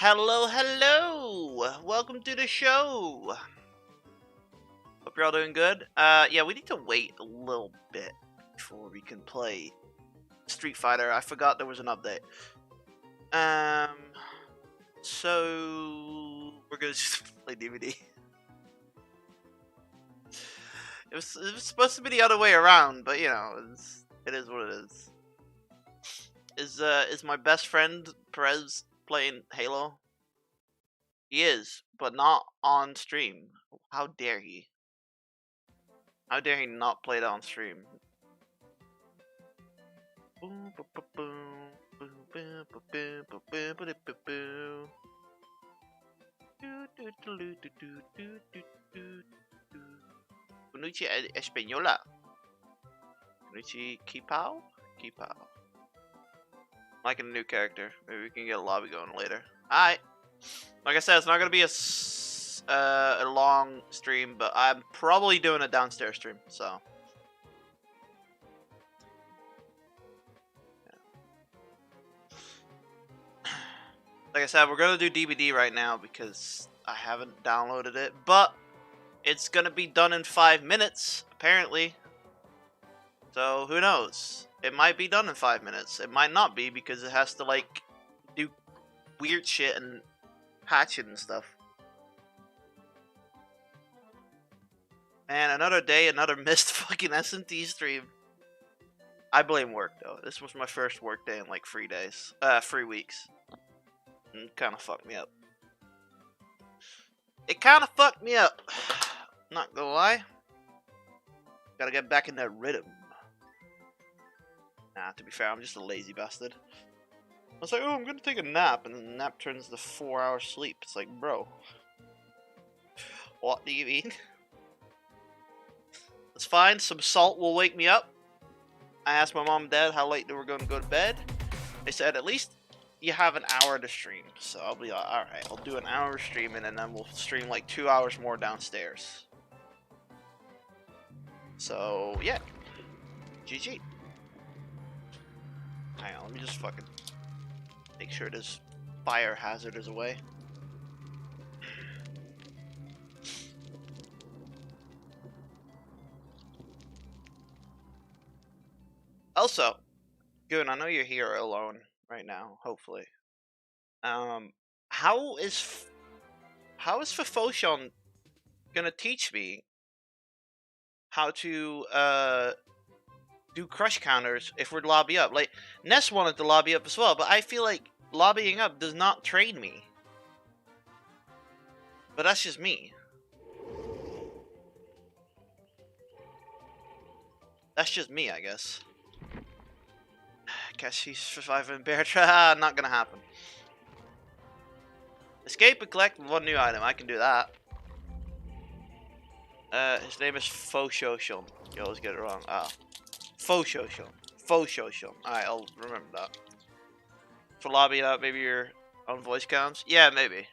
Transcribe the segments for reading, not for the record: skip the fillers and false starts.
Hello, hello! Welcome to the show! Hope you're all doing good. Yeah, we need to wait a little bit before we can play Street Fighter. I forgot there was an update. So we're gonna just play DBD. It was supposed to be the other way around, but you know, it is what it is. Is my best friend Perez playing Halo? He is, but not on stream. How dare he? How dare he not play it on stream? Kunuchi Española. Kunuchi Kipao? Kipao. Like a new character. Maybe we can get a lobby going later. Alright. Like I said, it's not going to be a long stream, but I'm probably doing a downstairs stream, so. Yeah. Like I said, we're going to do DBD right now because I haven't downloaded it, but it's going to be done in 5 minutes, apparently. So, who knows? It might be done in 5 minutes. It might not be because it has to, like, do weird shit and patch it and stuff. Man, another day, another missed fucking SMT stream. I blame work, though. This was my first work day in, like, 3 days. 3 weeks. It kind of fucked me up. It kind of fucked me up. Not gonna lie. Gotta get back in that rhythm. Nah, to be fair, I'm just a lazy bastard. I was like, oh, I'm gonna take a nap, and then the nap turns to 4-hour sleep. It's like, bro. What do you mean? It's fine, some salt will wake me up. I asked my mom and dad how late they were going to go to bed. They said, at least you have an hour to stream. So I'll be like, alright, I'll do an hour streaming, and then we'll stream like 2 hours more downstairs. So, yeah. GG. Hang on, let me just fucking make sure this fire hazard is away. Also, Goon, I know you're here alone right now, hopefully. How is Fofoshon gonna teach me how to do crush counters if we're lobby up? Like, Ness wanted to lobby up as well, but I feel like lobbying up does not train me. But that's just me. That's just me, I guess. Guess he's surviving bear trap. Not gonna happen. Escape and collect one new item. I can do that. His name is Fofoshon. You always get it wrong. Ah. Fofoshon. Fofoshon. Alright, I'll remember that. For lobbying up, maybe your own voice counts? Yeah, maybe.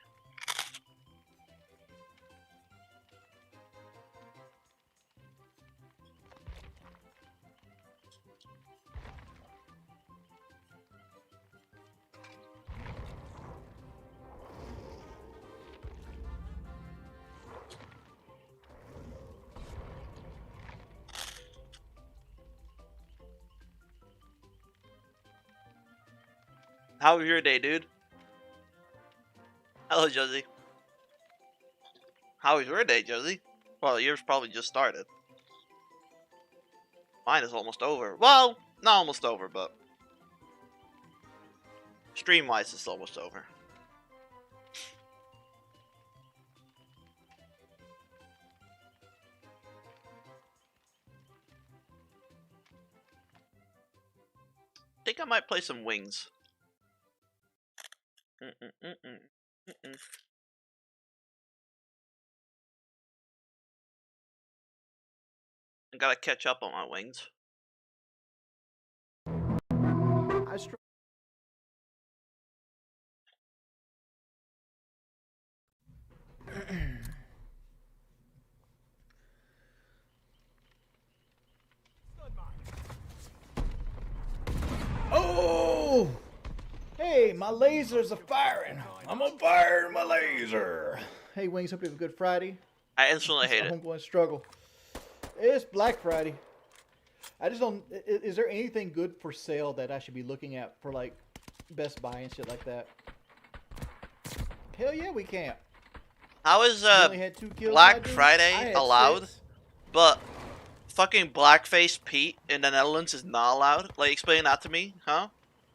How was your day, dude? Hello, Josie. How was your day, Josie? Well, yours probably just started. Mine is almost over. Well, not almost over, but stream-wise, it's almost over. I think I might play some Wings. I gotta catch up on my Wings. Oh! Hey, my lasers are firing. I'm gonna fire my laser. Hey, Wings, hope you have a good Friday. I instantly hate it. Homeboy struggle. It's Black Friday. I just don't. Is there anything good for sale that I should be looking at for like Best Buy and shit like that? Hell yeah, we can. How is You only had 2 kills, Black I did? I Friday had allowed, 6. but fucking blackface Pete in the Netherlands is not allowed? Like, explain that to me, huh?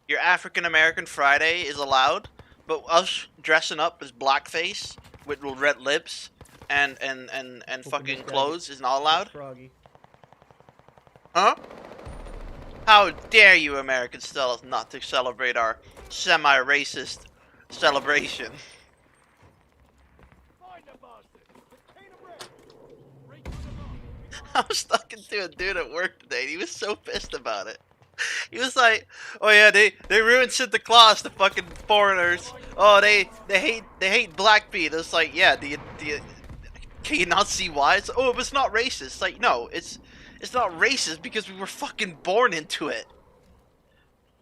Your African American Friday is allowed, but us dressing up as blackface with red lips and fucking clothes is not allowed? Froggy. Huh? How dare you Americans tell us not to celebrate our semi-racist celebration? I was talking to a dude at work today, and he was so pissed about it. He was like, "Oh yeah, they ruined Santa Claus to fucking foreigners. Oh, they hate black people." It's like, yeah, do you can you not see why? It's oh, but it's not racist. It's like, no, it's not racist because we were fucking born into it.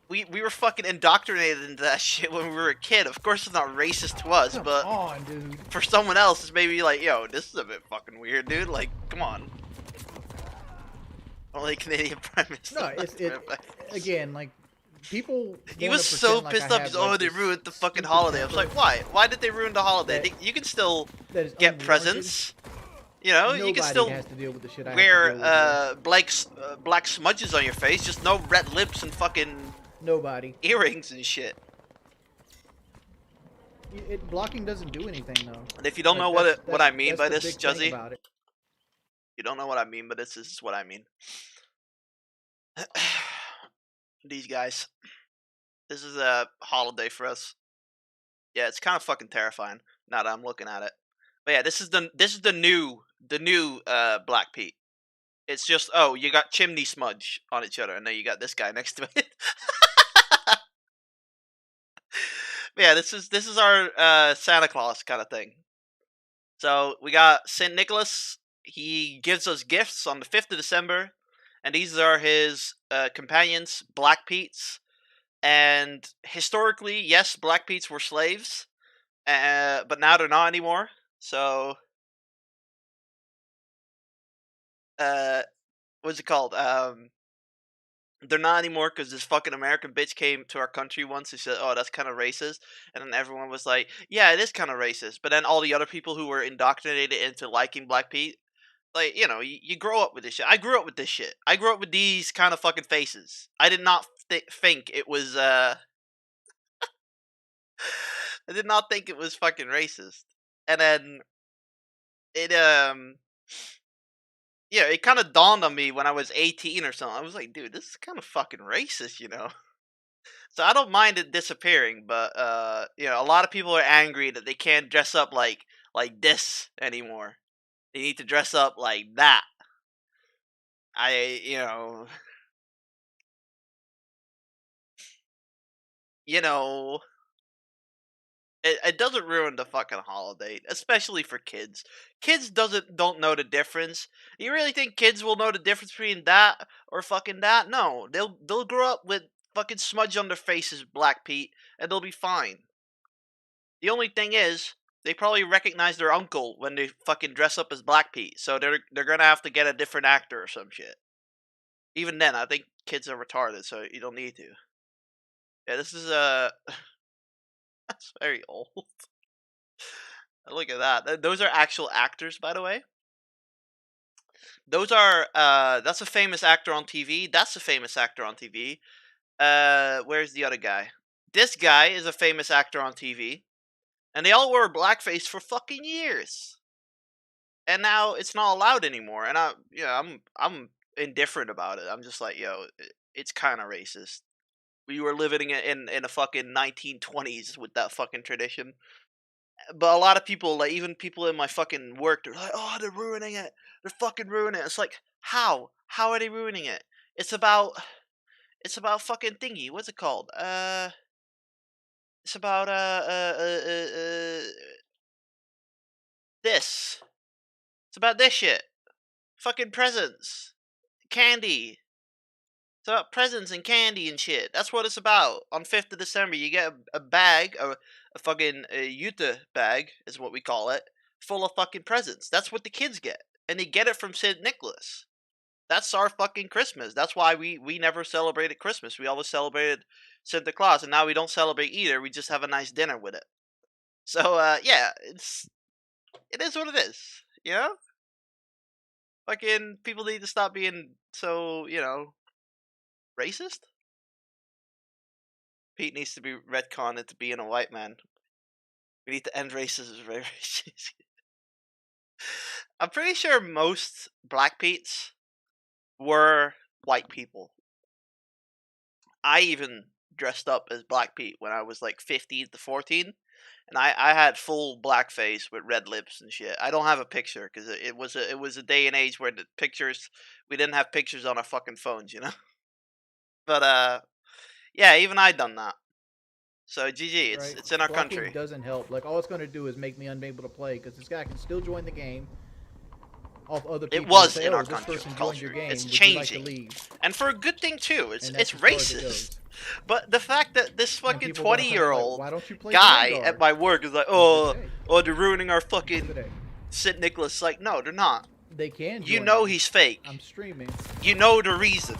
We were fucking indoctrinated into that shit when we were a kid. Of course, it's not racist to us, Come but on, dude. for someone else, it's maybe like, yo, this is a bit fucking weird, dude. Like, come on. Only Canadian Prime Minister. No, it's again like people. He was so pissed off. He's, oh, they ruined the fucking holiday. I was like, why? Why did they ruin the holiday? You can still get presents. You know, you can still has to deal with the shit I wear black smudges on your face. Just no red lips and fucking nobody earrings and shit. Blocking doesn't do anything though. And if you don't know what I mean by this, Juzzy, you don't know what I mean by this. This is what I mean. These guys. This is a holiday for us. Yeah, it's kind of fucking terrifying now that I'm looking at it. But yeah, this is the new Black Pete. It's just, oh, you got chimney smudge on each other, and then you got this guy next to it. But yeah, this is our Santa Claus kind of thing. So we got Saint Nicholas. He gives us gifts on the 5th of December, and these are his companions, Black Pete's. And historically, yes, Black Pete's were slaves, but now they're not anymore. So, what's it called? They're not anymore because this fucking American bitch came to our country once and said, "Oh, that's kind of racist," and then everyone was like, "Yeah, it is kind of racist." But then all the other people who were indoctrinated into liking Black Pete, like, you know, you grow up with this shit. I grew up with this shit. I grew up with these kind of fucking faces. I did not think it was I did not think it was fucking racist. And then it yeah, it kind of dawned on me when I was 18 or something. I was like, dude, this is kind of fucking racist, you know? So I don't mind it disappearing, but you know, a lot of people are angry that they can't dress up like this anymore. They need to dress up like that. You know, it doesn't ruin the fucking holiday, especially for kids. Kids don't know the difference. You really think kids will know the difference between that or fucking that? No, they'll grow up with fucking smudge on their faces, Black Pete, and they'll be fine. The only thing is, they probably recognize their uncle when they fucking dress up as Black Pete, so they're gonna have to get a different actor or some shit. Even then, I think kids are retarded, so you don't need to. Yeah, this is that's very old. Look at that. Those are actual actors, by the way. Those are that's a famous actor on TV. That's a famous actor on TV. Where's the other guy? This guy is a famous actor on TV. And they all wore blackface for fucking years. And now it's not allowed anymore. And I'm indifferent about it. I'm just like, yo, it's kind of racist. We were living in a fucking 1920s with that fucking tradition. But a lot of people, like even people in my fucking work, they're like, "Oh, they're ruining it. They're fucking ruining it." It's like, how? How are they ruining it? It's about fucking thingy. What's it called? It's about this. It's about this shit. Fucking presents, candy. It's about presents and candy and shit. That's what it's about. On 5th of December, you get a bag, a fucking Utah bag, is what we call it, full of fucking presents. That's what the kids get. And they get it from St. Nicholas. That's our fucking Christmas. That's why we never celebrated Christmas. We always celebrated Santa Claus, and now we don't celebrate either. We just have a nice dinner with it. So, yeah, it is what it is. You know? Fucking people need to stop being so, racist. Pete needs to be retconned to being a white man. We need to end racism. I'm pretty sure most black Petes were white people. I even dressed up as Black Pete when I was like 15 to 14. And I had full blackface with red lips and shit. I don't have a picture because it was a day and age where we didn't have pictures on our fucking phones, you know. But yeah, even I done that. So GG, it's in our country. Doesn't help. Like all it's going to do is make me unable to play because this guy can still join the game. Off other people it was say, in our this country person culture. Your game. It's Would changing, you like to leave? And for a good thing too. It's racist. It but the fact that this fucking 20-year-old like, guy at my work is like, oh, they're ruining our fucking St. Nicholas. Like, no, they're not. They can. You know he's fake. I'm streaming. You know the reason.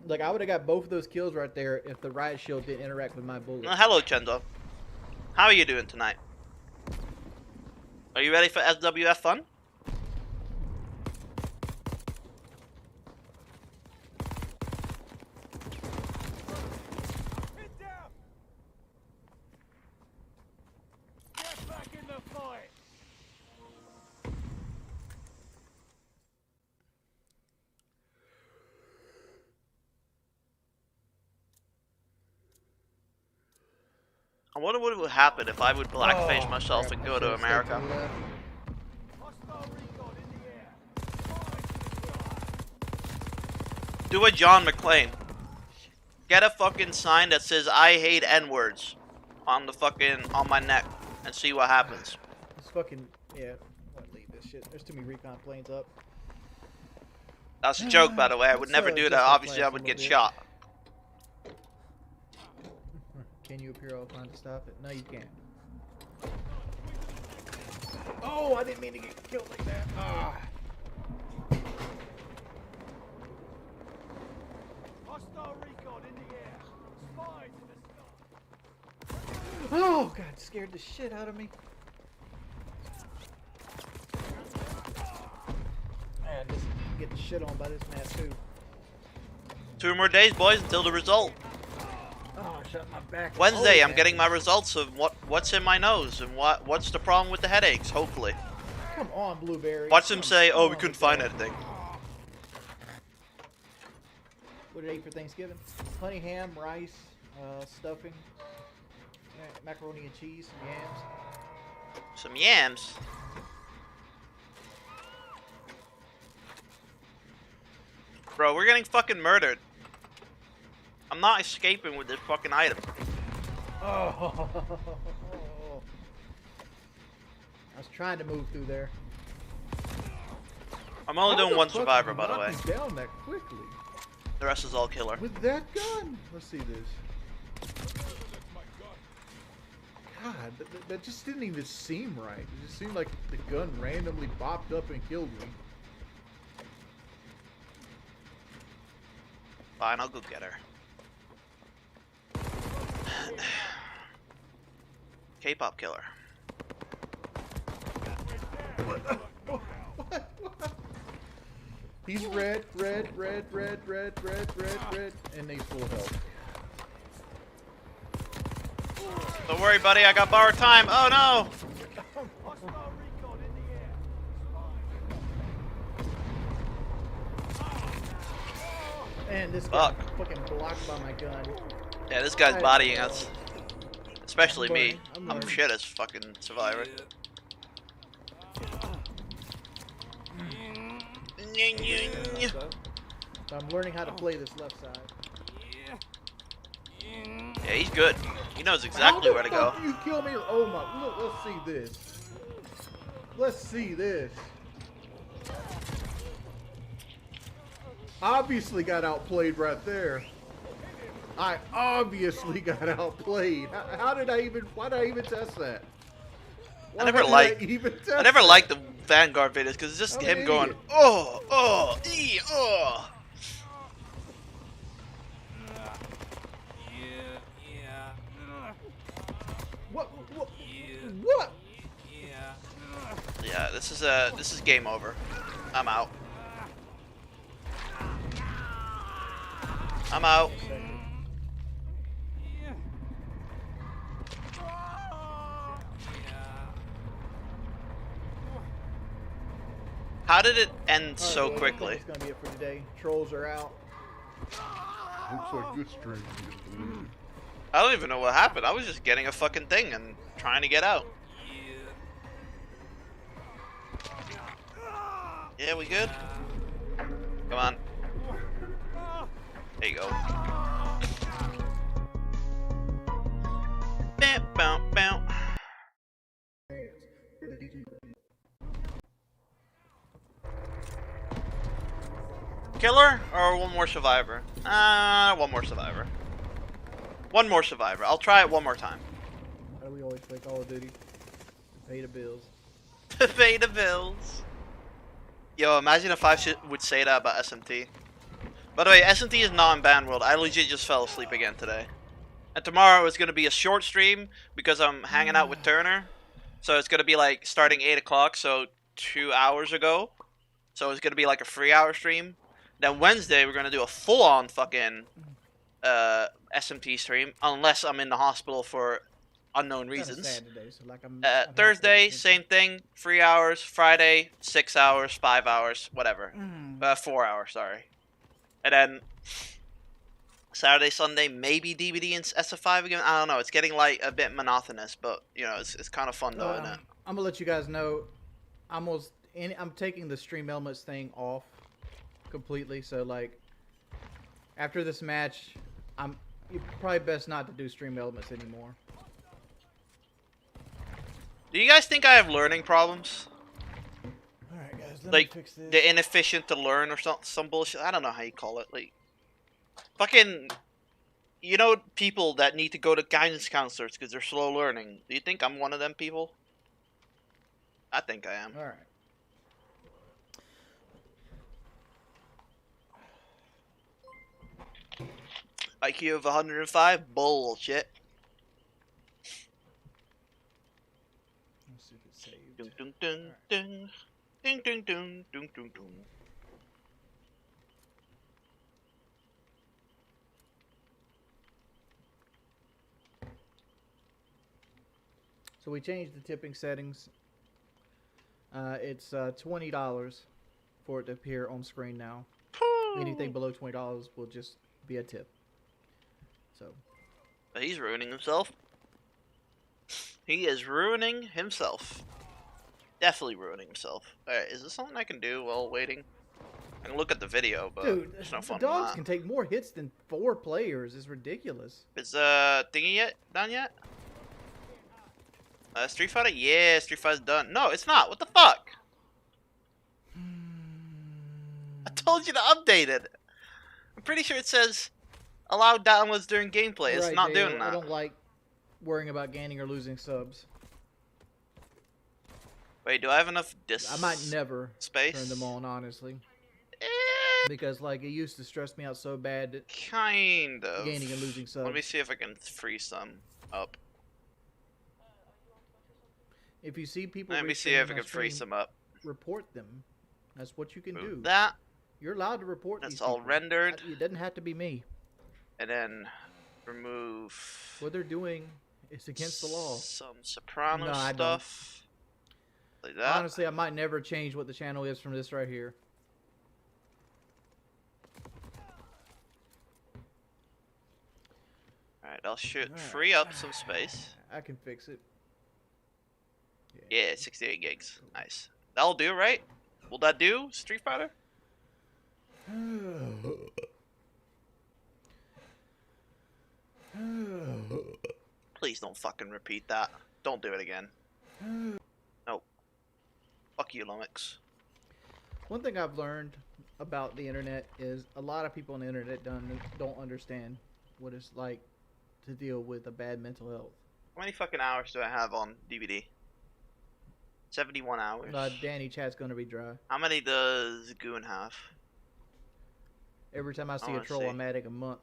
Like, I would have got both of those kills right there if the riot shield didn't interact with my bullet. Hello, Chendo. How are you doing tonight? Are you ready for SWF fun? Get down! Get back in the fight! I wonder what would happen if I would blackface myself and go to America. Do a John McClane. Get a fucking sign that says I hate N-words on my neck and see what happens. It's fucking, yeah, I'm gonna leave this shit. There's too many recon planes up. That's a joke, by the way. I would never do that. Obviously, I would get shot. Can you appear all the time to stop it? No, you can't. Oh, I didn't mean to get killed like that. Ah. Hostile recon in the air. Spies in the sky. Oh, God, scared the shit out of me. Man, this getting shit on by this map, too. 2 more days, boys, until the result. Oh, shut my back. Wednesday, I'm getting my results of what's in my nose and what's the problem with the headaches, hopefully. Come on, Blueberry. Watch them say, oh, we couldn't find anything. What did I eat for Thanksgiving? Honey ham, rice, stuffing, macaroni and cheese, some yams. Some yams? Bro, we're getting fucking murdered. I'm not escaping with this fucking item. Oh. I was trying to move through there. I'm only doing one survivor, by the way. Down that quickly. The rest is all killer. With that gun. Let's see this. God, that just didn't even seem right. It just seemed like the gun randomly popped up and killed me. Fine, I'll go get her. K-pop killer. He's red, and he's full health. Don't worry, buddy. I got borrowed time. Oh no! Hostile recon in the air. And this guy Fuck. fucking blocked by my gun. Yeah, this guy's bodying us. Especially me. I'm I'm learning. shit as fucking survivor. So I'm learning how to play this left side. Yeah, he's good. He knows exactly where to go. How the fuck you kill me? Oh my! Look, let's see this. Let's see this. Obviously got outplayed right there. I obviously got outplayed. How did I even? Why did I even test that? I never liked the Vanguard videos because it's just I'm him an going, idiot. oh. What? What? Yeah, this is game over. I'm out. I'm out. How did it end so Alright, well, quickly? That's gonna be it for today. Trolls are out. Looks like good stream. I don't even know what happened. I was just getting a fucking thing and trying to get out. Yeah, we good? Come on. There you go. Bam, bam, bam. Killer or one more survivor? One more survivor. One more survivor. I'll try it one more time. Why do we always play Call of Duty? To pay the bills. To pay the bills. Yo, imagine if I would say that about SMT. By the way, SMT is not in Band World. I legit just fell asleep again today. And tomorrow is going to be a short stream because I'm hanging out with Turner. So it's going to be like starting 8 o'clock, so 2 hours ago. So it's going to be like a 3-hour stream. Then Wednesday, we're going to do a full-on fucking SMT stream. Unless I'm in the hospital for unknown reasons. Sad today, so like I'm Thursday, same thing. 3 hours. Friday, 6 hours, 5 hours, whatever. 4 hours, sorry. And then Saturday, Sunday, maybe DBD and SF5 again. I don't know. It's getting like a bit monotonous, but you know, it's kind of fun though, isn't it? I'm gonna let you guys know. I'm taking the stream elements thing off completely. So like after this match, you're probably best not to do stream elements anymore. Do you guys think I have learning problems? All right, guys. Let Like me fix this. they're inefficient to learn or some bullshit? I don't know how you call it. Like fucking, you know, people that need to go to guidance counselors because they're slow learning. Do you think I'm one of them people? I think I am. All right. IQ of 105? Bullshit. Let's see if it's saved. Dun, dun, dun, dun. Ding, ding, dun, dun, dun, dun. So we changed the tipping settings. It's $20 for it to appear on screen now. Anything below $20 will just be a tip. So He's ruining himself. He is ruining himself. Definitely ruining himself. Alright, is this something I can do while waiting? I can look at the video, but dude, there's no the fun in dogs that. can take more hits than 4 players. It's ridiculous. Is thingy yet done yet? Street Fighter? Yeah, Street Fighter's done. No, it's not. What the fuck? I told you to update it. I'm pretty sure it says allow downloads during gameplay. It's Right, not Jay, doing I that. don't like worrying about gaining or losing subs. Wait, do I have enough disk I might never space? turn them on, honestly. Because like it used to stress me out so bad that Kind of. gaining and losing subs. Let me see if I can freeze some up. If you see people, Let me see restreaming if I my can freeze stream, some up. report them. That's what you can do. Move that. You're allowed to report That's these all people. rendered. It doesn't have to be me. And then remove What they're doing is against the law. some Soprano No, I don't. stuff. Like that. Honestly, I might never change what the channel is from this right here. Alright, I'll shoot. Alright. Free up some space. I can fix it. Yeah, 68 gigs. Nice. That'll do, right? Will that do, Street Fighter? Please don't fucking repeat that. Don't do it again. Nope. Fuck you, Lumix. One thing I've learned about the internet is a lot of people on the internet don't understand what it's like to deal with a bad mental health. How many fucking hours do I have on DVD? 71 hours. Danny chat's gonna be dry. How many does Goon have? Every time I see a wanna troll, see. I'm adding a month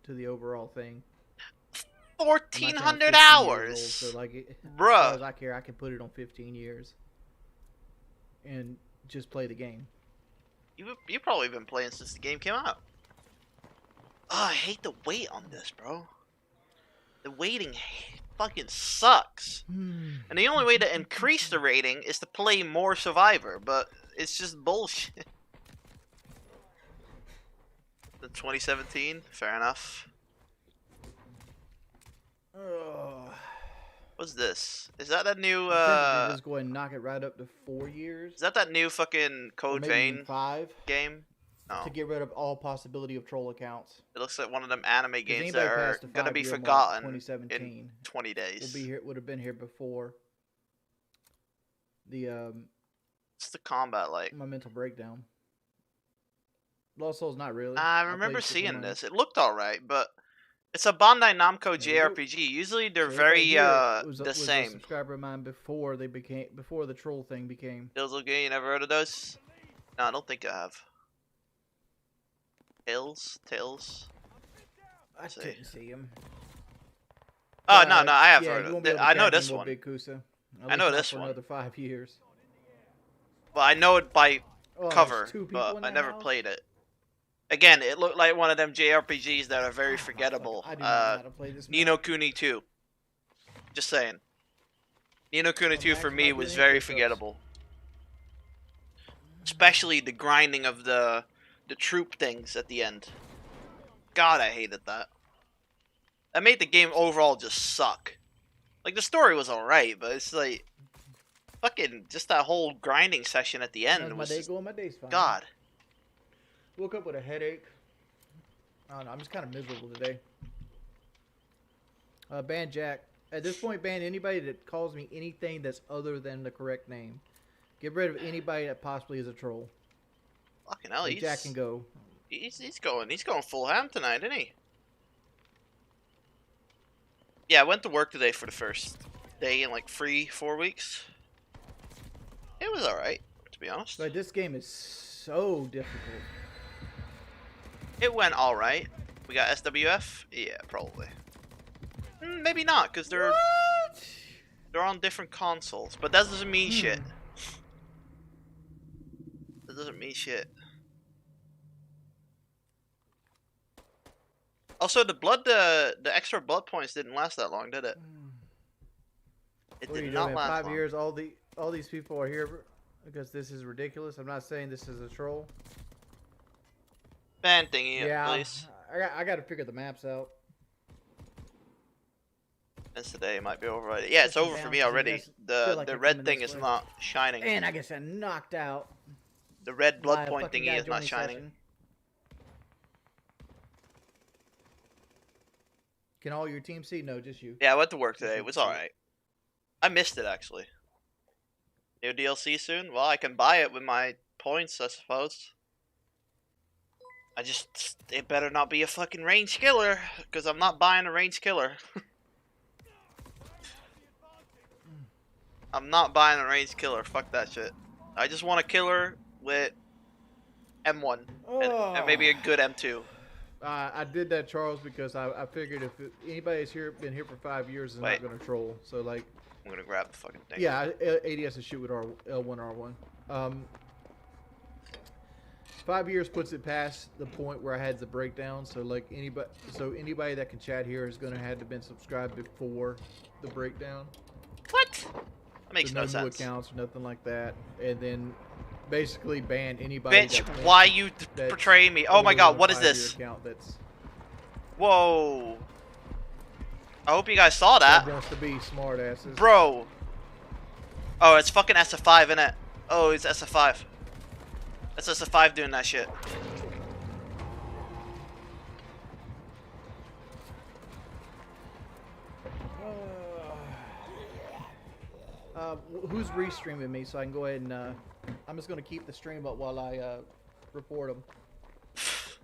to the overall thing. My channel's 1,400 15 years hours! old, so like, as Bruh. far as I care, I can put it on 15 years and just play the game. You've probably been playing since the game came out. Oh, I hate the wait on this, bro. The waiting fucking sucks. And the only way to increase the rating is to play more Survivor, but it's just bullshit. The 2017? Fair enough. What's this? Is that that new, Just go ahead and knock it right up to 4 years. is that new fucking or Code maybe even Vein 5 game? No. to get rid of all possibility of troll accounts. It looks like one of them anime games anybody that are past the gonna be 5-year mark, forgotten 2017 in 20 days. would have been here before the What's the combat like? my mental breakdown. Lost Souls not really. I played remember it for seeing money. this. It looked alright, but it's a Bandai Namco There you go. JRPG. Usually they're So very right here the was a same. subscriber of mine before the troll thing became. Hills okay, you never heard of those? No, I don't think I have. Tails? I see. couldn't see him. Oh no, I have yeah, heard you of won't be it. able to I know catch this him one. with Big Kusa. At I know least not this for one. another 5 years. Well, I know it by Oh, there's cover, 2 people but in I that never house? played it. Again, it looked like one of them JRPGs that are very Oh, forgettable. I do not know how to play this. Ni no Kuni 2. Just saying. Ni no Kuni Well, 2 Max for might me be was an very English host. forgettable. Especially the grinding of the troop things at the end. God, I hated that. That made the game overall just suck. Like, the story was alright, but it's like... Fucking, just that whole grinding session at the end How's my was day just... going? My day's fine. God. Woke up with a headache. I don't know. I'm just kind of miserable today. Ban Jack. At this point, ban anybody that calls me anything that's other than the correct name. Get rid of anybody that possibly is a troll. Fucking hell, Like Jack can go. He's going full ham tonight, isn't he? Yeah, I went to work today for the first day in like 4 weeks. It was alright, to be honest. But this game is so difficult. It went alright. We got SWF? Yeah, probably. Maybe not, because they're on different consoles. But that doesn't mean shit. That doesn't mean shit. Also, the extra blood points didn't last that long, did it? It What are did you not doing? last 5 long. years, all these people are here because this is ridiculous. I'm not saying this is a troll. Ban thingy, Yeah, please. I got to figure the maps out. Since today might be over already. Yeah, it's Push 'em over for down, me 'cause you already. guys feel The like the you're red coming thing this is way. not shining. And I guess I knocked out. The red blood by a point fucking thingy guy is not joining shining. session. Can all your team see? No, just you. Yeah, I went to work today. Just It was you. alright. I missed it actually. New DLC soon? Well, I can buy it with my points, I suppose. It better not be a fucking range killer, because I'm not buying a range killer. I'm not buying a range killer. Fuck that shit. I just want a killer with M1 Oh. and maybe a good M2. I did that, Charles, because I figured if anybody has been here for 5 years is Wait. not going to troll. So like, I'm gonna grab the fucking thing. yeah, ADS to shoot with L1R1. 5 years puts it past the point where I had the breakdown. So like anybody that can chat here is going to have to been subscribed before the breakdown. What? That makes So no new sense. accounts or nothing like that, and then basically ban anybody. Bitch, that why you that's portray me? Oh my older god, than what is 5-year this? Account that's Whoa. I hope you guys saw that. wants to be smart asses. Bro. Oh, it's fucking SF5, innit? Oh, it's SF5. That's SF5 doing that shit. Who's restreaming me so I can go ahead and I'm just gonna keep the stream up while I report them.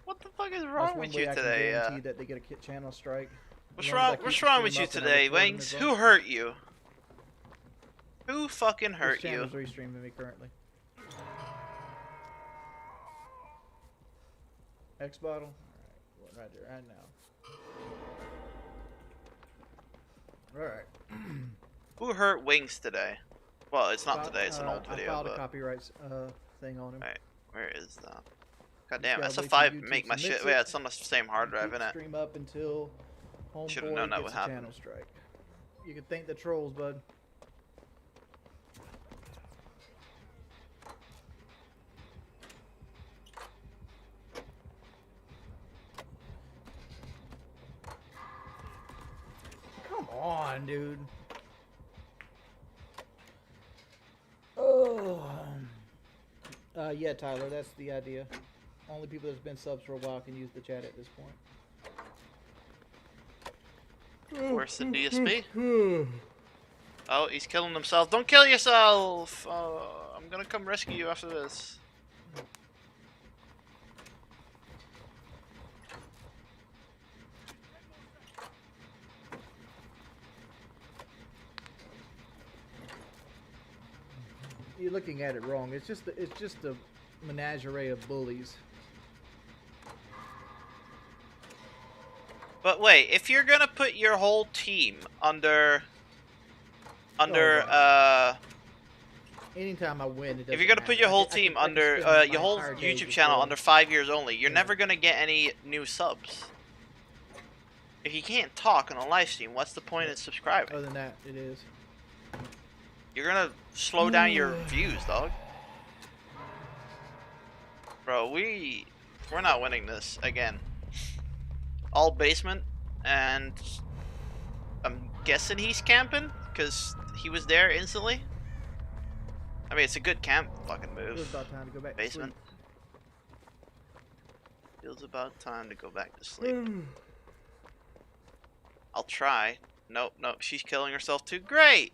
What the fuck is That's wrong one with way you I can today? guarantee that they get a channel strike. What's As long as I wrong? keep What's the wrong stream with you up and I today, report 'em Wings? as Who well. hurt you? Who fucking hurt Which channel's you? restreaming me currently? X bottle. All right, right there, right now. All right. Who hurt Wings today? Well, it's not today. It's an old I video, filed a but copyright thing on him. Alright, where is that? God damn, gotta wait till SF5 YouTube make my shit. submits Yeah, it. it's on the same hard drive, Keep the innit? stream up until Should've homeboy known that gets would a happen. channel strike. You can thank the trolls, bud. Come on, dude. Oh. Yeah, Tyler, that's the idea. Only people that's been subs for a while can use the chat at this point. Where's the DSP? Oh, he's killing himself. Don't kill yourself! I'm gonna come rescue you after this. You're looking at it wrong. It's just a menagerie of bullies. But wait, if you're gonna put your whole team under Anytime I win, it doesn't if you're gonna put your matter. whole I team can under spend my your whole entire day YouTube just channel going- under 5 years only, you're Yeah. never gonna get any new subs. If you can't talk on a live stream, what's the point in subscribing? Other than that, it is. You're gonna slow down your views, dog. Bro, we're not winning this again. All basement, and I'm guessing he's camping because he was there instantly. I mean, it's a good camp fucking It was move. about time to go back Basement. to Feels about time to go back to sleep. sleep. I'll try. Nope, nope, she's killing herself too. Great!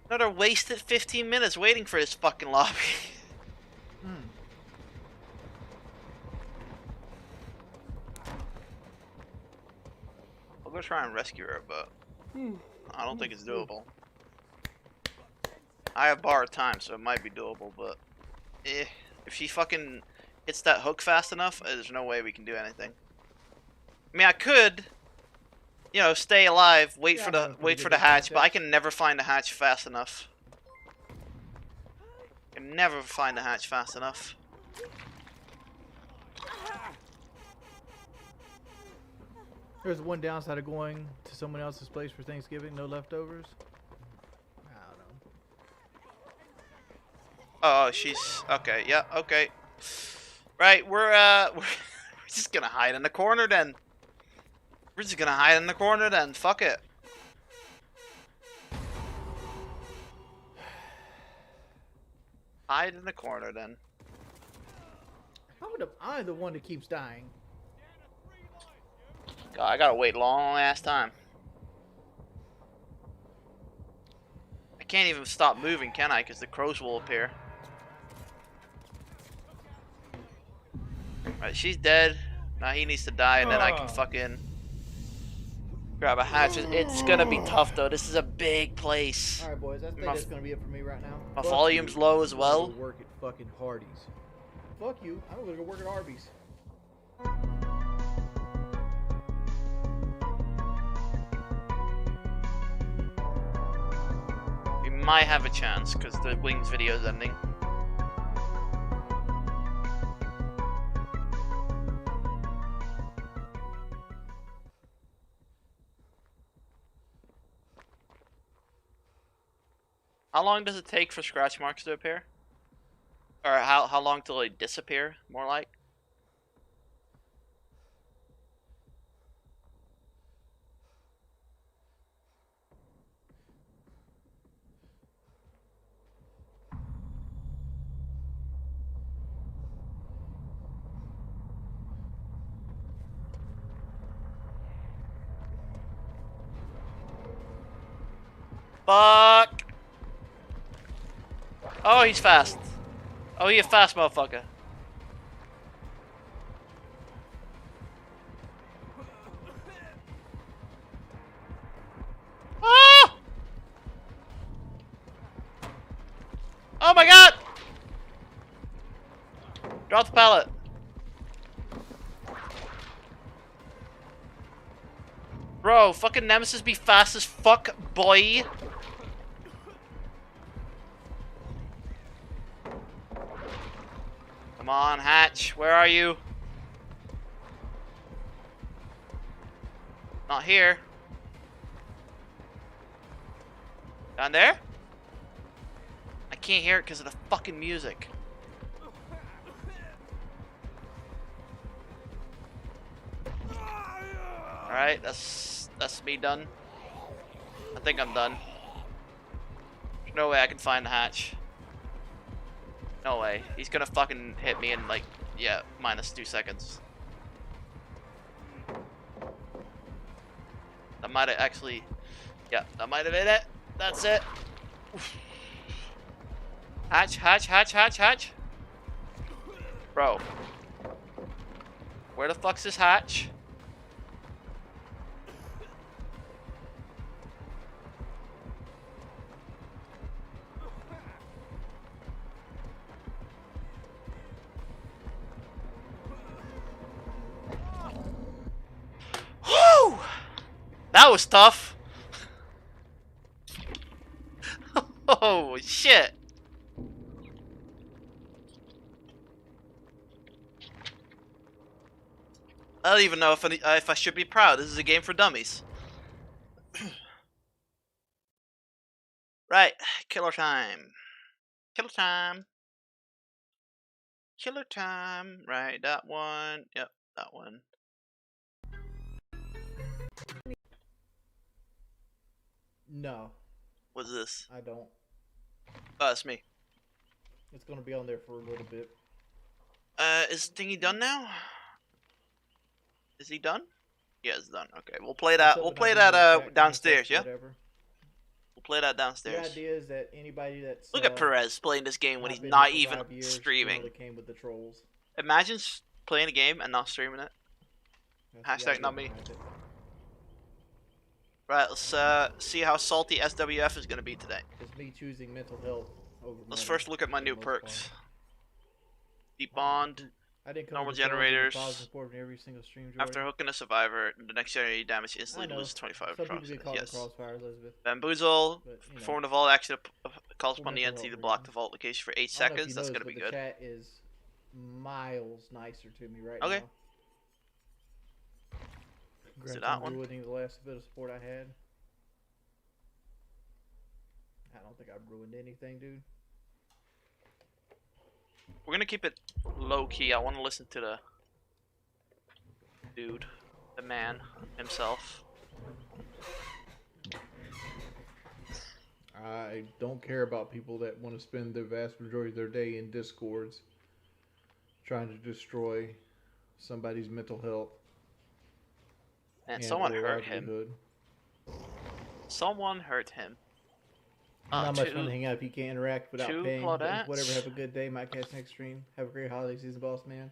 Another wasted 15 minutes waiting for this fucking lobby. I'll go try and rescue her, but I don't think it's doable. I have borrowed time, so it might be doable, but if she fucking hits that hook fast enough, there's no way we can do anything. I mean, I could, you know, stay alive, wait Yeah, for I'm the gonna wait do for the the hatch, but I context. can never find the hatch fast enough. I can never find the hatch fast enough. There's one downside of going to someone else's place for Thanksgiving, no leftovers. I don't know. Oh, she's okay. Yeah, okay. Right, we're just gonna hide in the corner then. We're just gonna hide in the corner then. Fuck it. Hide in the corner then. How am I the one that keeps dying? God, I gotta wait long ass time. I can't even stop moving, can I? Because the crows will appear. Right, she's dead. Now he needs to die, and then I can fucking grab a hatch. It's gonna be tough though. This is a big place. All right, boys. I think My- that's gonna be it for me right now. My Fuck volume's you. low as I well. will work at fucking Hardee's. fuck you. I'm gonna go work at Arby's. We might have a chance because the Wings video is ending. How long does it take for scratch marks to appear? Or how long till they disappear, more like? Fuck! Oh, he's fast. Oh, he a fast motherfucker. Ah! Oh my god! Drop the pallet. Bro, fucking Nemesis be fast as fuck, boy. Come on, Hatch, where are you? Not here. Down there? I can't hear it because of the fucking music. Alright, that's me done. I think I'm done. There's no way I can find the hatch. No way. He's gonna fucking hit me in like, yeah, -2 seconds. That might have actually, yeah, that might have been it. That's it. Oof. Hatch, hatch, hatch, hatch, hatch. Bro. Where the fuck's this hatch? Woo! That was tough. Oh shit. I don't even know if I should be proud. This is a game for dummies. Right, killer time. Killer time. Killer time. Right, that one. Yep, that one. No, What's this? I don't. Oh, it's me. It's gonna be on there for a little bit. Is thingy done now? Is he done? Yeah, it's done. Okay, we'll play that. We'll play that downstairs. Yeah, Whatever. we'll play that The downstairs. idea is that anybody that's Look at Perez playing this game when he's been not here for even 5 years, streaming. you know, they came with the trolls. Imagine playing a game and not streaming it. That's the Hashtag idea not me. behind it. Right, let's see how salty SWF is gonna be today. It's me choosing mental health over Let's money first look at my for the new most perks. part. Deep Bond. I didn't come normal to the trolls and generators. pause and support in every single stream, Jordan. After hooking a survivor, the next generated damage I instantly know. loses 25 Some people get caught yes. in crossfire, Elizabeth. Bamboozle. But, you know. Perform the vault action calls For upon the mental entity to health block reasons. the vault location for 8 I don't know if seconds. you That's noticed, gonna be but good. The chat is miles nicer to me right Okay. now. Let's do Granted, that I'm one. ruining the last bit of support I had. I don't think I've ruined anything, dude. We're gonna keep it low key. I want to listen to the dude, the man himself. I don't care about people that want to spend the vast majority of their day in discords trying to destroy somebody's mental health. And someone or hurt him. livelihood. Someone hurt him. Not much fun to hang out if you can't interact without two paying. Claudettes. Whatever, have a good day. Might catch next stream. Have a great holiday season, boss man.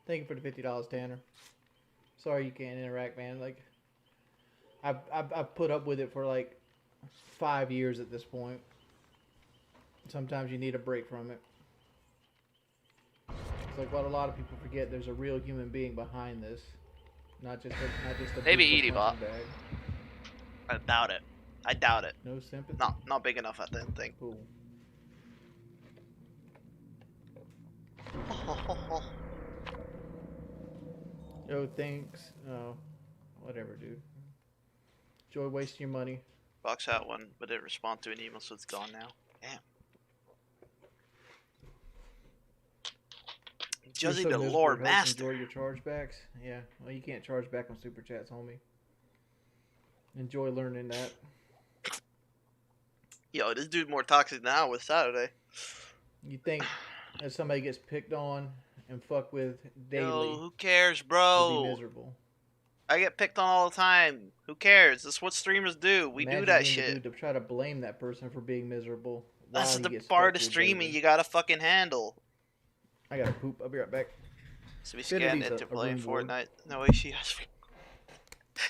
Thank you for the $50, Tanner. Sorry you can't interact, man. Like, I've put up with it for like 5 years at this point. Sometimes you need a break from it. It's like what a lot of people forget. There's a real human being behind this, not just a Maybe digital Edie bot. punching bag. I doubt it. I doubt it. No sympathy. Not big enough, I didn't think. Cool. Oh, thanks. Oh, whatever, dude. Enjoy wasting your money. Box out one, but didn't respond to an email, so it's gone now. Damn. You're Juzzy so the miserable, Lord host. Master. Enjoy your chargebacks. Yeah, well, you can't charge back on super chats, homie. Enjoy learning that. Yo, this dude more toxic now with Saturday. You think if somebody gets picked on and fucked with daily, Yo, who cares, you'll bro? be miserable. I get picked on all the time. Who cares? That's what streamers do. We Imagine do that being the shit. dude to try to blame that person for being miserable. While That's he the gets part fucked of with streaming daily. you gotta fucking handle. I gotta poop. I'll be right back. To be Spinner scammed V's into a playing room board. Fortnite. No way she has.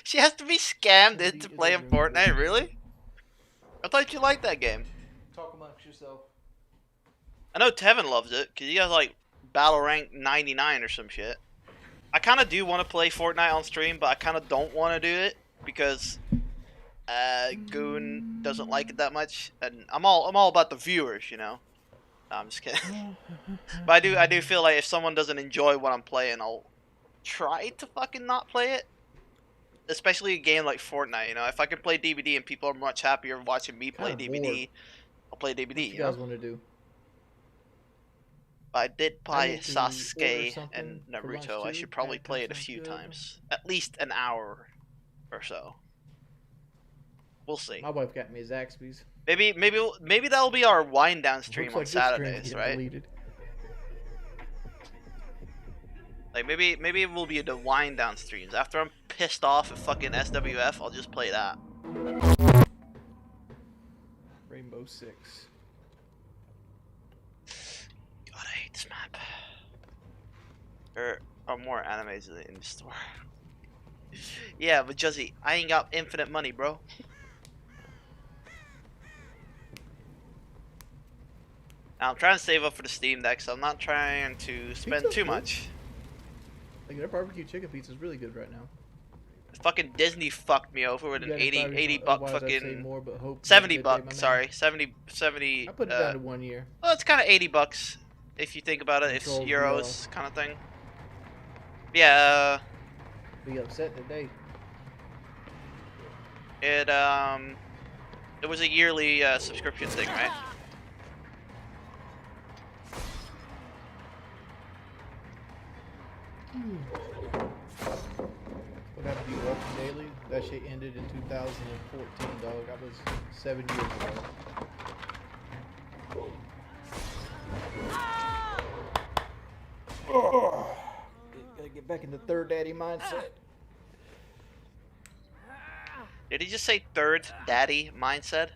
She has to be scammed Spinner into V is a playing room board. Fortnite. Really? I thought you liked that game. Talk amongst yourself. I know Tevin loves it because he has like battle rank 99 or some shit. I kind of do want to play Fortnite on stream, but I kind of don't want to do it because Goon doesn't like it that much, and I'm all about the viewers, you know. No, I'm just kidding. But I do feel like if someone doesn't enjoy what I'm playing, I'll try to fucking not play it. Especially a game like Fortnite, you know. If I can play DBD and people are much happier watching me play Kinda DBD, bored. I'll play DBD. What you You guys know? want to do? I did I play need to order Sasuke something and for lunch Naruto. I too. should probably That play it a sounds few good. times. At least an hour or so. We'll see. My wife got me a Zaxby's. Maybe that'll be our wind down stream Looks on like this stream Saturdays, getting right? deleted. Like maybe it will be the wind down streams. After I'm pissed off at fucking SWF, I'll just play that. Rainbow Six. God, I hate this map. There are more animes in the store. Yeah, but Juzzy, I ain't got infinite money, bro. Now, I'm trying to save up for the Steam Deck, so I'm not trying to spend Pizza's too good. much. Like their barbecue chicken pizza is really good right now. Fucking Disney fucked me over with You an gotta 80 find 80 yourself- buck otherwise I'd say fucking more, but hope 70 you have a good day, bucks, my sorry. man. 70 I put it down to 1 year. well, it's kind of 80 bucks if you think about it. It's Control euros kind of thing. Yeah, Be upset today. it was a yearly subscription thing, right? What happened to you walking daily? That shit ended in 2014, dog. That was 7 years ago. Gotta get back in the third daddy mindset. Did he just say third daddy mindset?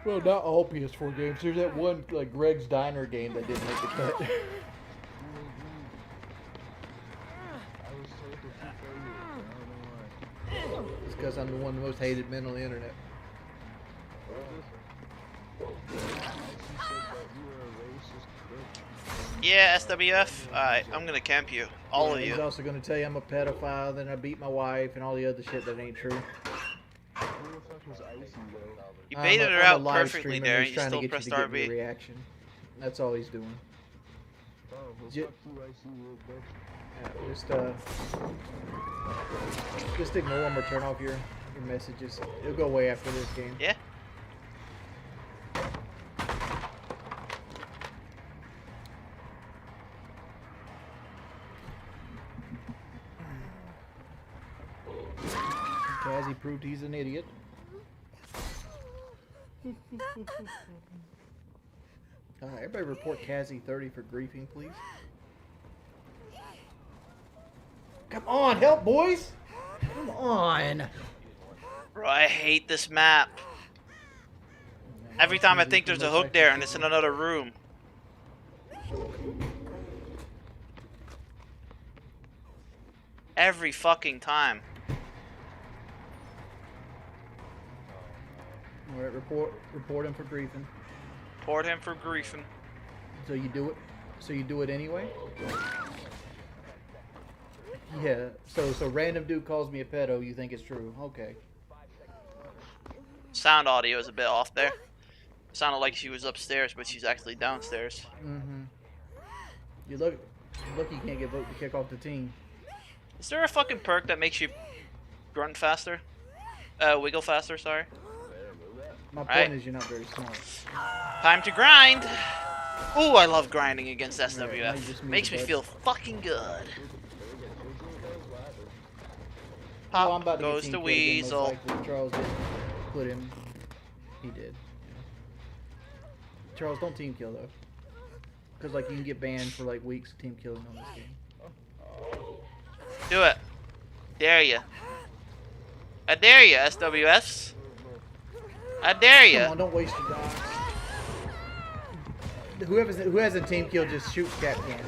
Well, not all PS4 games. There's that one like Greg's Diner game that didn't make the cut. I was told to keep I don't know why. It's because I'm the one of the most hated men on the internet. Actually said that you were a racist prick. Yeah, SWF. Alright, I'm gonna camp you. All of He's you. also going to tell you I'm a pedophile, then I beat my wife, and all the other shit that ain't true. Who the fuck was Icy though? You baited her I'm a out live perfectly streamer, there, and he's you trying still to get pressed you to give me a RB. reaction. That's all he's doing. Oh, well, J- fuck you, Icy little bitch. Yeah, just ignore them or turn off your messages. It'll go away after this game. Yeah. Kazzy proved he's an idiot. Everybody report Kazzy 30 for griefing, please. Come on, help, boys! Come on! Bro, I hate this map. Every time I think there's a hook there and it's in another room. Every fucking time. Alright, report him for griefing. Report him for griefing. So you do it? So you do it anyway? Yeah. So random dude calls me a pedo. You think it's true? Okay. Sound audio is a bit off there. Sounded like she was upstairs, but she's actually downstairs. Mm-hmm. You look you can't get vote to kick off the team. Is there a fucking perk that makes you grunt faster? Wiggle faster, sorry. My point Right. is you're not very smart. Time to grind! Ooh, I love grinding against now you SWF. just move Makes the me button. feel fucking good. Well, Pop I'm about to goes get the team killed again, most weasel. likely. Charles didn't put him. He did. Charles, don't team kill though. Because like you can get banned for like weeks of team killing on this game. Do it. Dare ya. I dare ya, SWFs. I dare Come ya. on, don't waste your die. Who has a team kill, just shoot cat candy.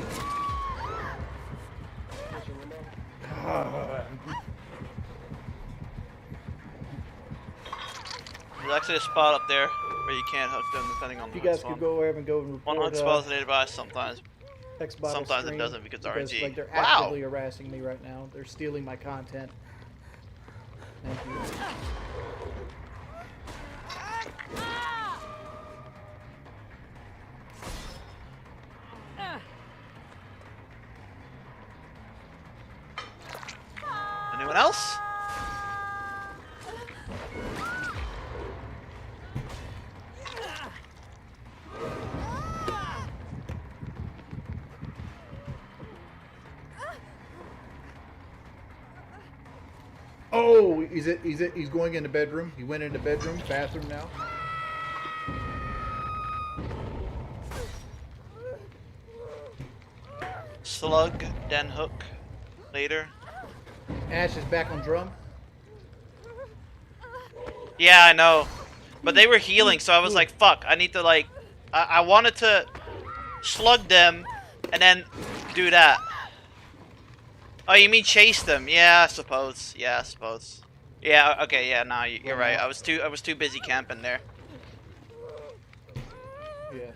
There's actually a spot up there where you can't hook them depending on If the you guys spawn. could go over and go and One report hook spawns nearby sometimes. Xbox Sometimes it stream, doesn't because RNG. like they're Wow. actively harassing me right now. They're stealing my content. Thank you. Anyone else? Oh, he's going in the bedroom. He went in the bedroom, bathroom now. Slug, then hook. Later. Ash is back on drum. Yeah, I know. But they were healing, so I was like, fuck, I need to like... I wanted to slug them and then do that. Oh, you mean chase them? Yeah, I suppose. Yeah, I suppose. Yeah, okay, yeah, no, you're right. I was too busy camping there. Yeah.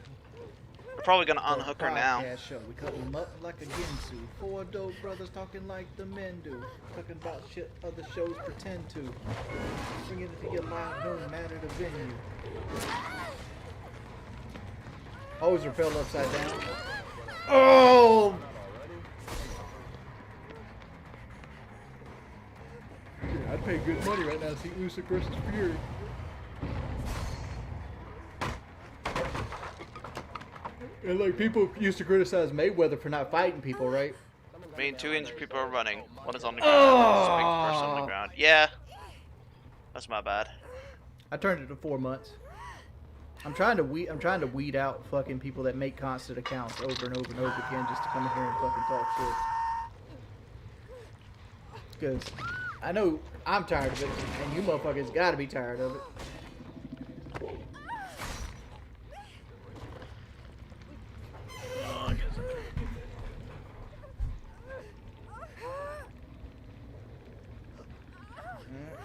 We're probably gonna unhook her now. Podcast show. We cut them up like a Ginsu. Four dope brothers talking like the men do. Talking about shit other shows pretend to. Bringing it to your live, no matter the venue. Hoser fell upside down. Oh! I'd pay good money right now to see Usyk versus Fury. And like people used to criticize Mayweather for not fighting people, right? I mean, 2 injured people are running. One is on the ground. There's a big person on the ground. Yeah. That's my bad. I turned it to 4 months. I'm trying to weed out fucking people that make constant accounts over and over and over again just to come in here and fucking talk shit. Because I know I'm tired of it, and you motherfuckers gotta be tired of it.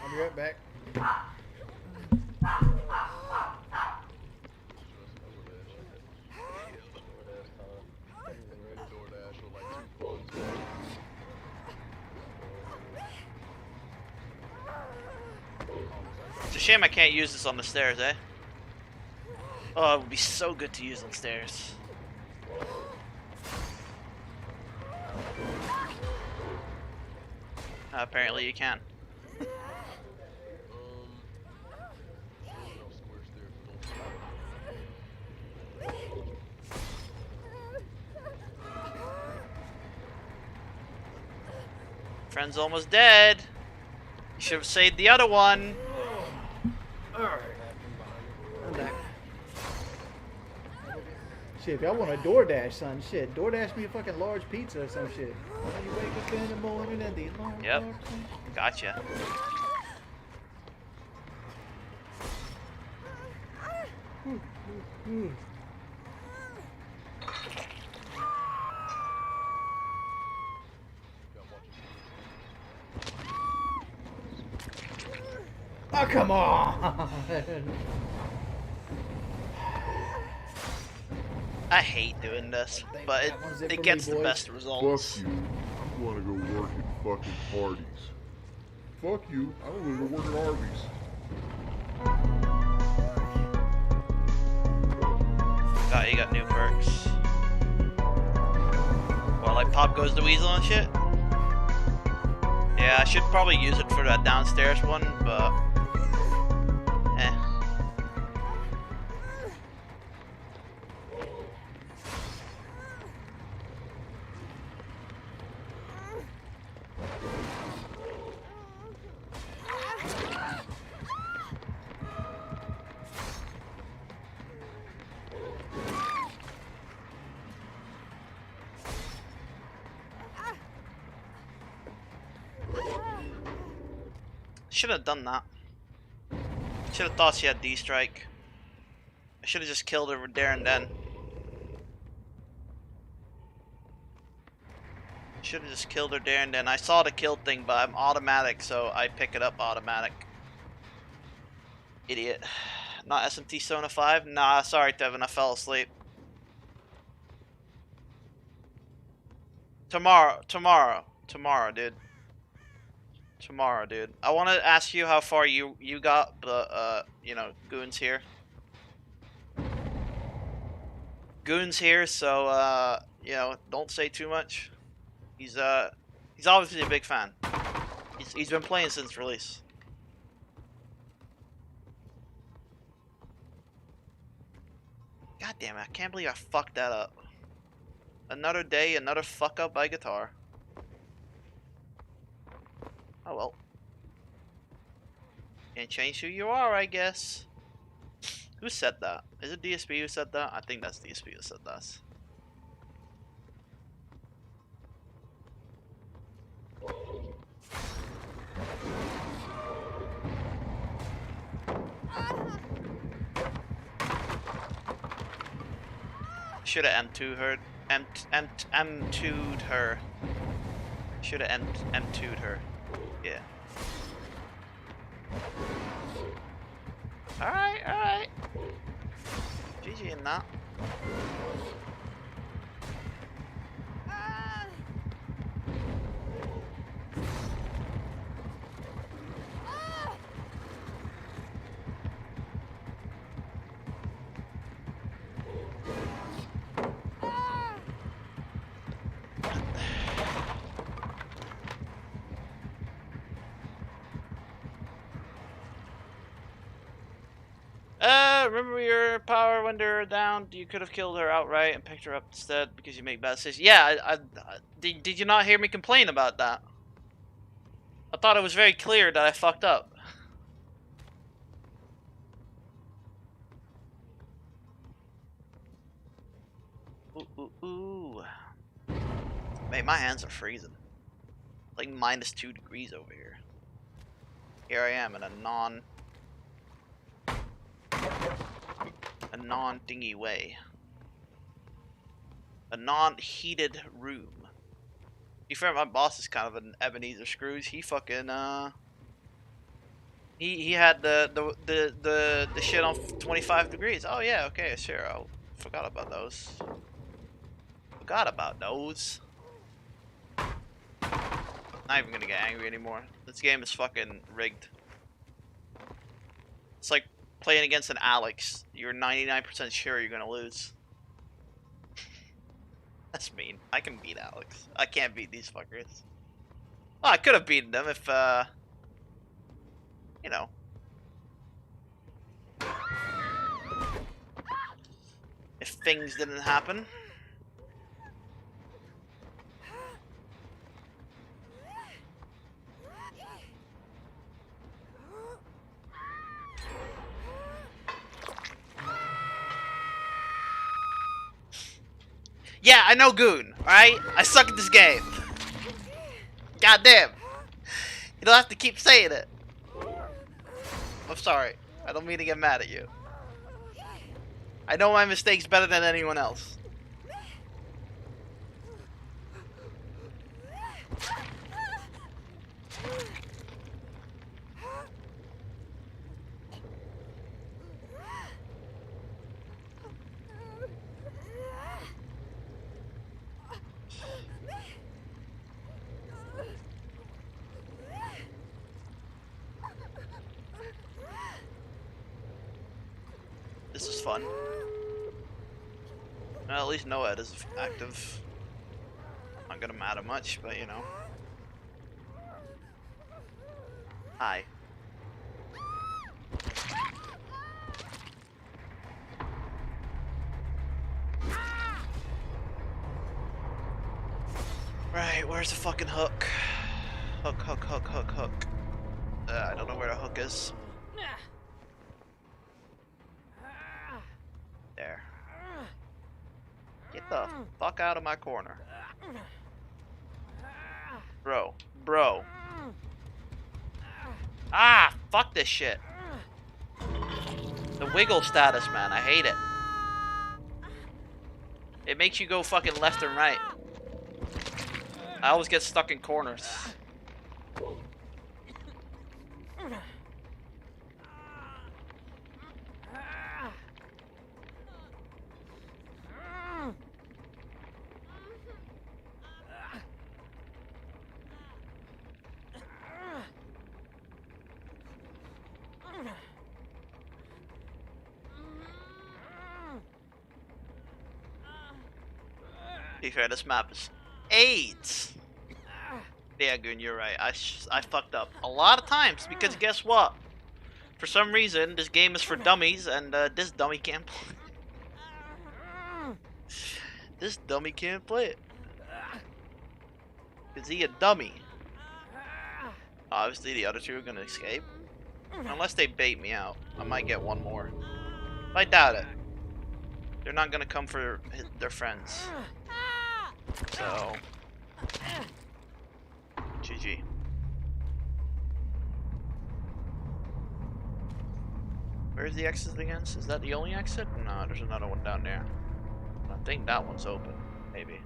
I'll be right back. It's a shame I can't use this on the stairs, eh? Oh, it would be so good to use on stairs. Apparently you can. Friend's almost dead. You should have saved the other one. Alright. I'm back. Shit, if y'all want a DoorDash, son, shit, DoorDash me a fucking large pizza or some shit. When you wake up in the morning and the alarm Yep. clock sings. Gotcha. Oh, come on! I hate doing this, I think but that one's it it for gets me, the boys. best Fuck results. you. I'm gonna go work at fucking Hardee's. Fuck you. I'm gonna go work at Arby's. God, you got new perks. Well, like Pop Goes the Weasel and shit? Yeah, I should probably use it for that downstairs one, but... eh. Should have done that. Should have thought she had D-Strike. I should have just killed her there and then. Should have just killed her there and then. I saw the kill thing, but I'm automatic, so I pick it up automatic. Idiot. Not SMT Sona 5? Nah, sorry, Tevin, I fell asleep. Tomorrow, dude. Tomorrow, dude. I want to ask you how far you got, but you know, Goon's here. Goon's here, so you know, don't say too much. He's obviously a big fan. He's been playing since release. God damn it! I can't believe I fucked that up. Another day, another fuck up by guitar. Oh well. Can't change who you are, I guess. Who said that? Is it DSP who said that? I think that's DSP who said that. Should have M2'd her. M2'd her. Should have M2'd her. Yeah. Alright, alright. GG in that. Remember your power when they're down? You could have killed her outright and picked her up instead because you make bad decisions. Yeah, did you not hear me complain about that? I thought it was very clear that I fucked up. Ooh. Man, my hands are freezing. Like -2 degrees over here. Here I am in a non-thingy way. A non-heated room. You fair, my boss is kind of an Ebenezer Scrooge. He fucking he had the shit on 25 degrees. Oh yeah, okay, sure. I forgot about those. Not even gonna get angry anymore. This game is fucking rigged. It's like playing against an Alex. You're 99% sure you're gonna lose. That's mean. I can beat Alex. I can't beat these fuckers. Well, I could have beaten them if, you know. If things didn't happen. Yeah, I know Goon, alright? I suck at this game. God damn. You don't have to keep saying it. I'm sorry. I don't mean to get mad at you. I know my mistakes better than anyone else. This is fun. Well, at least Noed is active. Not gonna matter much, but you know. Hi. Right, where's the fucking hook? Hook, hook, hook, hook, hook. I don't know where the hook is. There. Get the fuck out of my corner. Bro. Bro. Ah! Fuck this shit. The wiggle status, man. I hate it. It makes you go fucking left and right. I always get stuck in corners. To be fair, this map is AIDS. Yeah, Goon, you're right. I fucked up a lot of times because guess what? For some reason, this game is for dummies, and this dummy can't play. This dummy can't play it. Is he a dummy? Obviously, the other two are gonna escape. Unless they bait me out. I might get one more. I doubt it. They're not gonna come for their friends. So... GG. Where's the exit again? Is that the only exit? No, there's another one down there. I think that one's open. Maybe.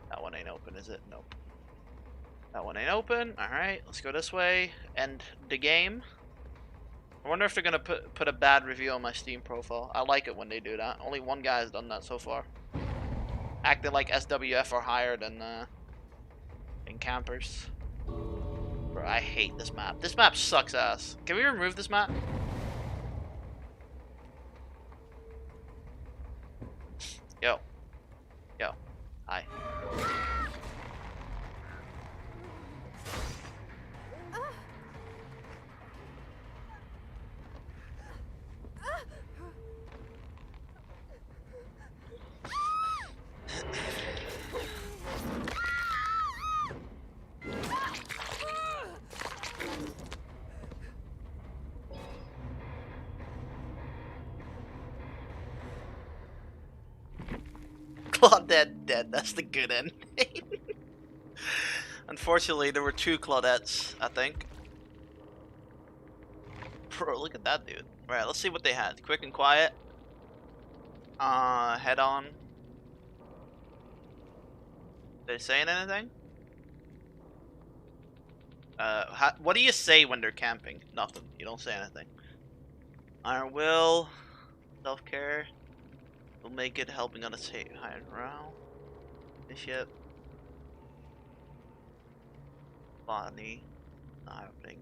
That one ain't open, is it? Nope. That one ain't open. Alright, let's go this way. End the game. I wonder if they're gonna put a bad review on my Steam profile. I like it when they do that. Only one guy has done that so far. Acting like SWF are higher than campers. Bro, I hate this map. This map sucks ass. Can we remove this map? Yo. Yo. Hi. Claudette dead. That's the good ending. Unfortunately, there were two Claudettes, I think. Bro, look at that dude. Right, let's see what they had. Quick and quiet. Head on. They saying anything? What do you say when they're camping? Nothing. You don't say anything. Iron Will. Self-care. We'll make it helping on a higher morale. Bishop. Bonnie. Not happening.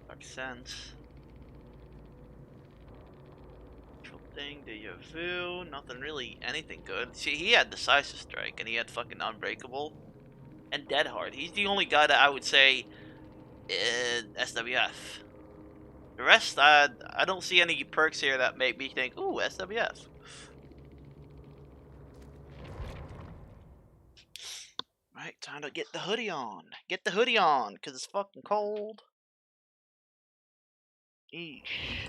Dark sense. Control thing. Deja vu. Nothing really. Anything good. See, he had Decisive Strike and he had fucking Unbreakable. And Dead Hard. He's the only guy that I would say SWF. The rest, I don't see any perks here that make me think, ooh, SWF. Right, time to get the hoodie on. Get the hoodie on, because it's fucking cold. Eesh.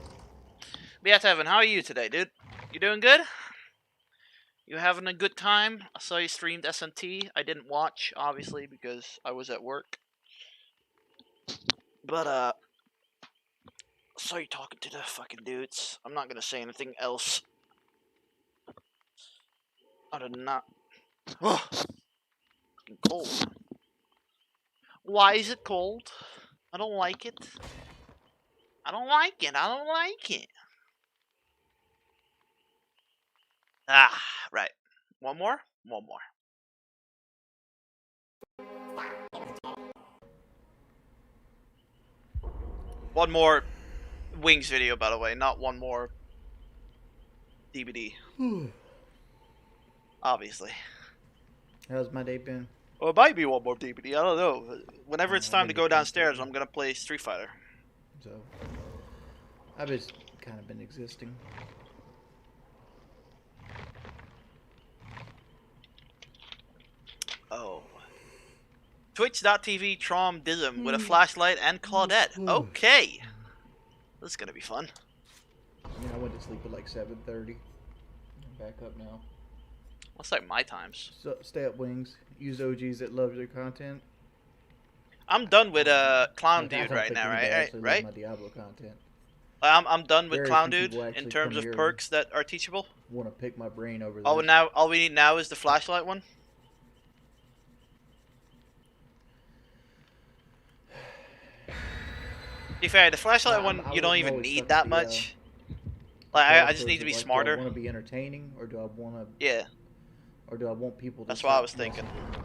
But yeah, Tevin, how are you today, dude? You doing good? You having a good time? I saw you streamed SMT. I didn't watch, obviously, because I was at work. But, I saw you talking to the fucking dudes. I'm not gonna say anything else. Other than that. Oh, fucking cold. Why is it cold? I don't like it. I don't like it. I don't like it. Ah, right. One more? One more. One more Wings video, by the way. Not one more DBD. Obviously. How's my day been? Or it might be one more DBD. I don't know. Whenever it's time to go downstairs, I'm gonna play Street Fighter. So, I've just kind of been existing. Oh. Twitch.tv Trom Dism with a flashlight and Claudette. Okay. This is gonna be fun. Yeah, I went to sleep at like 7:30. I'm back up now. That's like my times. So, stay up, Wings. Use OGs that love your content. I'm done with Clown Like, I Dude don't right think now, anybody right? actually Right? loves my Diablo content. I'm done with Very Clown few Dude people in actually terms come of here perks that are teachable. Want to pick my brain over Oh, this. now all we need now is the flashlight one. To be fair, the flashlight one I you don't wouldn't even always need suck that at the, much. Like I Also, just need to be like, Do smarter. I want to be entertaining, or do I want to, Yeah, or do I want people to? that's what I start was thinking. listening?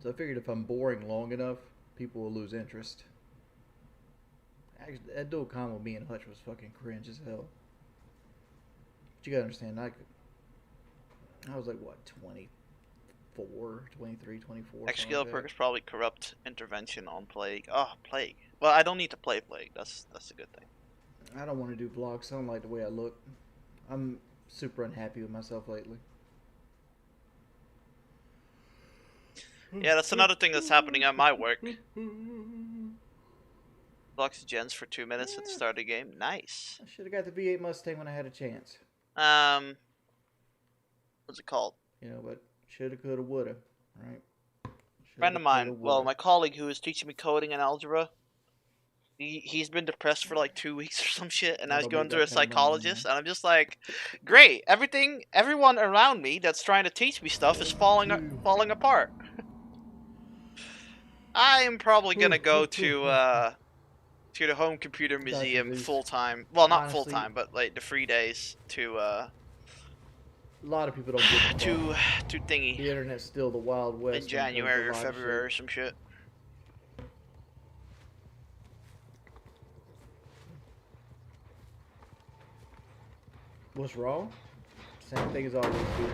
So I figured if I'm boring long enough, people will lose interest. Actually, that dual combo with me and Hutch was fucking cringe as hell. But you gotta understand, I was like, what, 24, 23, 24? Extra something skill like perk that. is probably corrupt intervention on Plague. Oh, Plague. Well, I don't need to play Plague. That's a good thing. I don't want to do vlogs. I don't like the way I look. I'm super unhappy with myself lately. Yeah, that's another thing that's happening at my work. Blocks gens for 2 minutes at the start of the game. Nice. I should have got the V8 Mustang when I had a chance. What's it called? You know, but shoulda, coulda, woulda, right? Friend of mine, well, my colleague who was teaching me coding and algebra, he's been depressed for like 2 weeks or some shit, and I was don't going make through a that kind of money, psychologist, and I'm just like, great, everyone around me that's trying to teach me stuff is falling apart. I am probably gonna go to the Home Computer Museum Zeus. full time. Well, not Honestly, full time, but like the free days to a lot of people don't get the to thingy The internet's still the Wild West. in when it comes to January or a lot of February or shit. some shit. What's wrong? Same thing as always, dude.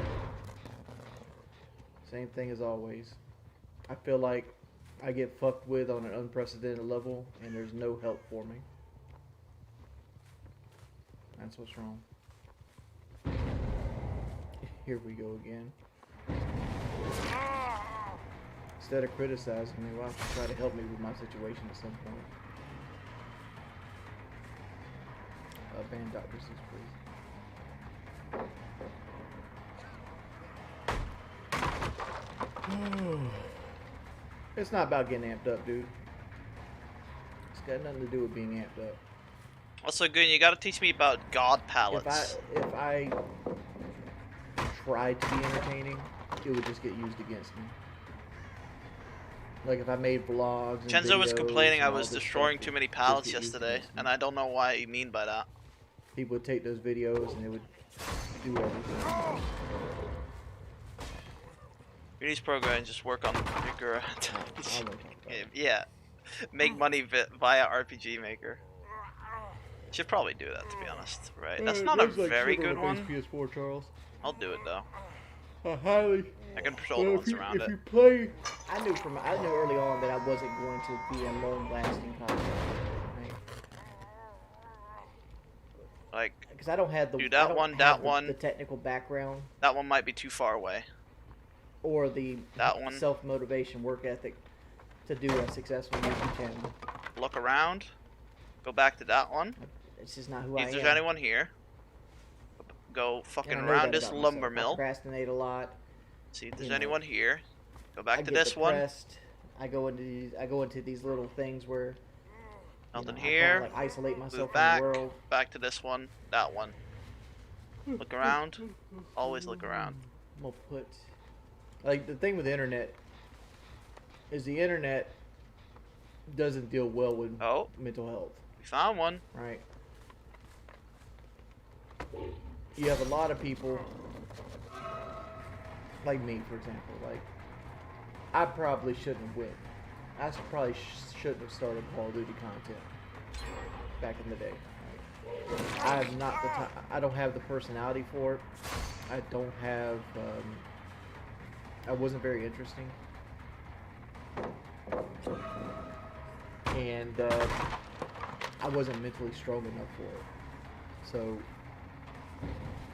Same thing as always. I feel like I get fucked with on an unprecedented level, and there's no help for me. That's what's wrong. Here we go again. Instead of criticizing me, why don't you try to help me with my situation at some point? Ban Dr. Seuss, please. It's not about getting amped up, dude. It's got nothing to do with being amped up. Also, good. You gotta teach me about God palettes. If I tried to be entertaining, it would just get used against me. Like if I made vlogs and Chenzo was videos complaining and I all was this destroying stuff, too it many just pallets get used yesterday, against me. and I don't know what you mean by that. People would take those videos and they would do everything. These programs just work on bigger. I won't talk about it. Yeah, make money via RPG Maker. Should probably do that, to be honest. Right? That's not a very good one. PS4, Charles. I'll do it though. Highly. I can control the ones around it. you play, I knew early on that I wasn't going to be a long-lasting content. Right? Like, Because I don't have the Dude, I that don't one, have that the, one. the technical background that one might be too far away. or the That one. self-motivation work ethic to do a successful YouTube channel. Look around. Go back to that one. It's just not who See I if am. there's anyone here. Go And fucking I know around that this about lumber myself. I mill. procrastinate a lot. See if there's you know, anyone here. Go I back to get this one. depressed. I go into these little things where Nothing I here. kinda, like isolate myself Move from back. the world. Back to this one. That one. Look around. Always look around. I'm gonna put like the thing with the internet is the internet doesn't deal well with Oh, mental health, we found one. right? You have a lot of people like me, for example. Like I probably shouldn't have went. I probably shouldn't have started Call of Duty content. back in the day. I'm not the type. I don't have the personality for it. I don't have. I wasn't very interesting, and I wasn't mentally strong enough for it. So,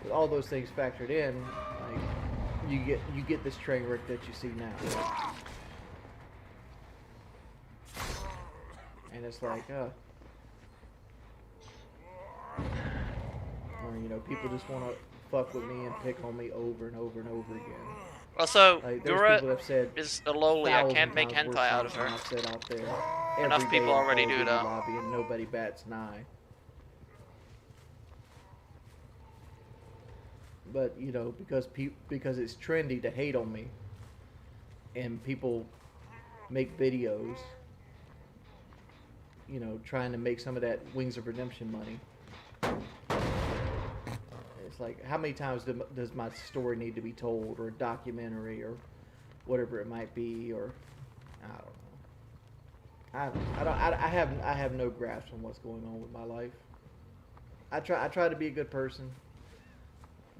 with all those things factored in, like you get this train wreck that you see now, and it's like, or, you know, people just want to fuck with me and pick on me over and over and over again. Also, Like, Gura people have said is a lowly. I can't 1,000 make times hentai worse out of things her. than I've said out there Enough every people day in already Call of do Duty that. lobby, and nobody bats an eye. But you know, because it's trendy to hate on me, and people make videos, you know, trying to make some of that Wings of Redemption money. It's like, how many times does my story need to be told, or a documentary, or whatever it might be, or I don't know. I have no grasp on what's going on with my life. I try to be a good person,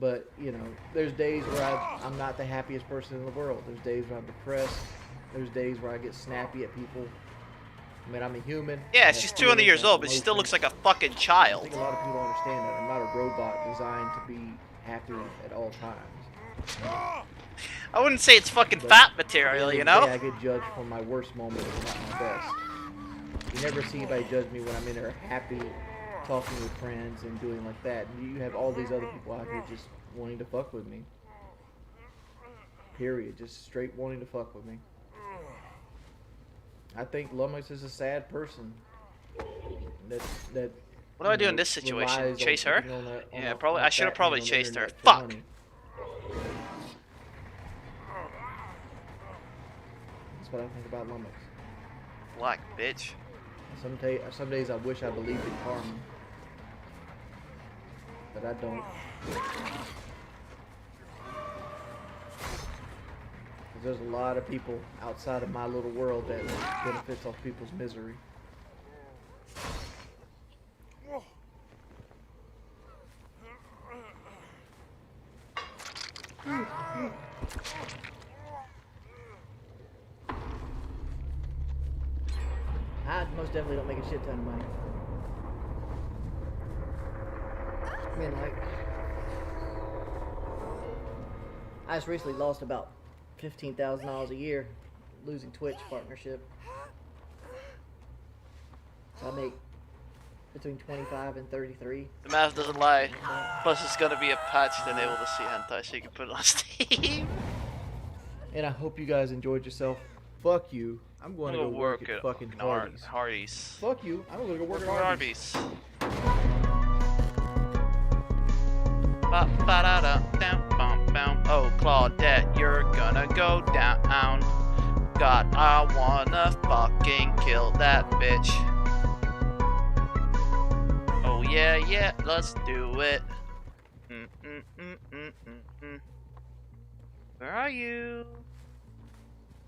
but you know, there's days where I'm not the happiest person in the world. There's days where I'm depressed. There's days where I get snappy at people. I mean, I'm a human. Yeah, she's 200 years old, but she still looks like a fucking I child. think a lot of people don't understand that I'm not a robot designed to be happy at all times. I wouldn't say it's fucking But fat at the material, end you of the know? day, I get judged for my worst moments, not my best. You never see anybody judge me when I'm in there happy, talking with friends and doing like that. You have all these other people out here just wanting to fuck with me. Period. Just straight wanting to fuck with me. I think Lummox is a sad person. That What do I do in this situation? Chase her? Yeah, probably. I should have probably chased her. Fuck! That's what I think about Lummox. Black bitch. Some days I wish I believed in karma, but I don't. 'Cause there's a lot of people outside of my little world that benefits off people's misery. I most definitely don't make a shit ton of money. I mean, like, I just recently lost about $15,000 a year losing Twitch partnership. So I make between 25 and 33. The math doesn't lie. Plus, it's gonna be a patch to enable to see hentai, so you can put it on Steam. And I hope you guys enjoyed yourself. Fuck you. I'm going to go work at fucking Hardee's. Hardee's. Fuck you. I'm going to go work at Hardee's. Oh, Claudette, you're gonna go down. God, I wanna fucking kill that bitch. Oh yeah, yeah, let's do it. Where are you?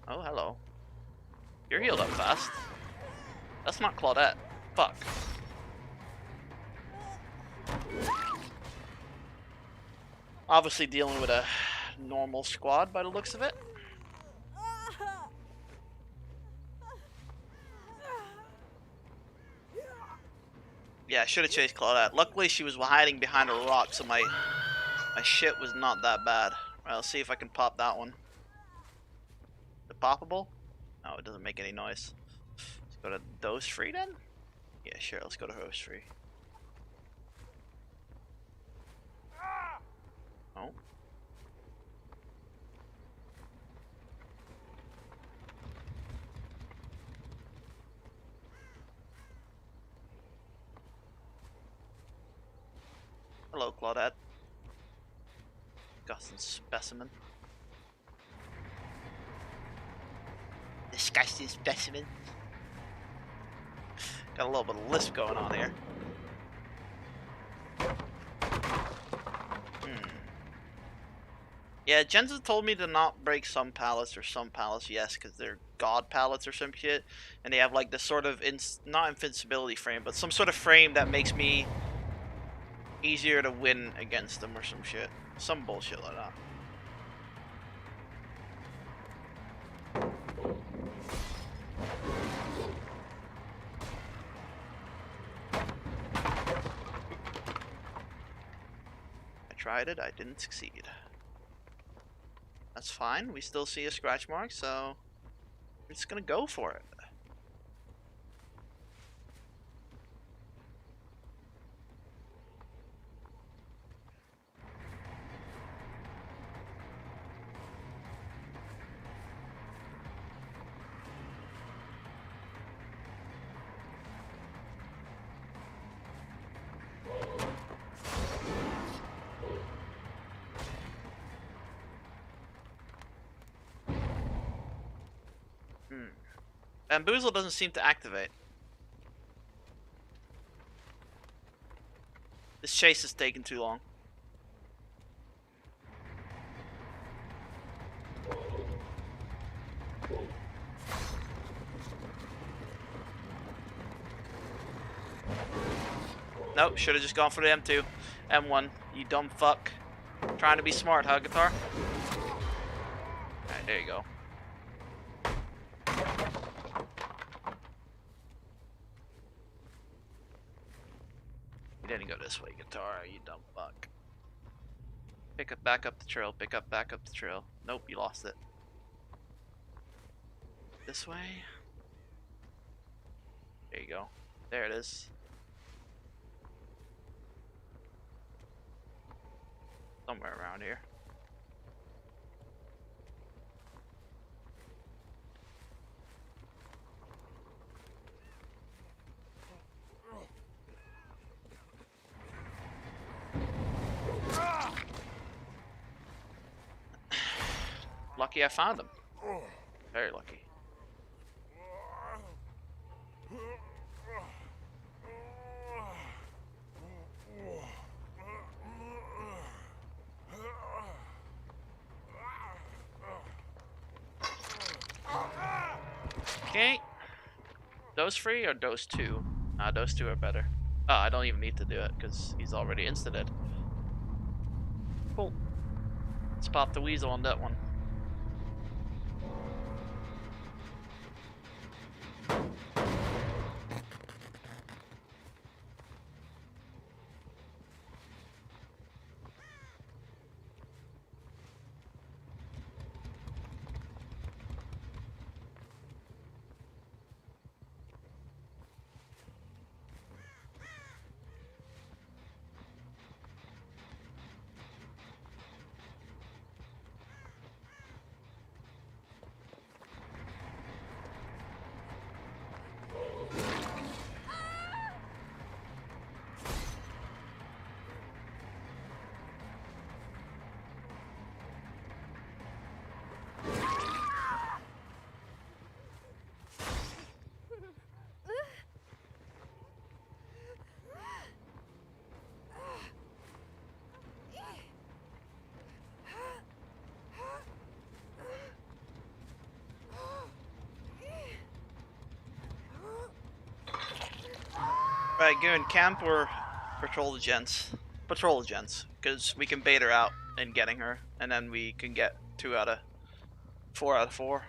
Oh, hello. You're healed up fast. That's not Claudette. Fuck. Obviously dealing with a normal squad by the looks of it. Yeah, I should have chased Claudette. Luckily she was hiding behind a rock, so my shit was not that bad. Alright, let's see if I can pop that one. Is it poppable? No, it doesn't make any noise. Let's go to dose free then? Yeah, sure, let's go to host free. Oh. Hello, Claudette. Disgusting specimen. Disgusting specimen. Got a little bit of lisp going on here. Yeah, Yeah, Jensen told me to not break some pallets, or some pallets, yes, because they're god pallets or some shit, and they have like this sort of not invincibility frame, but some sort of frame that makes me easier to win against them or some shit, some bullshit like that. I tried it, I didn't succeed. That's fine, we still see a scratch mark, so we're just gonna go for it. Bamboozle doesn't seem to activate. This chase is taking too long. Nope, should have just gone for the M2. M1, you dumb fuck. Trying to be smart, huh, Guitar? Alright, there you go. You didn't go this way, Guitar, you dumb fuck. Back up the trail, back up the trail. Nope, you lost it. This way. There you go. There it is. Somewhere around here. Lucky I found him. Very lucky. Okay. Those three or those two? Nah, those two are better. Oh, I don't even need to do it because he's already insta-dead. Cool. Let's pop the weasel on that one. Right, go in camp or patrol the gents? Patrol the gents, because we can bait her out in getting her, and then we can get 4 out of 4.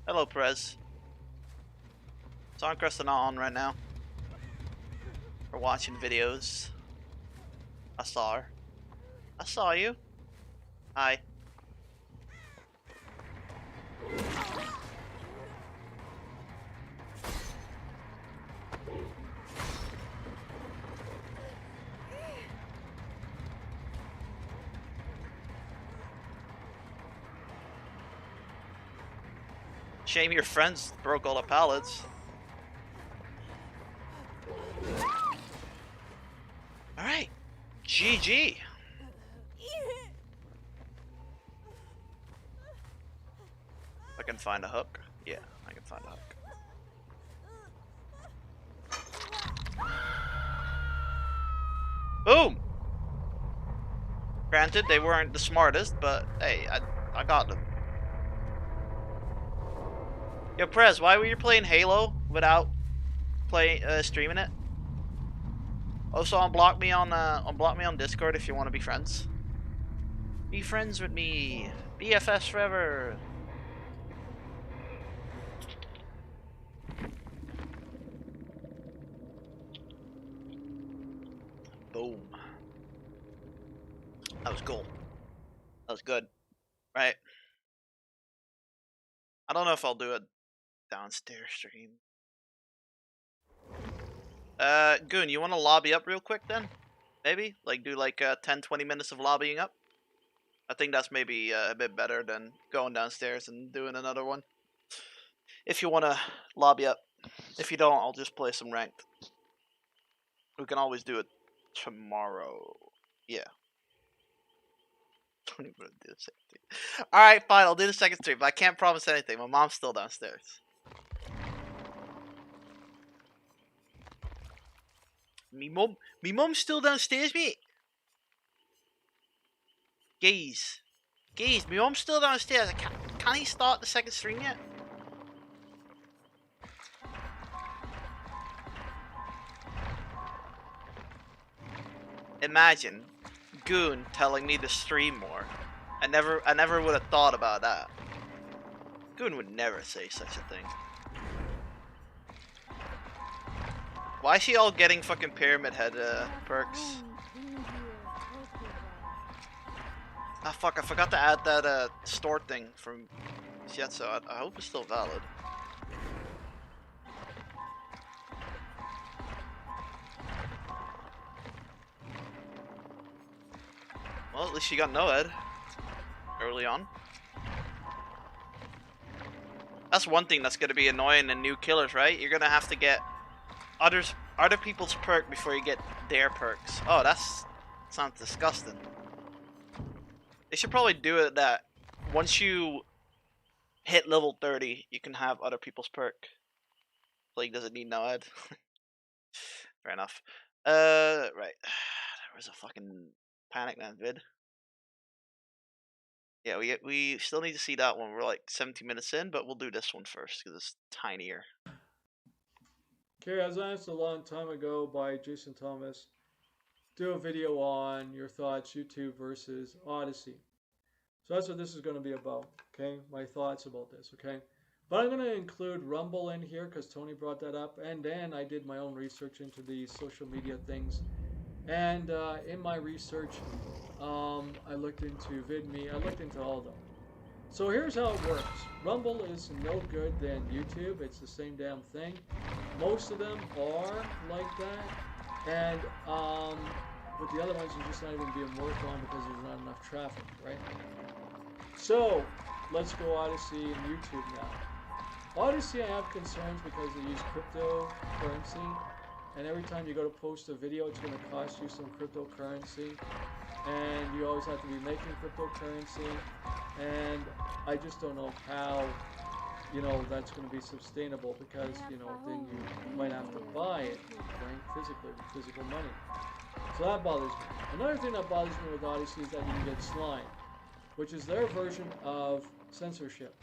Hello, Perez. Songcrest are not on right now. We're watching videos. I saw her. I saw you. Hi. Shame your friends broke all the pallets. Alright. GG. I can find a hook. Yeah, I can find a hook. Boom! Granted, they weren't the smartest, but hey, I got them. Yo, Prez, why were you playing Halo without streaming it? Also, unblock me on Discord if you want to be friends. Be friends with me, BFS forever. Boom. That was cool. That was good, right? I don't know if I'll do a downstairs stream. Goon, you want to lobby up real quick then? Maybe? Like, do like 10-20 minutes of lobbying up? I think that's maybe a bit better than going downstairs and doing another one. If you want to lobby up. If you don't, I'll just play some ranked. We can always do it tomorrow. Yeah. Don't even do the same thing. Alright, fine, I'll do the second stream, but I can't promise anything. My mom's still downstairs. Me mom's still downstairs, mate. Guys, me mom's still downstairs. Can he start the second stream yet? Imagine Goon telling me to stream more. I never would have thought about that. Goon would never say such a thing. Why is he all getting fucking Pyramid Head perks? Ah fuck, I forgot to add that store thing from Shietsu. I hope it's still valid. Well, at least you got Noed early on. That's one thing that's gonna be annoying in new killers, right? You're gonna have to get other people's perk before you get their perks. Oh, sounds disgusting. They should probably do it that once you hit level 30, you can have other people's perk. Like, does it need Noed? Fair enough. Right. There was a fucking Panic Man vid. Yeah, we still need to see that one. We're like 17 minutes in, but we'll do this one first because it's tinier. Okay, as asked a long time ago by Jason Thomas, do a video on your thoughts, YouTube versus Odyssey. So that's what this is going to be about, okay? My thoughts about this, okay? But I'm going to include Rumble in here because Tony brought that up, and then I did my own research into these social media things. And in my research, I looked into VidMe, I looked into all of them. So here's how it works. Rumble is no good than YouTube. It's the same damn thing. Most of them are like that. And with the other ones, they're just not even being worked on because there's not enough traffic, right? So let's go Odyssey and YouTube now. Odyssey, I have concerns because they use cryptocurrency. And every time you go to post a video, it's going to cost you some cryptocurrency. And you always have to be making cryptocurrency. And I just don't know how, that's going to be sustainable because, then you might have to buy it, right, physically, with physical money. So that bothers me. Another thing that bothers me with Odyssey is that you can get slime, which is their version of censorship.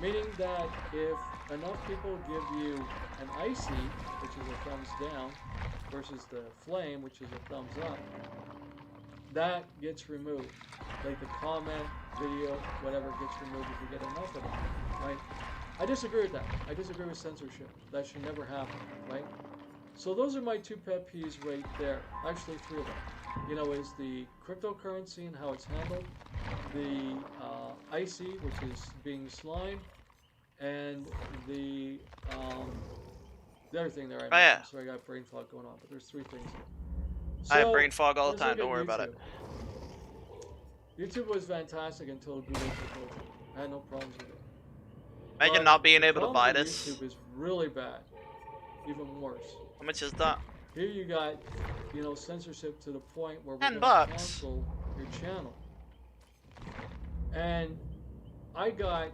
Meaning that if enough people give you an icy, which is a thumbs down, versus the flame, which is a thumbs up, that gets removed. Like the comment, video, whatever gets removed if you get enough of them, right? I disagree with that. I disagree with censorship. That should never happen, right? So those are my two pet peeves right there. Actually, three of them. Is the cryptocurrency and how it's handled, the icy, which is being slimed, and the other thing there. I'm sorry, I got brain fog going on, but there's three things. So, I have brain fog all the time. Don't worry about it. YouTube was fantastic until Google took over. I had no problems with it. Imagine not being able to buy this. YouTube is really bad, even worse. How much is that? Here you got, censorship to the point where we're $10 going to cancel your channel. And I got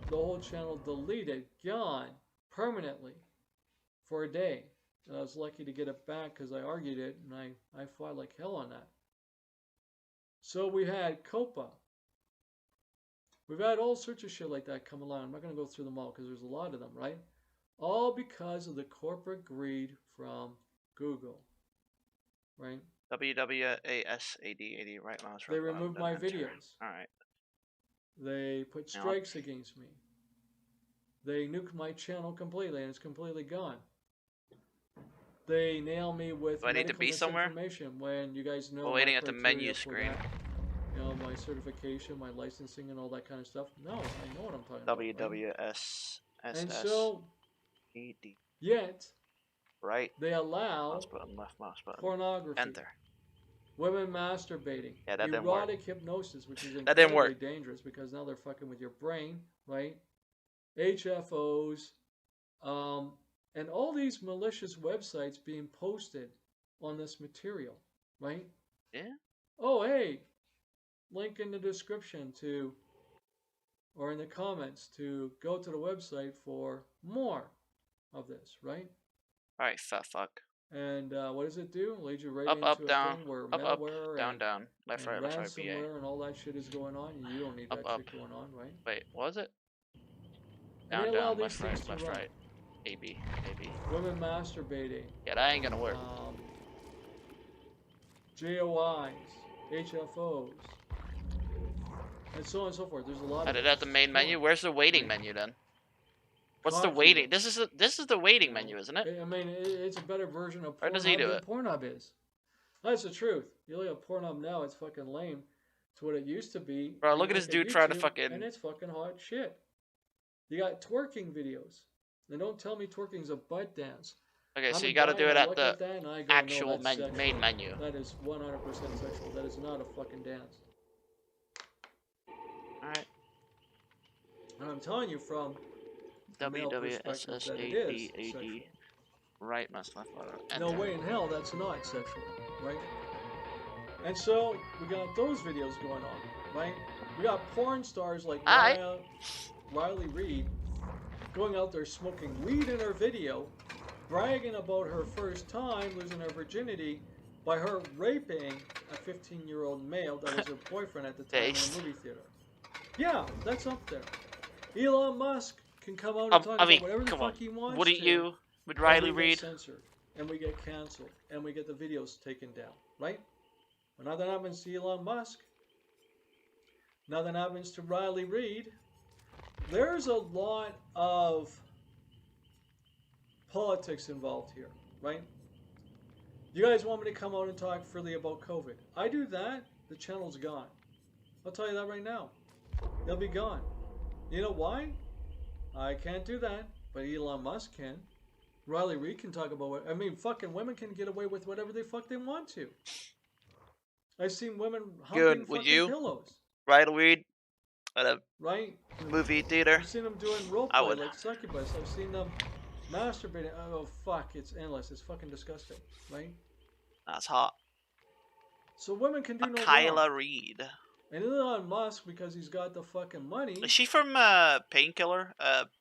the whole channel deleted, gone, permanently, for a day. and I was lucky to get it back because I argued it, and I fought like hell on that. So we had COPA. We've had all sorts of shit like that come along. I'm not going to go through them all because there's a lot of them, right? All because of the corporate greed from Google, right? WWASAD, right mouse. They removed my videos. All right. They put strikes against me. They nuked my channel completely, and it's completely gone. They nail me with Do I need to be somewhere? Information when you guys know. We're waiting at the menu screen. That, you know, my certification, my licensing, and all that kind of stuff. No, I know what I'm talking about. WWSSSAD. And so, yet, right. They allow mouse button, left mouse button. Pornography. Enter. Women masturbating. Yeah, that didn't work. Erotic hypnosis, which is that didn't incredibly work. dangerous because now they're fucking with your brain, right? HFOs, and all these malicious websites being posted on this material, right? Yeah. Oh, hey, link in the description to, or in the comments to go to the website for more of this, right? All right, fat fuck. And what does it do? Leads you right Up, into up, a down. thing where Up, malware down, and, down. Left, right, left, right, BA. ransomware and all that shit is going on. And you don't need Up, that up. shit going on, right? Wait, what was it? And Down, they allow down, these left, things right, to left, run. right. AB, AB. Women masturbating. Yeah, that ain't gonna work. JOIs, HFOs, and so on and so forth. There's a lot. Is it at the main menu? Where's the waiting menu then? What's the waiting? This is the waiting menu, isn't it? I mean, it's a better version of Or does he Pornhub do than it? Pornhub is. That's the truth. You look at Pornhub now, it's fucking lame. It's what it used to be. Bro, You look at this dude YouTube, trying to fucking. And it's fucking hot shit. You got twerking videos. And don't tell me twerking's a butt dance. Okay, so I'm you a got to guy, do it I at look the at that and I go, actual no, that's main menu. That is 100% sexual. That is not a fucking dance. Alright. And I'm telling you from the male perspective that it is sexual. WWSSADAD. Right mouse left button. No Enter. way in hell that's not sexual, right? And so we got those videos going on, right? We got porn stars like Riley Reid going out there smoking weed in her video, bragging about her first time losing her virginity by her raping a 15-year-old male that was her boyfriend at the time in a movie theater. Yeah, that's up there. Elon Musk can come out and talk about whatever the fuck he wants. Wouldn't you with Riley Reid? Censored, and we get canceled, and we get the videos taken down, right? When nothing happens to Elon Musk, nothing happens to Riley Reid. There's a lot of politics involved here, right? You guys want me to come out and talk freely about COVID? I do that, the channel's gone. I'll tell you that right now. They'll be gone. You know why? I can't do that, but Elon Musk can. Riley Reid can talk about what... I mean, fucking women can get away with whatever the fuck they want to. I've seen women humping fucking pillows. Riley Reid at a right? movie theater. I've seen them doing roleplay like succubus. I've seen them masturbating. Oh, fuck. It's endless. It's fucking disgusting, right? That's hot. So women can do no Kyla wrong. Reid. And Elon Musk, because he's got the fucking money. Is she from Painkiller?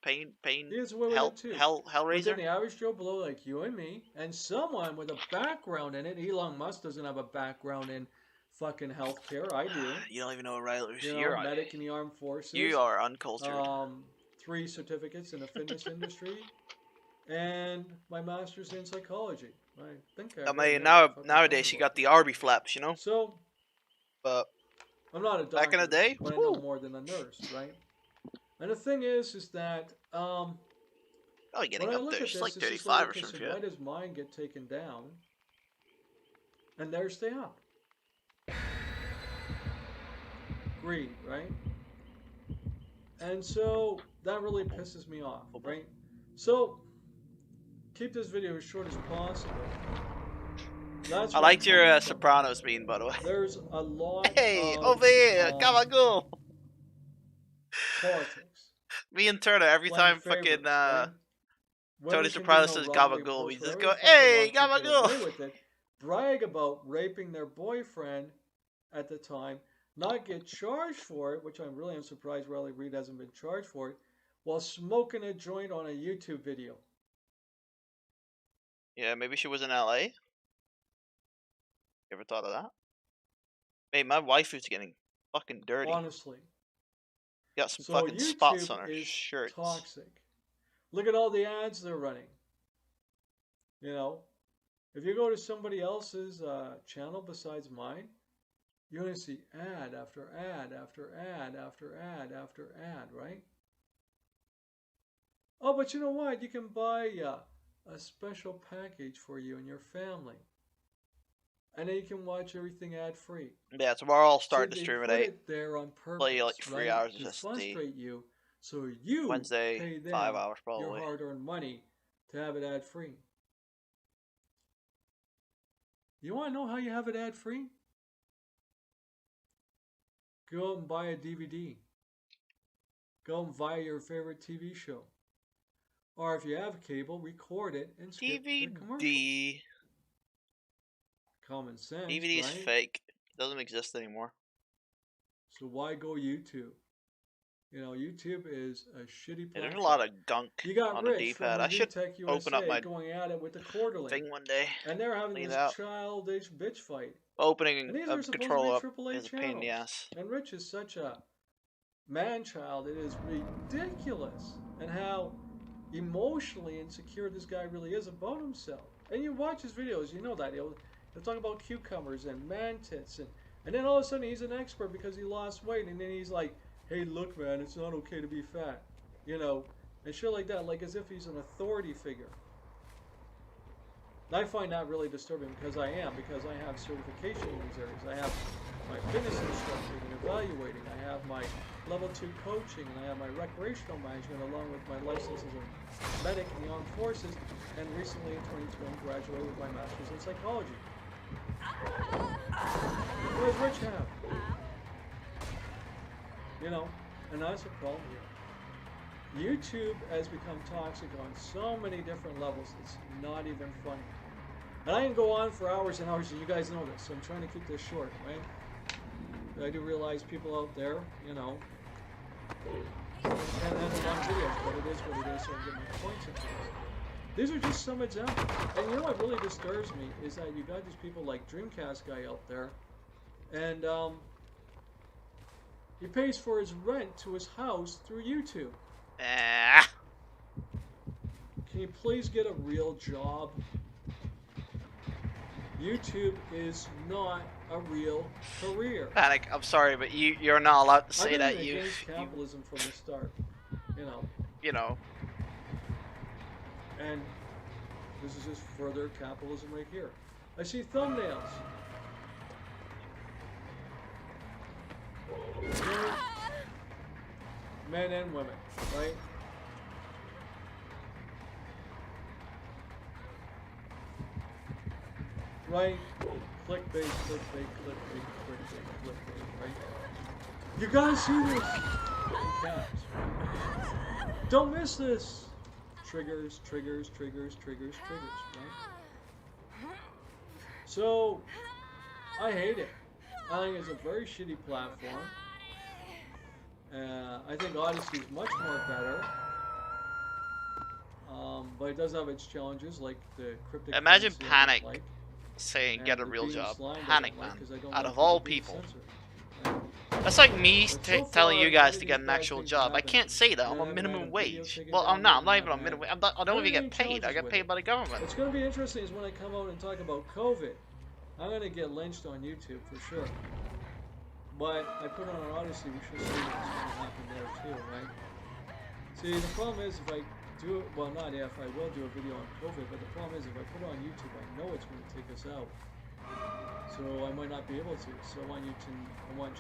Pain. He's away with it too. Hellraiser. But then the average Joe Blow like you and me, and someone with a background in it. Elon Musk doesn't have a background in fucking healthcare. I do. You don't even know what Riley. You're medic in the armed forces. You are uncultured. 3 certificates in the fitness industry, and my master's in psychology. I think I mean, nowadays you got the Arby flaps, you know. So, but I'm not a doctor. Back in the day, but I know more than a nurse, right? And the thing is that oh, getting when up I look there, at she's like this, 35 or okay, some so why shit. does mine get taken down, and theirs stay up? Greed, right? And so that really pisses me off, right? So keep this video as short as possible. That's I liked your Sopranos meme, by the way. There's a lot. Hey, of, over here, gabagool. Politics. Me and Turner, every time fucking right? Tony Soprano says gabagool, we just go, hey, gabagool. Brag about raping their boyfriend at the time, not get charged for it, which I'm really surprised Riley Reid hasn't been charged for it, while smoking a joint on a YouTube video. Yeah, maybe she was in LA. You ever thought of that? Hey, my wife is getting fucking dirty. Honestly. Got some So fucking spots YouTube on her is shirts. toxic. Look at all the ads they're running. You know, if you go to somebody else's channel besides mine, you're going to see ad after ad after ad after ad after ad, right? Oh, but you know what? You can buy a special package for you and your family. And then you can watch everything ad-free. Yeah, tomorrow I'll start See, to stream they at put 8. it there on purpose, Play like 3 right? hours To just frustrate you, so you Wednesday, pay them 5 hours your probably. hard-earned money to have it ad-free. You want to know how you have it ad-free? Go out and buy a DVD. Go and buy your favorite TV show. Or if you have cable, record it and skip the commercials. DVD. Common sense, DVD is right? fake. It doesn't exist anymore. So why go YouTube? You know, YouTube is a shitty platform. Yeah, there's a lot of gunk You got on the Rich from D-pad. I should Tech open up USA my going at it with the quarterly. thing one day. And they're having Clean this it out. childish bitch fight. Opening And these are of supposed control to up be AAA is a pain in the channels. ass. And Rich is such a man-child. It is ridiculous. And how emotionally insecure this guy really is about himself. And you watch his videos, you know that. He'll talk about cucumbers and man tits. And then all of a sudden he's an expert because he lost weight. And then he's like, hey, look, man, it's not okay to be fat. You know, and shit like that, like as if he's an authority figure. And I find that really disturbing because I have certification in these areas. I have my fitness instructing and evaluating. I have my level 2 coaching, and I have my recreational management along with my license as a medic in the armed forces, and recently in 2020 graduated with my master's in psychology. What does Rich have? You know, and that's the problem here. YouTube has become toxic on so many different levels, it's not even funny. And I can go on for hours and hours, and you guys know this, so I'm trying to keep this short, right? But I do realize people out there, you know, can't handle long videos, but it is what it is, so I'm getting my points across. These are just some examples. And you know what really disturbs me is that you got these people like Dreamcast guy out there, and he pays for his rent to his house through YouTube. Can you please get a real job? YouTube is not a real career. Panic, I'm sorry, but you're not allowed to say that. I've been against capitalism from the start. You know. And this is just further capitalism right here. I see thumbnails. Men and women, right? Right? Clickbait, clickbait, clickbait, clickbait, clickbait, right? You gotta see this! In caps. Don't miss this! Triggers, triggers, triggers, triggers, triggers, right? So, I hate it. I think it's a very shitty platform. I think Odyssey is much more better. But it does have its challenges, like the cryptic. Imagine Panic like, saying get a real job. Panic, man. Like, Out of all people. That's like me telling you guys to get an actual job. I can't say that. I'm on minimum wage. Well, I'm not. I'm not even on minimum wage. I don't even get paid. I get paid by the government. What's going to be interesting is when I come out and talk about COVID. I'm going to get lynched on YouTube for sure. But I put on an Odyssey, we should see what's going to happen there too, right? See, the problem is if I do it, well, not if, I will do a video on COVID, but the problem is if I put it on YouTube, I know it's going to take us out. So I might not be able to. So I want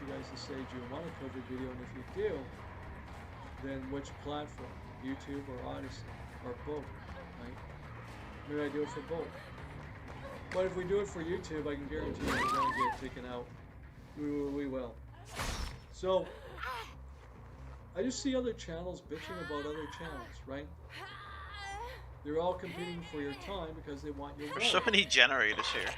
you guys to say, do you want a COVID video? And if you do, then which platform? YouTube or Odyssey? Or both, right? Maybe I do it for both. But if we do it for YouTube, I can guarantee you we're going to get taken out. We will. So, I just see other channels bitching about other channels, right? They're all competing for your time because they want your wallet. There's so many generators here.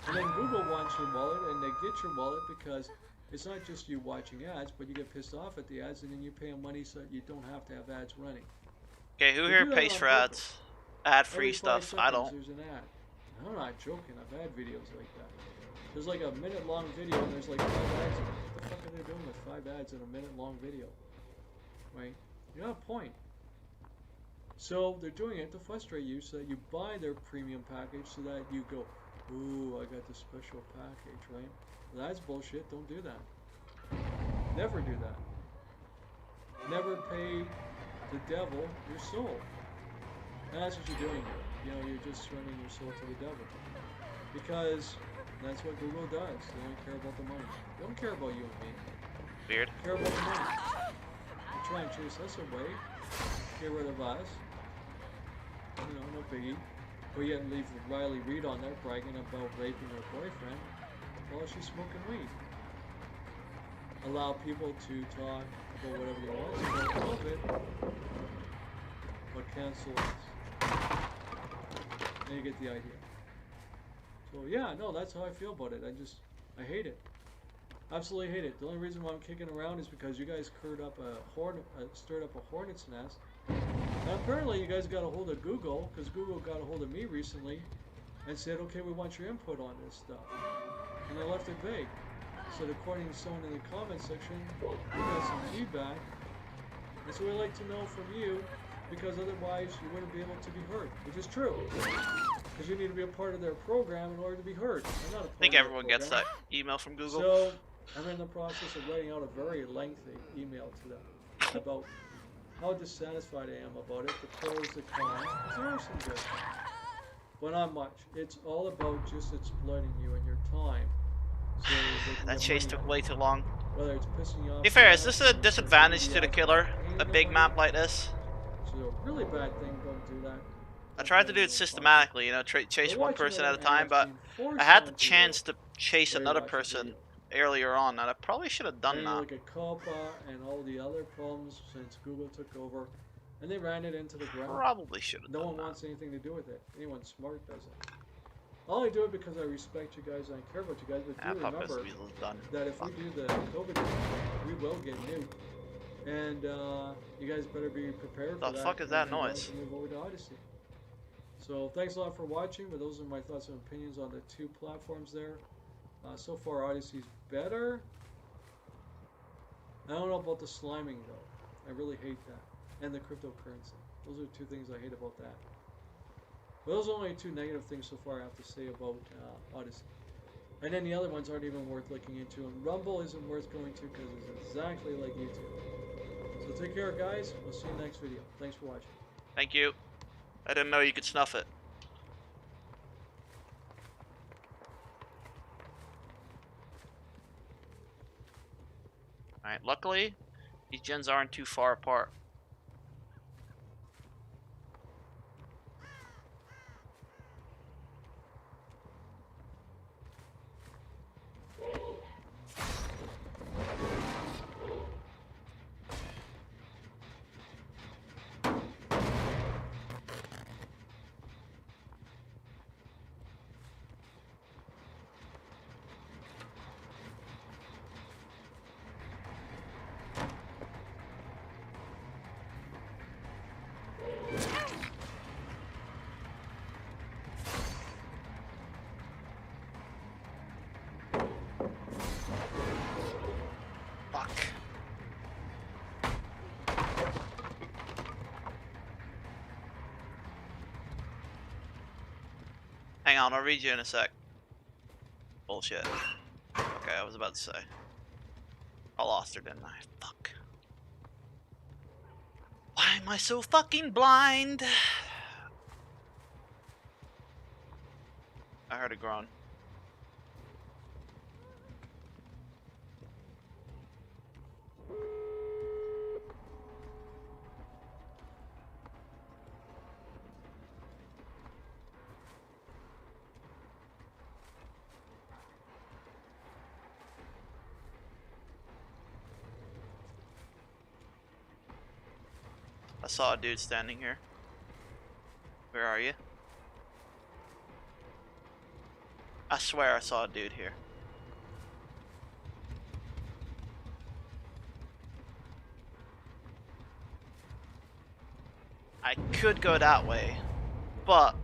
And then Google wants your wallet, and they get your wallet because it's not just you watching ads, but you get pissed off at the ads, and then you pay them money so that you don't have to have ads running. Okay, who here pays for ads? ad-free Every 5 stuff. I seconds don't. there's an ad. And I'm not joking. I've had videos like that. There's like a minute-long video and there's like 5 ads in it. What the fuck are they doing with 5 ads in a minute-long video? Right? You got a point. So they're doing it to frustrate you so that you buy their premium package so that you go, ooh, I got the special package, right? That's bullshit. Don't do that. Never do that. Never pay the devil your soul. And that's what you're doing here. You know, you're just surrendering your soul to the devil. Because that's what Google does. They don't care about the money. They don't care about you and me. Weird. They care about the money. They try and chase us away. Get rid of us. You know, no biggie. But yet leave Riley Reid on there bragging about raping her boyfriend while she's smoking weed. Allow people to talk about whatever they want about COVID, but cancel us. And you get the idea. So yeah, no, that's how I feel about it. I hate it. Absolutely hate it. The only reason why I'm kicking around is because you guys stirred up a hornet's nest. And apparently you guys got a hold of Google, because Google got a hold of me recently and said, okay, we want your input on this stuff. And I left it vague. So according to someone in the comment section, we got some feedback. And so we'd like to know from you, because otherwise you wouldn't be able to be heard, which is true. Because you need to be a part of their program in order to be heard. I'm not a part I think of everyone their gets program. that email from Google. So I'm in the process of writing out a very lengthy email to them about how dissatisfied I am about it, the pros, the cons. There are some good, but not much. It's all about just exploiting you and your time. So That chase took way too long. whether it's pissing you off. To be fair, is now, this a or it's disadvantage really to the out killer? paying A big nobody, map like this? which is a really bad thing. Don't do that. I tried to do it systematically, you know, chase one person at a time, but I had the chance to chase another person earlier on, and I probably should have done And you that. look at COPA and all the other problems since Google took over, and they ran it into the ground. Probably should have No done one that. wants anything to do with it. Anyone smart does it. I only do it because I respect you guys and I care about you guys, but Yeah, do Pop remember Weasel's done. that if we do the COVID thing, we will get nuked. And you guys better be prepared for The that. fuck is if that you want noise? to move over to Odyssey. So thanks a lot for watching, but those are my thoughts and opinions on the 2 platforms there. So far Odyssey's better. I don't know about the sliming though. I really hate that. And the cryptocurrency. Those are 2 things I hate about that. But those are only 2 negative things so far I have to say about Odyssey. And then the other ones aren't even worth looking into. And Rumble isn't worth going to because it's exactly like YouTube. So take care guys. We'll see you next video. Thanks for watching. Thank you. I didn't know you could snuff it. Alright, luckily, these gens aren't too far apart. Fuck. Hang on, I'll read you in a sec. Bullshit. Okay, I was about to say. I lost her, didn't I? Fuck. Why am I so fucking blind? I heard a groan. I saw a dude standing here. Where are you? I swear I saw a dude here. I could go that way. but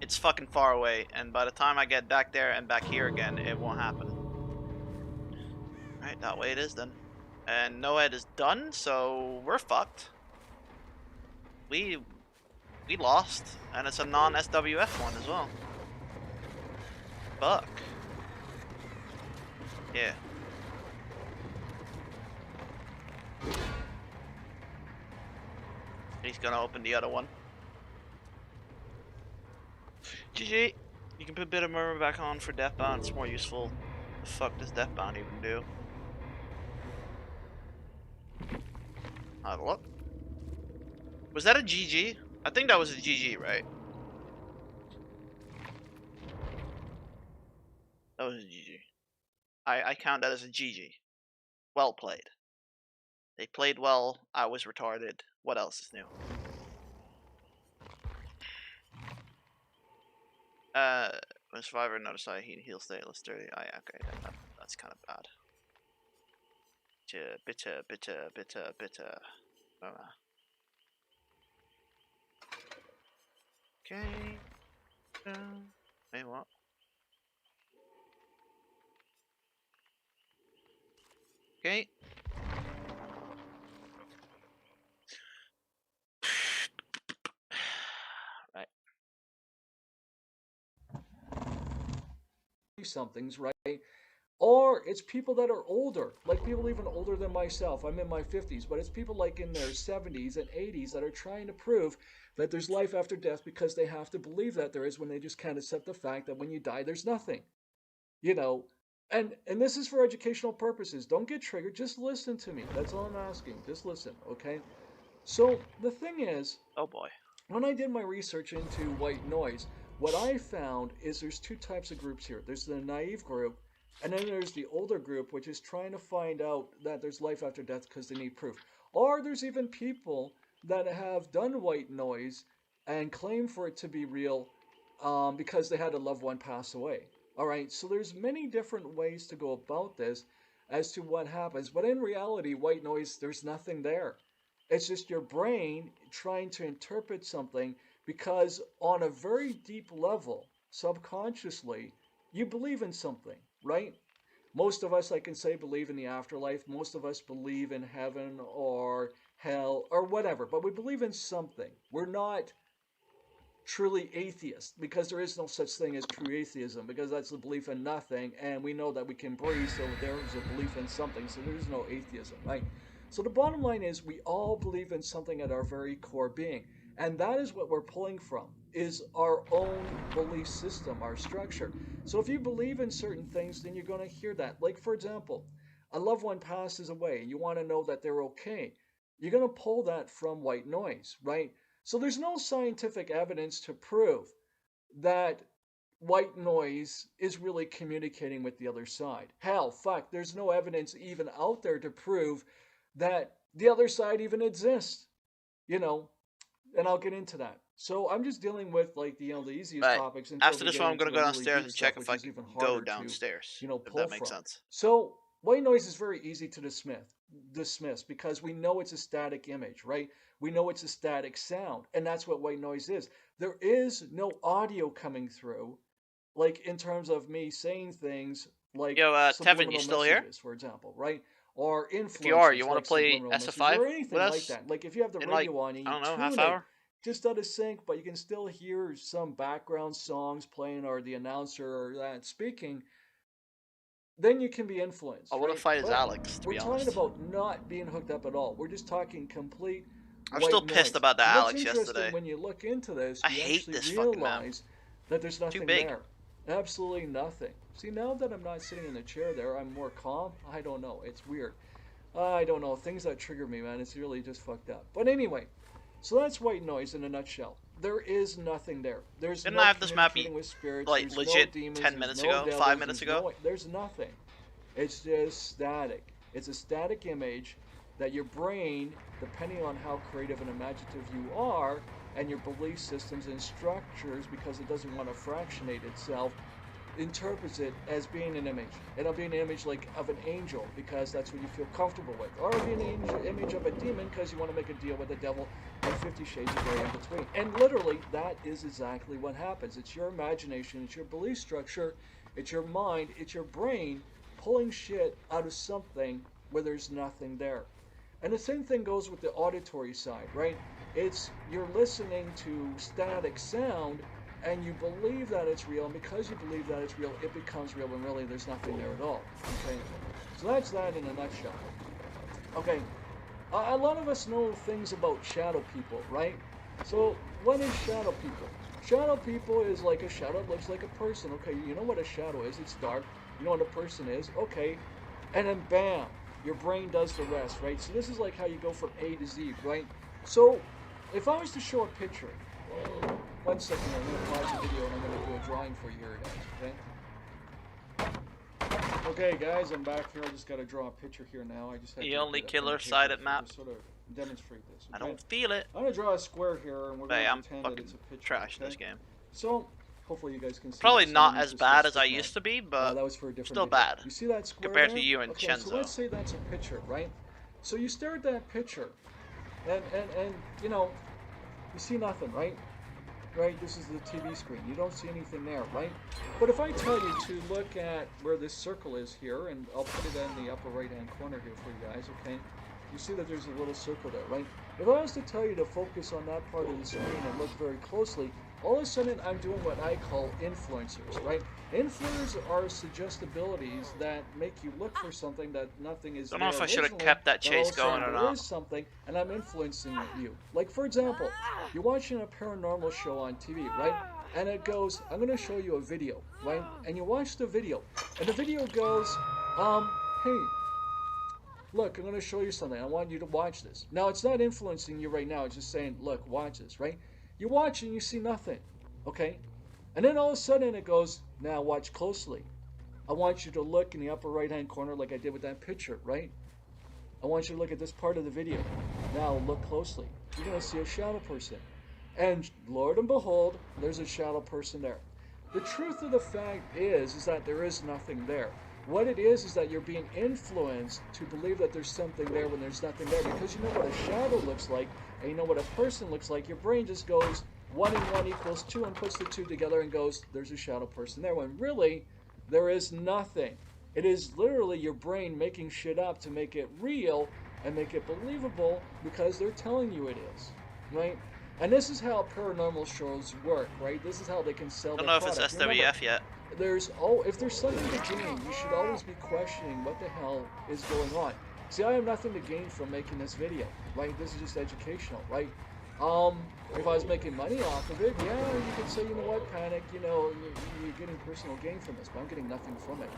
it's fucking far away, and by the time I get back there and back here again, it won't happen. Alright, that way it is then. And NOED is done, so we're fucked. We lost, and it's a non-SWF one as well. Fuck. Yeah. He's gonna open the other one. GG. You can put a bit of murmur back on for Deathbound. It's more useful. The fuck does Deathbound even do? Have a look. Was that a GG? I think that was a GG, right? That was a GG. I count that as a GG. Well played. They played well. I was retarded. What else is new? When survivor notified heal state, let's do it. Okay, that's kind of bad. Bitter. Okay. Hey, what? Okay. Right. Something's right, or it's people that are older, like people even older than myself. I'm in my 50s, but it's people like in their 70s and 80s that are trying to prove that there's life after death because they have to believe that there is, when they just can't accept the fact that when you die there's nothing, you know. And this is for educational purposes. Don't get triggered, just listen to me. That's all I'm asking. Just listen, okay? So the thing is, oh boy, when I did my research into white noise, what I found is there's two types of groups here. There's the naive group, and then there's the older group, which is trying to find out that there's life after death because they need proof. Or there's even people that have done white noise and claim for it to be real because they had a loved one pass away. All right, so there's many different ways to go about this as to what happens. But in reality, white noise, there's nothing there. It's just your brain trying to interpret something because on a very deep level, subconsciously, you believe in something, right? Most of us, I can say, believe in the afterlife. Most of us believe in heaven or hell or whatever, but we believe in something. We're not truly atheist because there is no such thing as true atheism, because that's the belief in nothing, and we know that we can breathe, so there is a belief in something, so there is no atheism, right? So the bottom line is we all believe in something at our very core being. And that is what we're pulling from, is our own belief system, our structure. So if you believe in certain things, then you're going to hear that. Like, for example, a loved one passes away and you want to know that they're okay. You're going to pull that from white noise, right? So there's no scientific evidence to prove that white noise is really communicating with the other side. Hell, fuck, there's no evidence even out there to prove that the other side even exists, you know. And I'll get into that. So I'm just dealing with, like, the easiest topics. After this one, I'm gonna go downstairs and check if I can go downstairs. If that makes sense. So white noise is very easy to dismiss because we know it's a static image, right? We know it's a static sound, and that's what white noise is. There is no audio coming through, like in terms of me saying things like Tevin, you still here? For example, right? Or influence. If you are, you want to play SF5 or anything with us? like that. Like if you have the radio like, on and you I don't know, tune half it hour? just out of sync, but you can still hear some background songs playing or the announcer or that speaking, then you can be influenced. I want to fight as Alex, to be honest. We're talking about not being hooked up at all. We're just talking complete I'm still pissed about the Alex yesterday. When you look into this, I you hate actually this fucking map. realize that there's nothing Too big. there. Absolutely nothing. See, now that I'm not sitting in the chair there, I'm more calm. I don't know. It's weird. I don't know. Things that trigger me, man. It's really just fucked up. But anyway, so that's white noise in a nutshell. There is nothing there. There's Didn't no I have this map communicating with spirits. like There's legit no demons, 10 minutes there's no ago, devils, 5 minutes ago? There's nothing. It's just static. It's a static image that your brain, depending on how creative and imaginative you are, and your belief systems and structures, because it doesn't want to fractionate itself, interprets it as being an image. It'll be an image like of an angel because that's what you feel comfortable with. Or it'll be an image of a demon because you want to make a deal with the devil, and 50 shades of gray in between. And literally, that is exactly what happens. It's your imagination, it's your belief structure, it's your mind, it's your brain pulling shit out of something where there's nothing there. And the same thing goes with the auditory side, right? It's you're listening to static sound and you believe that it's real, and because you believe that it's real, it becomes real when really there's nothing there at all. Okay, so that's that in a nutshell. Okay, a lot of us know things about shadow people, right? So what is shadow people? Shadow people is like a shadow looks like a person. Okay, you know what a shadow is? It's dark. You know what a person is? Okay, and then bam, your brain does the rest, right? So this is like how you go from A to Z, right? So if I was to show a picture, 1 second, I'm going to pause the video and I'm going to do a drawing for you here, guys, okay? Okay, guys, I'm back here. I just got to draw a picture here now. I just had The to only get a killer picture sided to map. sort of demonstrate this. I Okay? don't feel it. I'm going to draw a square here, and we're Hey, going I'm to pretend that fucking it's a picture. trash in okay? this game. So, hopefully you guys can see Probably this. not Use as this bad as as I the used to be, but that was for a different still video. bad. You see that square compared there? to you and okay, Chenzo. So let's say that's a picture, right? So you stare at that picture, and you know, you see nothing, right? Right, this is the TV screen. You don't see anything there, right? But if I tell you to look at where this circle is here, and I'll put it in the upper right-hand corner here for you guys, okay? You see that there's a little circle there, right? If I was to tell you to focus on that part of the screen and look very closely, all of a sudden I'm doing what I call influencers, right? Influencers are suggestibilities that make you look for something that nothing is I there don't know if I should have originally, kept that and all of chase a sudden going or there not. is something, and I'm influencing you. Like, for example, you're watching a paranormal show on TV, right? And it goes, I'm going to show you a video, right? And you watch the video, and the video goes, hey, look, I'm going to show you something. I want you to watch this. Now, it's not influencing you right now. It's just saying, look, watch this, right? You watch and you see nothing, okay? And then all of a sudden it goes, now watch closely. I want you to look in the upper right-hand corner like I did with that picture, right? I want you to look at this part of the video. Now look closely. You're going to see a shadow person. And Lord and behold, there's a shadow person there. The truth of the fact is that there is nothing there. What it is that you're being influenced to believe that there's something there when there's nothing there, because you know what a shadow looks like and you know what a person looks like. Your brain just goes 1 and 1 equals 2 and puts the two together and goes, there's a shadow person there, when really there is nothing. It is literally your brain making shit up to make it real and make it believable because they're telling you it is, right? And this is how paranormal shows work, right? This is how they can sell I don't their know if it's product. SWF yet. If there's something to gain, you should always be questioning what the hell is going on. See, I have nothing to gain from making this video, right? This is just educational, right? If I was making money off of it, yeah, you could say, you know what, Panic, you know, you're getting personal gain from this, but I'm getting nothing from it.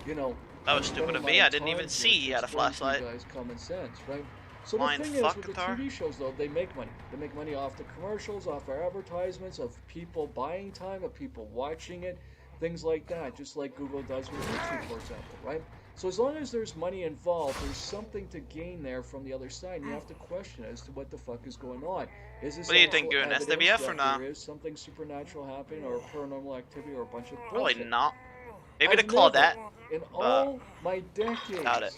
You know, That was stupid of me. I didn't even see he had a flashlight. You guys common sense, right? So the Blind thing is, fuck with the guitar. TV shows, though, they make money. They make money off the commercials, off our advertisements, of people buying time, of people watching it, things like that, just like Google does with YouTube, for example, right? So as long as there's money involved, there's something to gain there from the other side, and you have to question as to what the fuck is going on. Is this What do you think, actual you're an evidence SWF or that not? there is something supernatural happening, or paranormal activity, or a bunch of Probably bullshit? not. Maybe to I've call never, that. in all my decades Doubt it.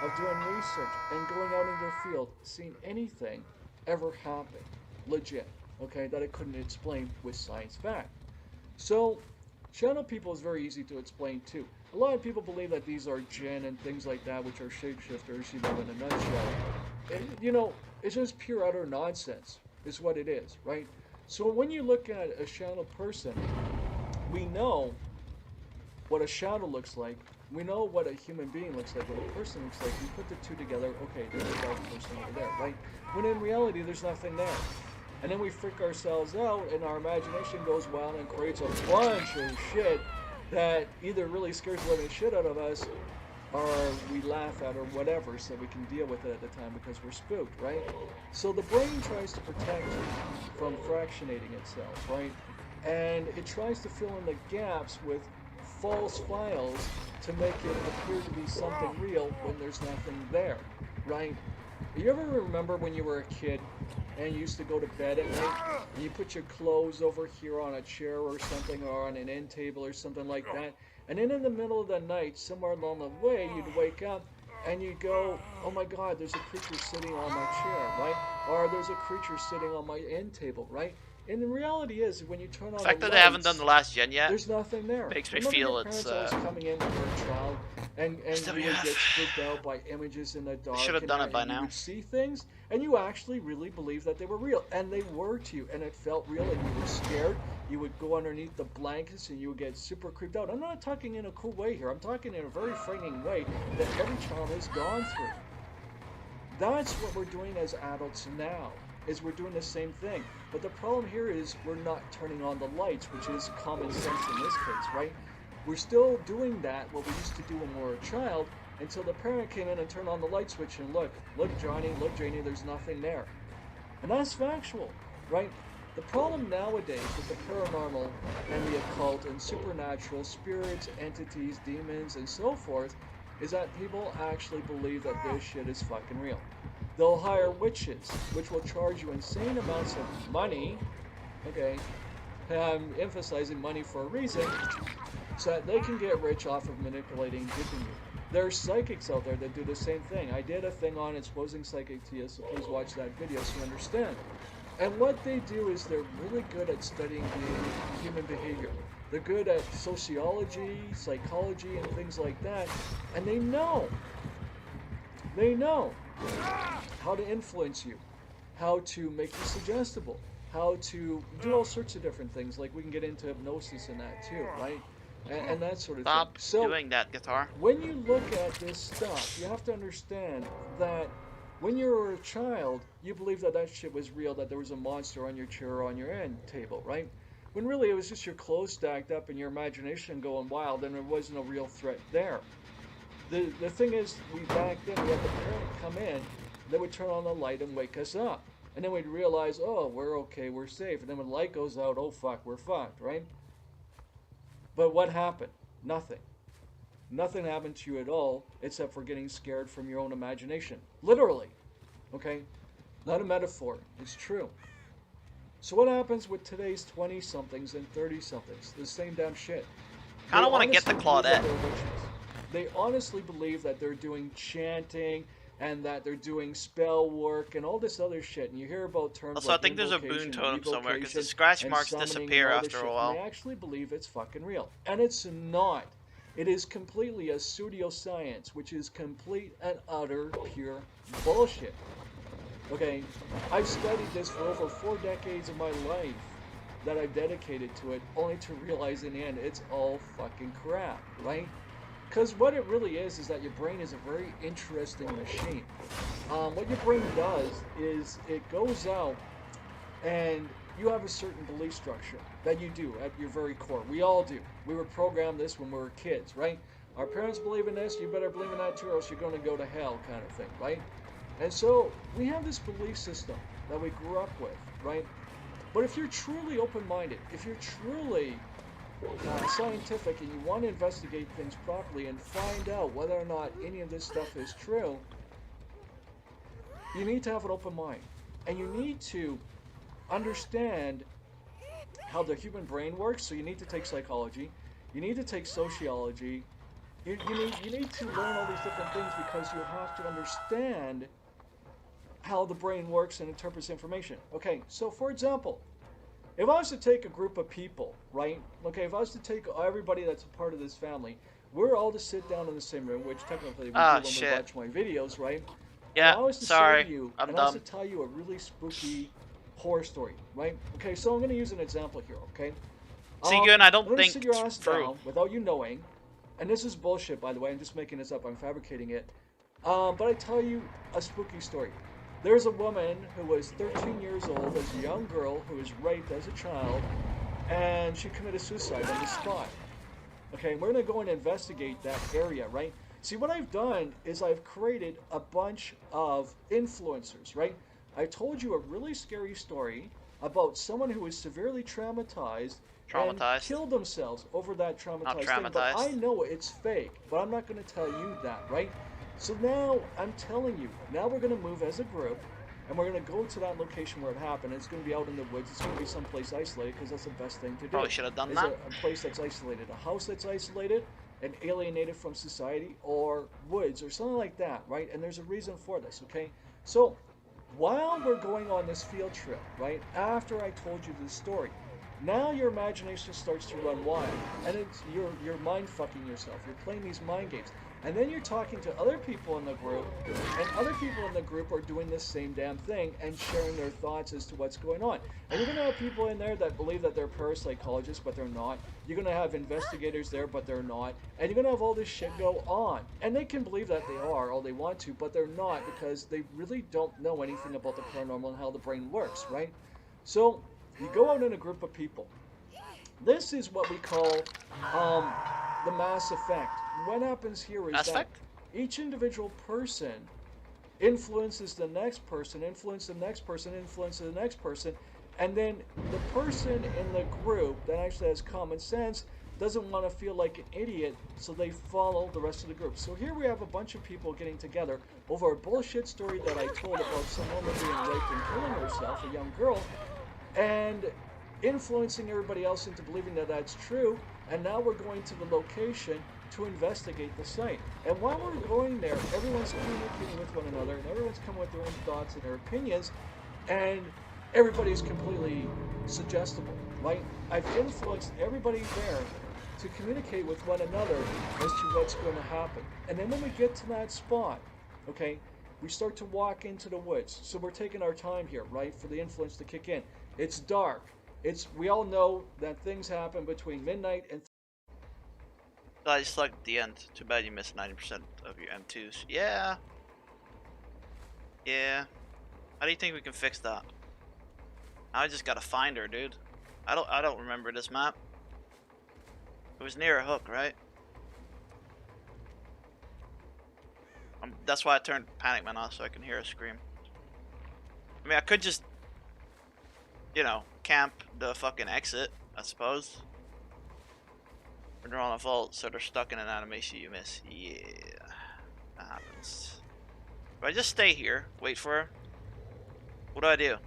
of doing research and going out into the field, seen anything ever happen, legit, okay, that I couldn't explain with science fact. So, shadow people is very easy to explain too. A lot of people believe that these are jinn and things like that, which are shapeshifters, you know, in a nutshell. And, you know, it's just pure utter nonsense, is what it is, right? So when you look at a shadow person, we know what a shadow looks like. We know what a human being looks like, what a person looks like. We put the two together, okay, there's a dark person over there, right? When in reality, there's nothing there. And then we freak ourselves out, and our imagination goes wild and creates a bunch of shit that either really scares the living shit out of us, or we laugh at, or whatever, so we can deal with it at the time because we're spooked, right? So the brain tries to protect you from fractionating itself, right? And it tries to fill in the gaps with false files to make it appear to be something real when there's nothing there, right? You ever remember when you were a kid and you used to go to bed at night and you put your clothes over here on a chair or something, or on an end table or something like that, and then in the middle of the night, somewhere along the way, you'd wake up and you'd go, oh my God, there's a creature sitting on my chair, right? Or there's a creature sitting on my end table, right? And the reality is, when you turn on The fact the that they haven't done lights, the last gen yet there's nothing there. makes me Remember feel your it's parents always coming in when you were a child, and you would SWF. get spooked out by images in the dark. should have done it by and now. You would see things, and you actually really believed that they were real, and they were to you, and it felt real, and you were scared. You would go underneath the blankets, and you would get super creeped out. I'm not talking in a cool way here. I'm talking in a very frightening way that every child has gone through. That's what we're doing as adults now, is we're doing the same thing. But the problem here is we're not turning on the lights, which is common sense in this case, right? We're still doing that, what we used to do when we were a child, until the parent came in and turned on the light switch and look Johnny, look Janie, there's nothing there. And that's factual, right? The problem nowadays with the paranormal and the occult and supernatural, spirits, entities, demons, and so forth, is that people actually believe that this shit is fucking real. They'll hire witches, which will charge you insane amounts of money, okay, I'm emphasizing money for a reason, so that they can get rich off of manipulating, duping you. There are psychics out there that do the same thing. I did a thing on exposing psychic to you, so please watch that video so you understand. And what they do is they're really good at studying the human behavior. They're good at sociology, psychology, and things like that. And they know how to influence you, how to make you suggestible, how to do all sorts of different things. Like we can get into hypnosis and that too, right? And that sort of thing. Stop So doing that, guitar. when you look at this stuff, you have to understand that when you were a child, you believed that that shit was real, that there was a monster on your chair or on your end table, right? When really it was just your clothes stacked up and your imagination going wild, and there was no real threat there. The thing is, back then we had the parent come in, they would turn on the light and wake us up. And then we'd realize, oh, we're okay, we're safe. And then when the light goes out, oh fuck, we're fucked, right? But what happened? Nothing. Nothing happened to you at all, except for getting scared from your own imagination. Literally. Okay? Not a metaphor. It's true. So what happens with today's 20-somethings and 30-somethings? The same damn shit. Kinda wanna get the Claudette. They honestly believe that they're doing chanting and that they're doing spell work and all this other shit. And you hear about terms Also, like I think there's a invocation boon totem and somewhere, because the evocation scratch and marks summoning disappear and all this after shit, a and while. they actually believe it's fucking real. And it's not. It is completely a pseudoscience, which is complete and utter pure bullshit. Okay, I've studied this for over 4 decades of my life that I've dedicated to it, only to realize in the end it's all fucking crap, right? Because what it really is that your brain is a very interesting machine. What your brain does is it goes out and you have a certain belief structure that you do at your very core. We all do. We were programmed this when we were kids, right? Our parents believe in this, you better believe in that too, or else you're going to go to hell, kind of thing, right? And so we have this belief system that we grew up with, right? But if you're truly open-minded, if you're truly scientific and you want to investigate things properly and find out whether or not any of this stuff is true, you need to have an open mind. And you need to understand how the human brain works. So you need to take psychology, you need to take sociology, you need to learn all these different things, because you have to understand how the brain works and interprets information. Okay, so for example, if I was to take a group of people, right? Okay, if I was to take everybody that's a part of this family, we're all to sit down in the same room, which technically we do when we watch my videos, right? Yeah, and I was to sorry, say to you, I'm and I was dumb. to tell you a really spooky horror story, right? Okay, so I'm going to use an example here, okay? See, Gun, I I'm don't gonna think sit your it's ass true. down without you knowing, and this is bullshit, by the way. I'm just making this up. I'm fabricating it. But I tell you a spooky story. There's a woman who was 13 years old, as a young girl who was raped as a child, and she committed suicide on the spot. Okay, and we're going to go and investigate that area, right? See, what I've done is I've created a bunch of influencers, right? I told you a really scary story about someone who was severely traumatized and killed themselves over that traumatized thing. But I know it's fake, but I'm not going to tell you that, right? So now I'm telling you, now we're going to move as a group, and we're going to go to that location where it happened. It's going to be out in the woods. It's going to be someplace isolated because that's the best thing to do. Probably should have done Is that. a place that's isolated, a house that's isolated and alienated from society, or woods or something like that, right? And there's a reason for this, okay? So while we're going on this field trip, right, after I told you this story, now your imagination starts to run wild, and you're mind fucking yourself. You're playing these mind games, and then you're talking to other people in the group, and other people in the group are doing this same damn thing and sharing their thoughts as to what's going on. And you're gonna have people in there that believe that they're parapsychologists, but they're not. You're gonna have investigators there, but they're not. And you're gonna have all this shit go on, and they can believe that they are all they want to, but they're not because they really don't know anything about the paranormal and how the brain works, right? So you go out in a group of people. This is what we call the mass effect. What happens here is Mass that effect? each individual person influences the next person, influences the next person, influences the next person, and then the person in the group that actually has common sense doesn't want to feel like an idiot, so they follow the rest of the group. So here we have a bunch of people getting together over a bullshit story that I told about some woman being raped and killing herself, a young girl, and influencing everybody else into believing that that's true. And now we're going to the location to investigate the site. And while we're going there, everyone's communicating with one another, and everyone's coming with their own thoughts and their opinions, and everybody's completely suggestible, right? I've influenced everybody there to communicate with one another as to what's going to happen. And then when we get to that spot, okay, we start to walk into the woods. So we're taking our time here, right, for the influence to kick in. It's dark. We all know that things happen between midnight and I just slugged at the end. Too bad you missed 90% of your M2s. Yeah. Yeah. How do you think we can fix that? I just gotta find her, dude. I don't remember this map. It was near a hook, right? That's why I turned Panic Man off so I can hear her scream. I mean, I could just, you know, camp the fucking exit, I suppose. But they're on a vault, so they're stuck in an animation you miss. Yeah, that happens. If I just stay here, wait for her, what do I do?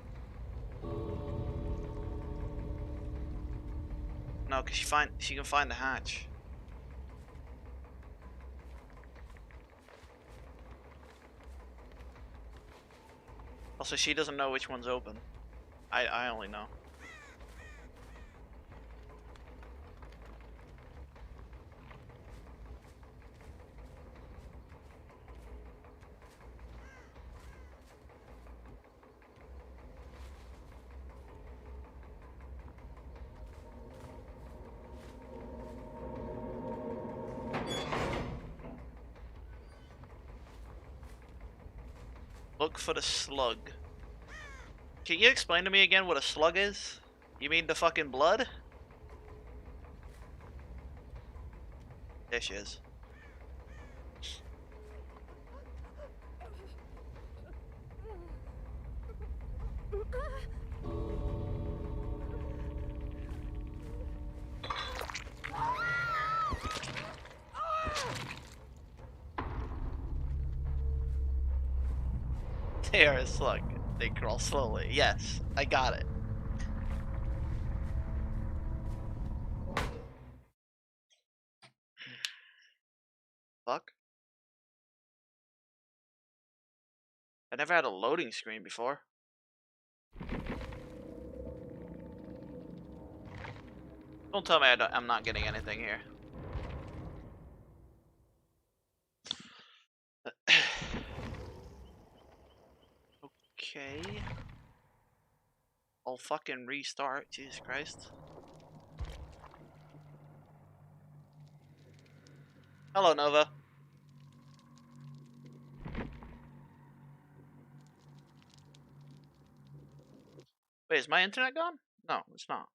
No, cause she can find the hatch. Also, she doesn't know which one's open. I only know. Look for the slug. Can you explain to me again what a slug is? You mean the fucking blood? There she is. They are a slug. They crawl slowly. Yes, I got it. Fuck. I never had a loading screen before. Don't tell me I'm not getting anything here. Okay. I'll fucking restart. Jesus Christ. Hello, Nova. Wait, is my internet gone? No, it's not.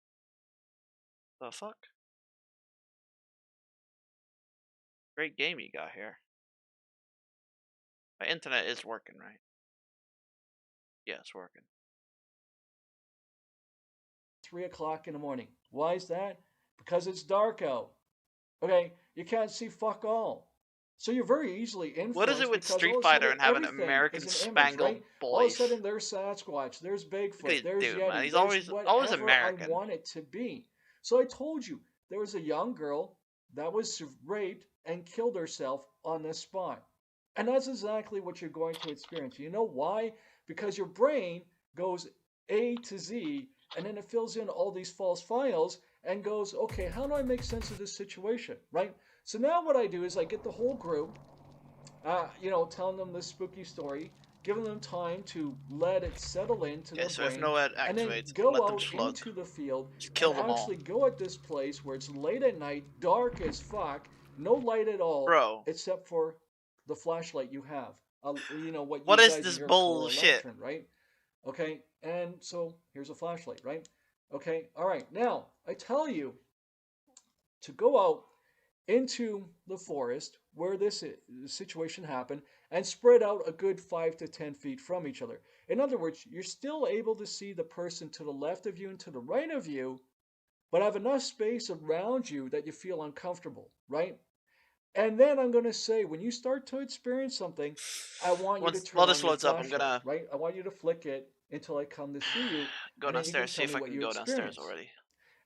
The fuck? Great game you got here. My internet is working, right? Yeah, it's working. 3 o'clock in the morning. Why is that? Because it's dark out. Okay, you can't see fuck all. So you're very easily influenced. What is it with because Street all of a Fighter sudden and having everything American is an image, Spangled right? All of a boys? sudden there's Sasquatch, there's Look at Bigfoot, this there's dude, Yeti, man. He's there's always whatever American. I want it to be. So I told you, there was a young girl that was raped and killed herself on this spot. And that's exactly what you're going to experience. You know why? Because your brain goes A to Z, and then it fills in all these false files and goes, okay, how do I make sense of this situation, right? So now what I do is I get the whole group, telling them this spooky story, giving them time to let it settle into their So if brain, no ad and then activates, go let them out slug. into the field Just kill and them all. actually go at this place where it's late at night, dark as fuck, no light at all, Bro. except for the flashlight you have. What What you is guys this in here call a bullshit? lantern, right? Okay, and so here's a flashlight, right? Okay, all right. Now I tell you to go out into the forest where this situation happened and spread out a good 5 to 10 feet from each other. In other words, you're still able to see the person to the left of you and to the right of you, but have enough space around you that you feel uncomfortable, right? And then I'm going to say, when you start to experience something, I want you to turn While on this your loads up, I'm flashlight, gonna right? I want you to flick it until I come to see you. go and then you can downstairs, see tell if me I what can you go downstairs experienced. already.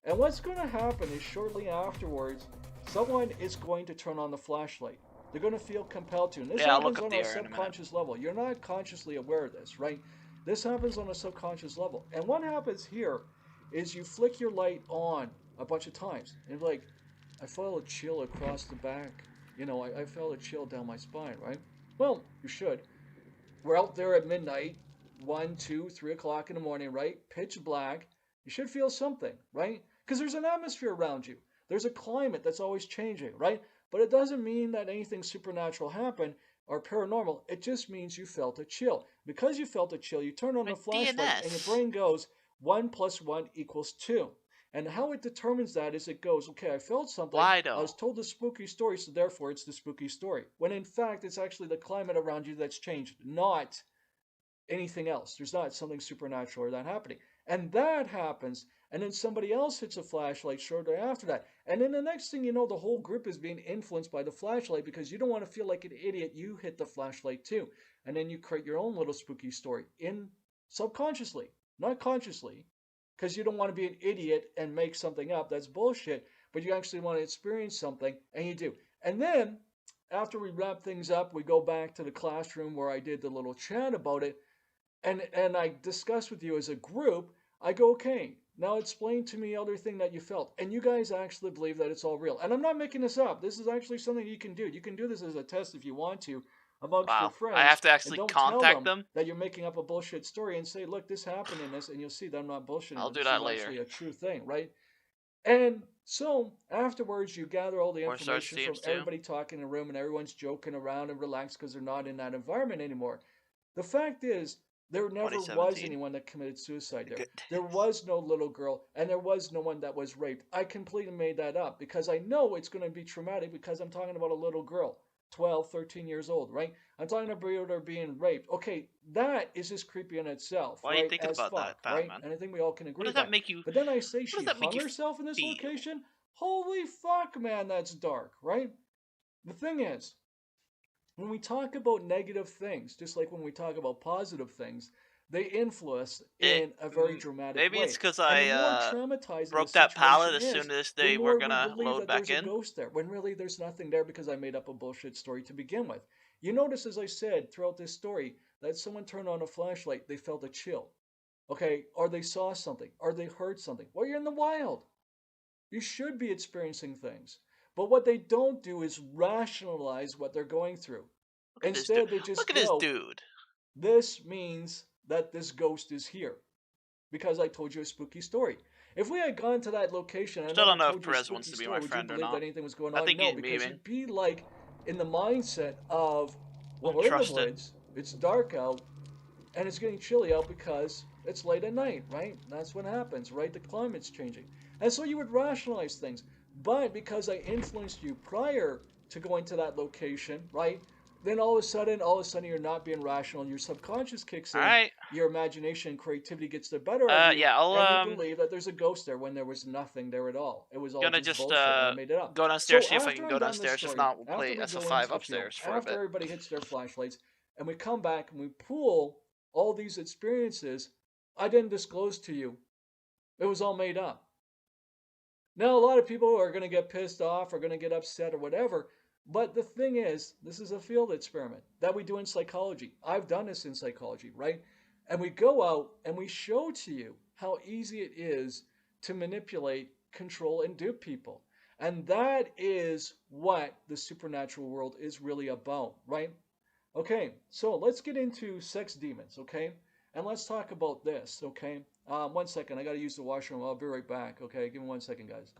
And what's going to happen is shortly afterwards, someone is going to turn on the flashlight. They're going to feel compelled to. And this Yeah, I'll look happens up on the a area in a minute. subconscious level. You're not consciously aware of this, right? This happens on a subconscious level. And what happens here is you flick your light on a bunch of times. And like, I felt a chill across the back. I felt a chill down my spine, right? Well, you should. We're out there at midnight, 1, 2, 3 o'clock in the morning, right? Pitch black. You should feel something, right? Because there's an atmosphere around you. There's a climate that's always changing, right? But it doesn't mean that anything supernatural happened or paranormal. It just means you felt a chill. Because you felt a chill, you turn on the flashlight and your brain goes, 1 + 1 = 2. And how it determines that is it goes, okay, I felt something. Why I though? was told the spooky story, so therefore it's the spooky story. When in fact, it's actually the climate around you that's changed, not anything else. There's not something supernatural or that happening. And that happens, and then somebody else hits a flashlight shortly after that. And then the next thing you know, the whole group is being influenced by the flashlight because you don't want to feel like an idiot. You hit the flashlight too. And then you create your own little spooky story subconsciously, not consciously, because you don't want to be an idiot and make something up. That's bullshit. But you actually want to experience something, and you do. And then, after we wrap things up, we go back to the classroom where I did the little chat about it, and I discuss with you as a group. I go, okay, now explain to me other thing that you felt. And you guys actually believe that it's all real. And I'm not making this up. This is actually something you can do. You can do this as a test if you want to amongst your Wow. friends. I have to and actually don't contact tell them? that you're making up a bullshit story and say, look, this happened in this, and you'll see that I'm not bullshitting. I'll do This that is later. actually a true thing, right? And so afterwards, you gather all the Or search information teams from too. everybody talking in a room, and everyone's joking around and relaxed because they're not in that environment anymore. The fact is, there never was 2017. anyone that committed suicide there. Good. There was no little girl, and there was no one that was raped. I completely made that up because I know it's going to be traumatic because I'm talking about a little girl, 12, 13 years old, right? I'm talking about her being raped. Okay, that is just creepy in itself, Why right? are you thinking As about fuck, that, right? man? And I think we all can agree What does with that make you? But then I say she does that make hung you herself in this feel? location? Holy fuck, man, that's dark, right? The thing is, when we talk about negative things, just like when we talk about positive things, they influence in a very dramatic way. Maybe it's because And the more I traumatizing broke the that pallet situation as is, soon as the they more were we gonna believe load that back there's a in. ghost there, when really there's nothing there because I made up a bullshit story to begin with. You notice, as I said throughout this story, that someone turned on a flashlight, they felt a chill, okay, or they saw something, or they heard something. Well, you're in the wild. You should be experiencing things. But what they don't do is rationalize what they're going through. Look at this Instead, dude. they just Look at this go, dude. this means that this ghost is here. Because I told you a spooky story. If we had gone to that location and Still don't I know told if you a Perez spooky wants to be story, my would friend you or believe not. that anything was going I on? think No, he's because memeing. you'd be like in the mindset of, well, Don't we're in the trust it. woods, it's dark out, and it's getting chilly out because it's late at night, right? That's what happens, right? The climate's changing. And so you would rationalize things. But because I influenced you prior to going to that location, right? then all of a sudden, you're not being rational, and your subconscious kicks in. All right. Your imagination and creativity gets the better of you, Yeah, I'll and you believe that there's a ghost there when there was nothing there at all. It was all gonna just just bullshit, and I made it up. go downstairs, So see if I after can I'm go done this downstairs. If story, not, we'll after play we go SF5 into the field, upstairs for a after bit. everybody hits their flashlights, and we come back and we pool all these experiences, I didn't disclose to you. It was all made up. Now, a lot of people are going to get pissed off or going to get upset or whatever. But the thing is, this is a field experiment that we do in psychology. I've done this in psychology, right? And we go out and we show to you how easy it is to manipulate, control, and dupe people. And that is what the supernatural world is really about, right? Okay, so let's get into sex demons, okay? And let's talk about this, okay? 1 second, I gotta use the washroom. I'll be right back, okay? Give me 1 second, guys.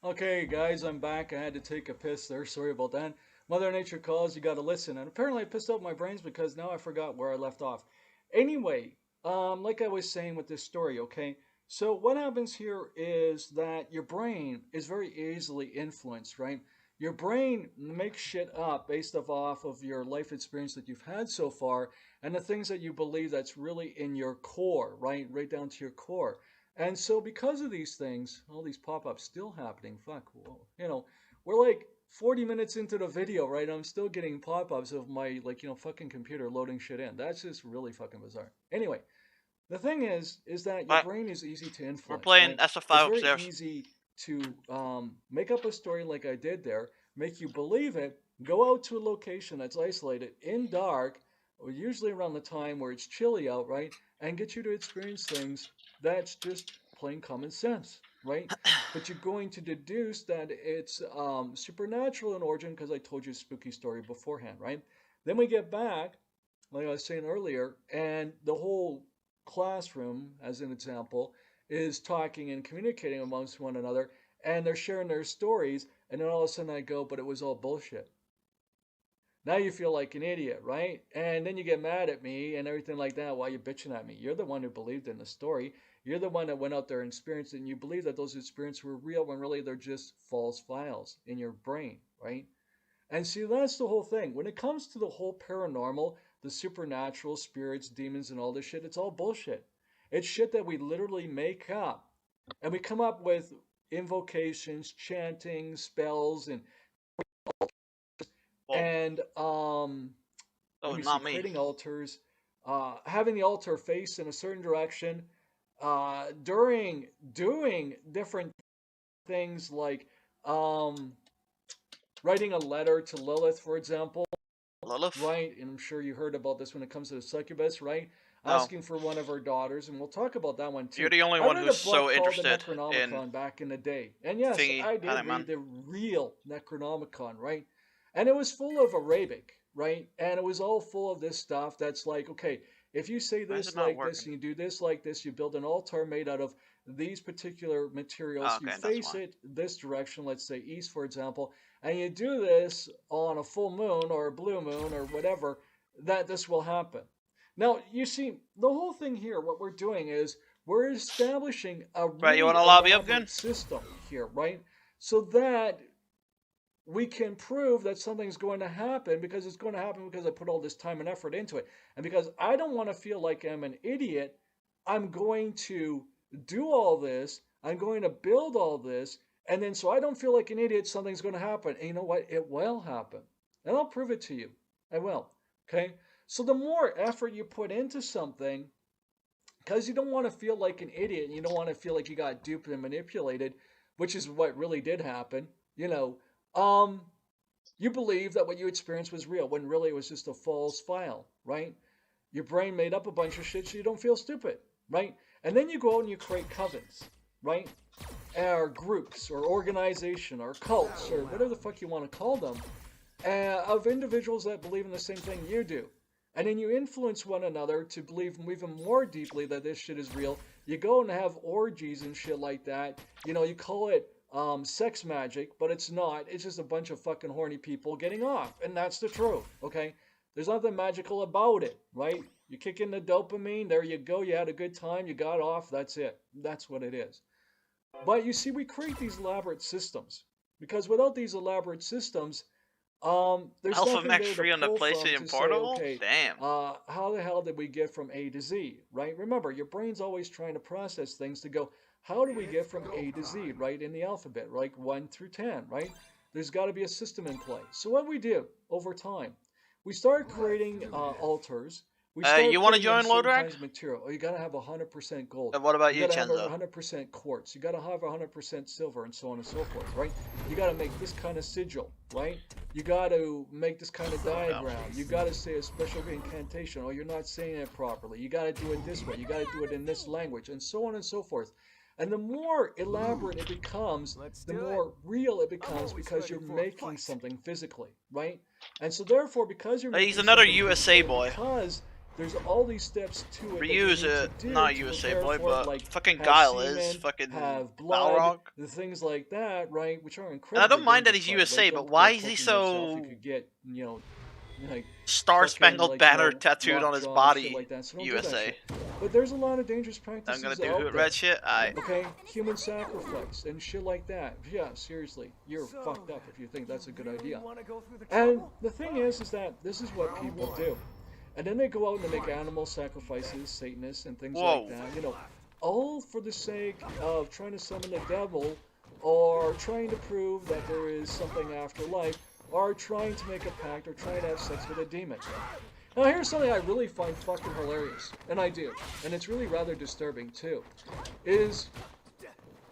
Okay, guys, I'm back. I had to take a piss there. Sorry about that. Mother Nature calls, you gotta listen. And apparently I pissed out my brains because now I forgot where I left off. Anyway, like I was saying with this story, okay? So what happens here is that your brain is very easily influenced, right? Your brain makes shit up based off of your life experience that you've had so far and the things that you believe that's really in your core, right? Right down to your core. And so because of these things, all these pop-ups still happening, fuck, whoa, you know, we're like 40 minutes into the video, right? I'm still getting pop-ups of my, like, you know, fucking computer loading shit in. That's just really fucking bizarre. Anyway, the thing is that your brain is easy to influence. We're playing right? SF5 It's upstairs. very easy to make up a story like I did there, make you believe it, go out to a location that's isolated in dark, or usually around the time where it's chilly out, right? And get you to experience things that's just plain common sense, right? But you're going to deduce that it's supernatural in origin because I told you a spooky story beforehand, right? Then we get back, like I was saying earlier, and the whole classroom, as an example, is talking and communicating amongst one another, and they're sharing their stories, and then all of a sudden I go, but it was all bullshit. Now you feel like an idiot, right? And then you get mad at me and everything like that while you're bitching at me. You're the one who believed in the story. You're the one that went out there and experienced it, and you believe that those experiences were real when really they're just false files in your brain, right? And see, that's the whole thing. When it comes to the whole paranormal, the supernatural, spirits, demons, and all this shit, it's all bullshit. It's shit that we literally make up. And we come up with invocations, chanting, spells, and creating altars, having the altar face in a certain direction, doing different things like writing a letter to Lilith, for example. Lilith? Right, and I'm sure you heard about this when it comes to the succubus, right? No. Asking for one of her daughters, and we'll talk about that one too. You're the only one who's so interested in the Necronomicon back in the day. And yes, I did read the real Necronomicon, right? And it was full of Arabic, right? And it was all full of this stuff that's like, okay, if you say this like this and you do this like this, you build an altar made out of these particular materials, you face it this direction, let's say east, for example, and you do this on a full moon or a blue moon or whatever, that this will happen. Now, you see, the whole thing here, what we're doing is we're establishing a really you want to lobby up again? System here, right? So that we can prove that something's going to happen because it's going to happen because I put all this time and effort into it. And because I don't want to feel like I'm an idiot, I'm going to do all this. I'm going to build all this. And then so I don't feel like an idiot, something's going to happen. And you know what? It will happen. And I'll prove it to you. I will. Okay? So the more effort you put into something, because you don't want to feel like an idiot, and you don't want to feel like you got duped and manipulated, which is what really did happen, you know, you believe that what you experienced was real, when really it was just a false file, right? Your brain made up a bunch of shit so you don't feel stupid, right? And then you go out and you create covens, right? Or groups, or organization, or cults, or whatever the fuck you want to call them, of individuals that believe in the same thing you do. And then you influence one another to believe even more deeply that this shit is real. You go and have orgies and shit like that. You know, you call it sex magic, but it's not. It's just a bunch of fucking horny people getting off. And that's the truth, okay? There's nothing magical about it, right? You kick in the dopamine, there you go. You had a good time, you got off, that's it. That's what it is. But you see, we create these elaborate systems. Because without these elaborate systems, There's Alpha nothing Max there free to on the pull from PlayStation to say, Portable? okay, Damn. how the hell did we get from A to Z, right? Remember, your brain's always trying to process things to go, how do we get from A to Z, right, in the alphabet, like 1 through 10, right? There's got to be a system in play. So what we do over time, we start creating altars. We start You want to putting in join certain Lodrag? kinds of material. Oh, you got to have 100% gold. And what about You you, got to have Chenzo? 100% quartz. You got to have 100% silver, and so on and so forth, right? You got to make this kind of sigil, right? You got to make this kind of diagram. You got to say a special incantation, or you're not saying it properly. You got to do it this way. You got to do it in this language, and so on and so forth. And the more elaborate it becomes, the more real it becomes because you're making something physically, right? And so therefore, because you're making He's another something USA physically, boy. because there's all these steps to it. Ryu's not USA boy, but like fucking have Guile is semen, fucking have blood, Balrog. the things like that, right? Which are And incredible. I don't mind that he's USA, but why is he so You could get, you know, like Star Spangled like, Banner you know, tattooed on his lockjaw and shit body? like that. So don't do that USA. shit. But there's a lot of dangerous practices I'm gonna do out hoot there. red shit. Okay, human sacrifice and shit like that. Yeah, seriously, you're fucked up if you think that's a good idea. And the thing is that this is what people do. And then they go out and they make animal sacrifices, Satanists and things like that. You know, all for the sake of trying to summon the devil, or trying to prove that there is something after life, or trying to make a pact, or trying to have sex with a demon. Now here's something I really find fucking hilarious, and I do, and it's really rather disturbing too, is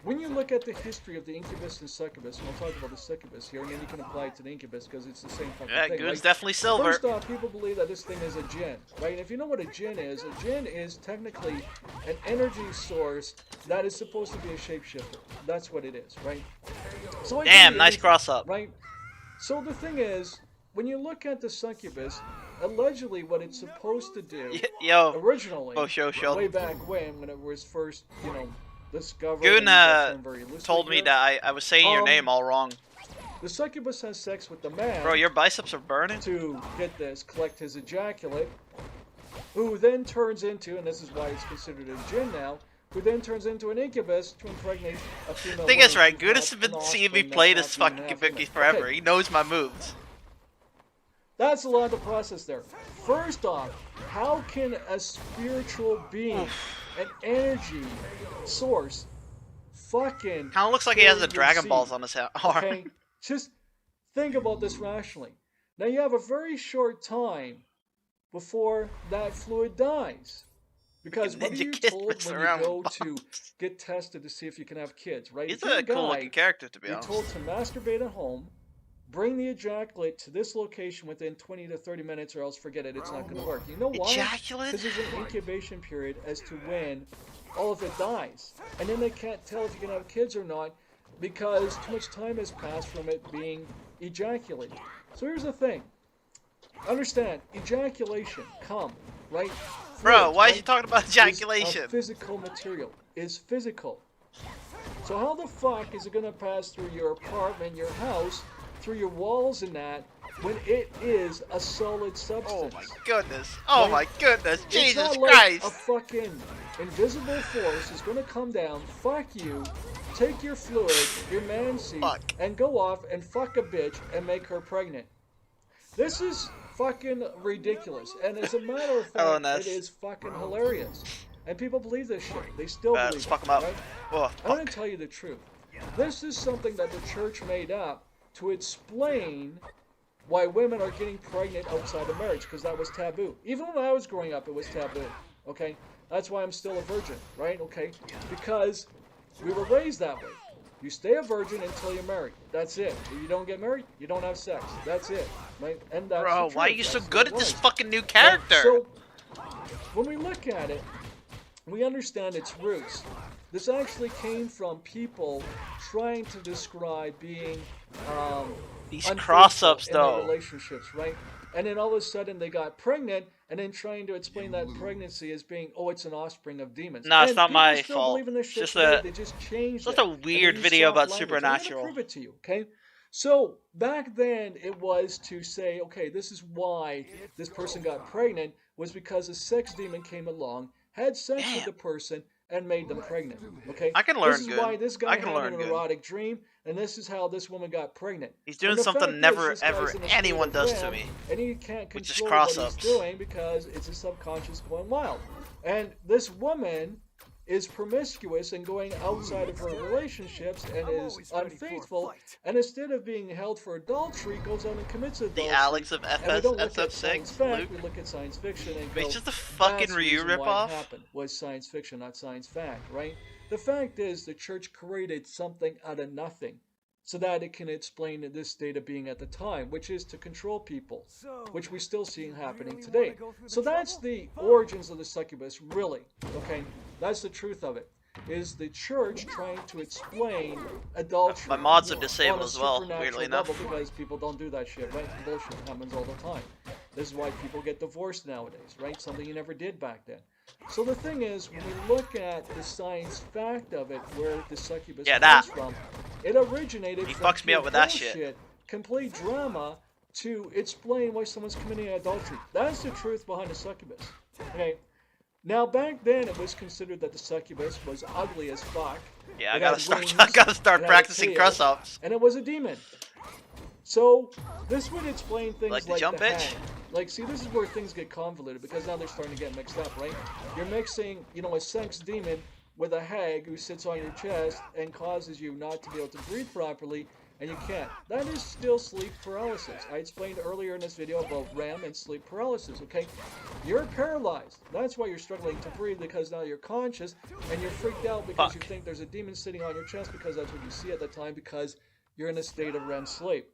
when you look at the history of the incubus and succubus, and we'll talk about the succubus here, and then you can apply it to the incubus because it's the same fucking Yeah, thing. goon's Like, definitely silver. first off, people believe that this thing is a djinn, right? And if you know what a djinn is technically an energy source that is supposed to be a shapeshifter. That's what it is, right? So it can Damn, be nice anything, cross up. right? So the thing is, when you look at the succubus, allegedly what it's supposed to do Yo, originally, oh, show. way back when it was first, you know, discovered, Goon and very loosely told me here, that I was saying your name all wrong. the succubus has sex with the man. Bro, your biceps are burning. To get this, collect his ejaculate, who then turns into, and this is why it's considered a djinn now, who then turns into an incubus to impregnate a female. Thing is, woman right, who Goon has has been an seeing me offspring play that's this not fucking even half K50 human. forever. Okay. He knows my moves. That's a lot to process there. First off, how can a spiritual being, an energy source, fucking Kind of looks like he has the carry your Dragon seed? Balls on his arm. Okay, just think about this rationally. Now you have a very short time before that fluid dies. Because what are Ninja you Kid told messing when you around go with to get tested to see if you can have kids, right? He's If you're a cool looking character, to be you're honest. told to masturbate at home, bring the ejaculate to this location within 20 to 30 minutes, or else forget it, it's not going to work. You know why? Ejaculate? Because there's an incubation period as to when all of it dies. And then they can't tell if you can have kids or not because too much time has passed from it being ejaculated. So here's the thing. Understand, ejaculation, cum, right? Bro, Fluids, why is right, he talking about is ejaculation? a physical material. Is physical. So how the fuck is it going to pass through your apartment, your house, through your walls and that, when it is a solid Oh substance? my goodness. Oh Right? my goodness. It's Jesus not like Christ. a fucking invisible force is going to come down, fuck you, take your fluid, your man seed, Fuck. and go off and fuck a bitch and make her pregnant. This is fucking ridiculous. And as a matter of Hello, fact, Ness. it is fucking hilarious. And people believe this shit. They still believe Let's it. fuck him up. Right? Oh, I'm going fuck. to tell you the truth. This is something that the church made up to explain why women are getting pregnant outside of marriage, because that was taboo. Even when I was growing up, it was taboo. Okay? That's why I'm still a virgin, right? Okay? Because we were raised that way. You stay a virgin until you're married. That's it. If you don't get married, you don't have sex. That's it. Right? And that's Bro, the why are truth. you so That's good what at it this was. fucking new character? So, when we look at it, we understand its roots. This actually came from people trying to describe being These unfaithful cross-ups, in their though. relationships, right? And then all of a sudden they got pregnant, and then trying to explain that pregnancy as being, oh, it's an offspring of demons. No, it's And not people my still fault. believe in this It's shit just today. a- They just changed That's it. a weird And they use video soft about language. Supernatural. I'm gonna prove it to you, okay? So back then it was to say, okay, this is why this person got pregnant, was because a sex demon came along, had sex with Damn. the person, and made them pregnant. Okay? I can learn This is good. why this guy I can had learn an good. erotic dream, and this is how this woman got pregnant. He's doing And the something fact never is, this ever guy's in a state anyone of does to REM, me. and he can't Which is control what he's cross-ups. doing because it's his subconscious going wild. And this woman is promiscuous and going outside of her relationships and I'm is always ready for a unfaithful, fight. and instead of being held for adultery, goes out and commits adultery. The Alex of And we don't look at science SF6, fact, Luke. we look at science fiction and But go, it's just a fucking that's the Ryu reason why ripoff. it happened, was science fiction, not science fact, right? The fact is the church created something out of nothing so that it can explain this state of being at the time, which is to control people, So, which we still see happening really today. wanna go through the So that's trouble? the Fine. origins of the succubus, really, okay? That's the truth of it. Is the church trying to explain adultery? My mods are on disabled a as well, supernatural weirdly enough. level, because people don't do that shit, right? Bullshit happens all the time. This is why people get divorced nowadays, right? Something you never did back then. So the thing is, when we look at the science fact of it, where the succubus Yeah, comes that. from, it originated He from fucks me up pure with that shit. bullshit, complete drama to explain why someone's committing adultery. That's the truth behind the succubus. Okay. Now back then, it was considered that the succubus was ugly as fuck. Yeah, I It gotta had start. wings, I gotta start it had a practicing tail, cross-ups. and it was a demon. So this would explain things Like like, the jump the itch? hag. Like, see, this is where things get convoluted because now they're starting to get mixed up, right? You're mixing, a sex demon with a hag who sits on your chest and causes you not to be able to breathe properly, and you can't. That is still sleep paralysis. I explained earlier in this video about REM and sleep paralysis, okay? You're paralyzed. That's why you're struggling to breathe, because now you're conscious and you're freaked out because Fuck. you think there's a demon sitting on your chest because that's what you see at the time because you're in a state of REM sleep.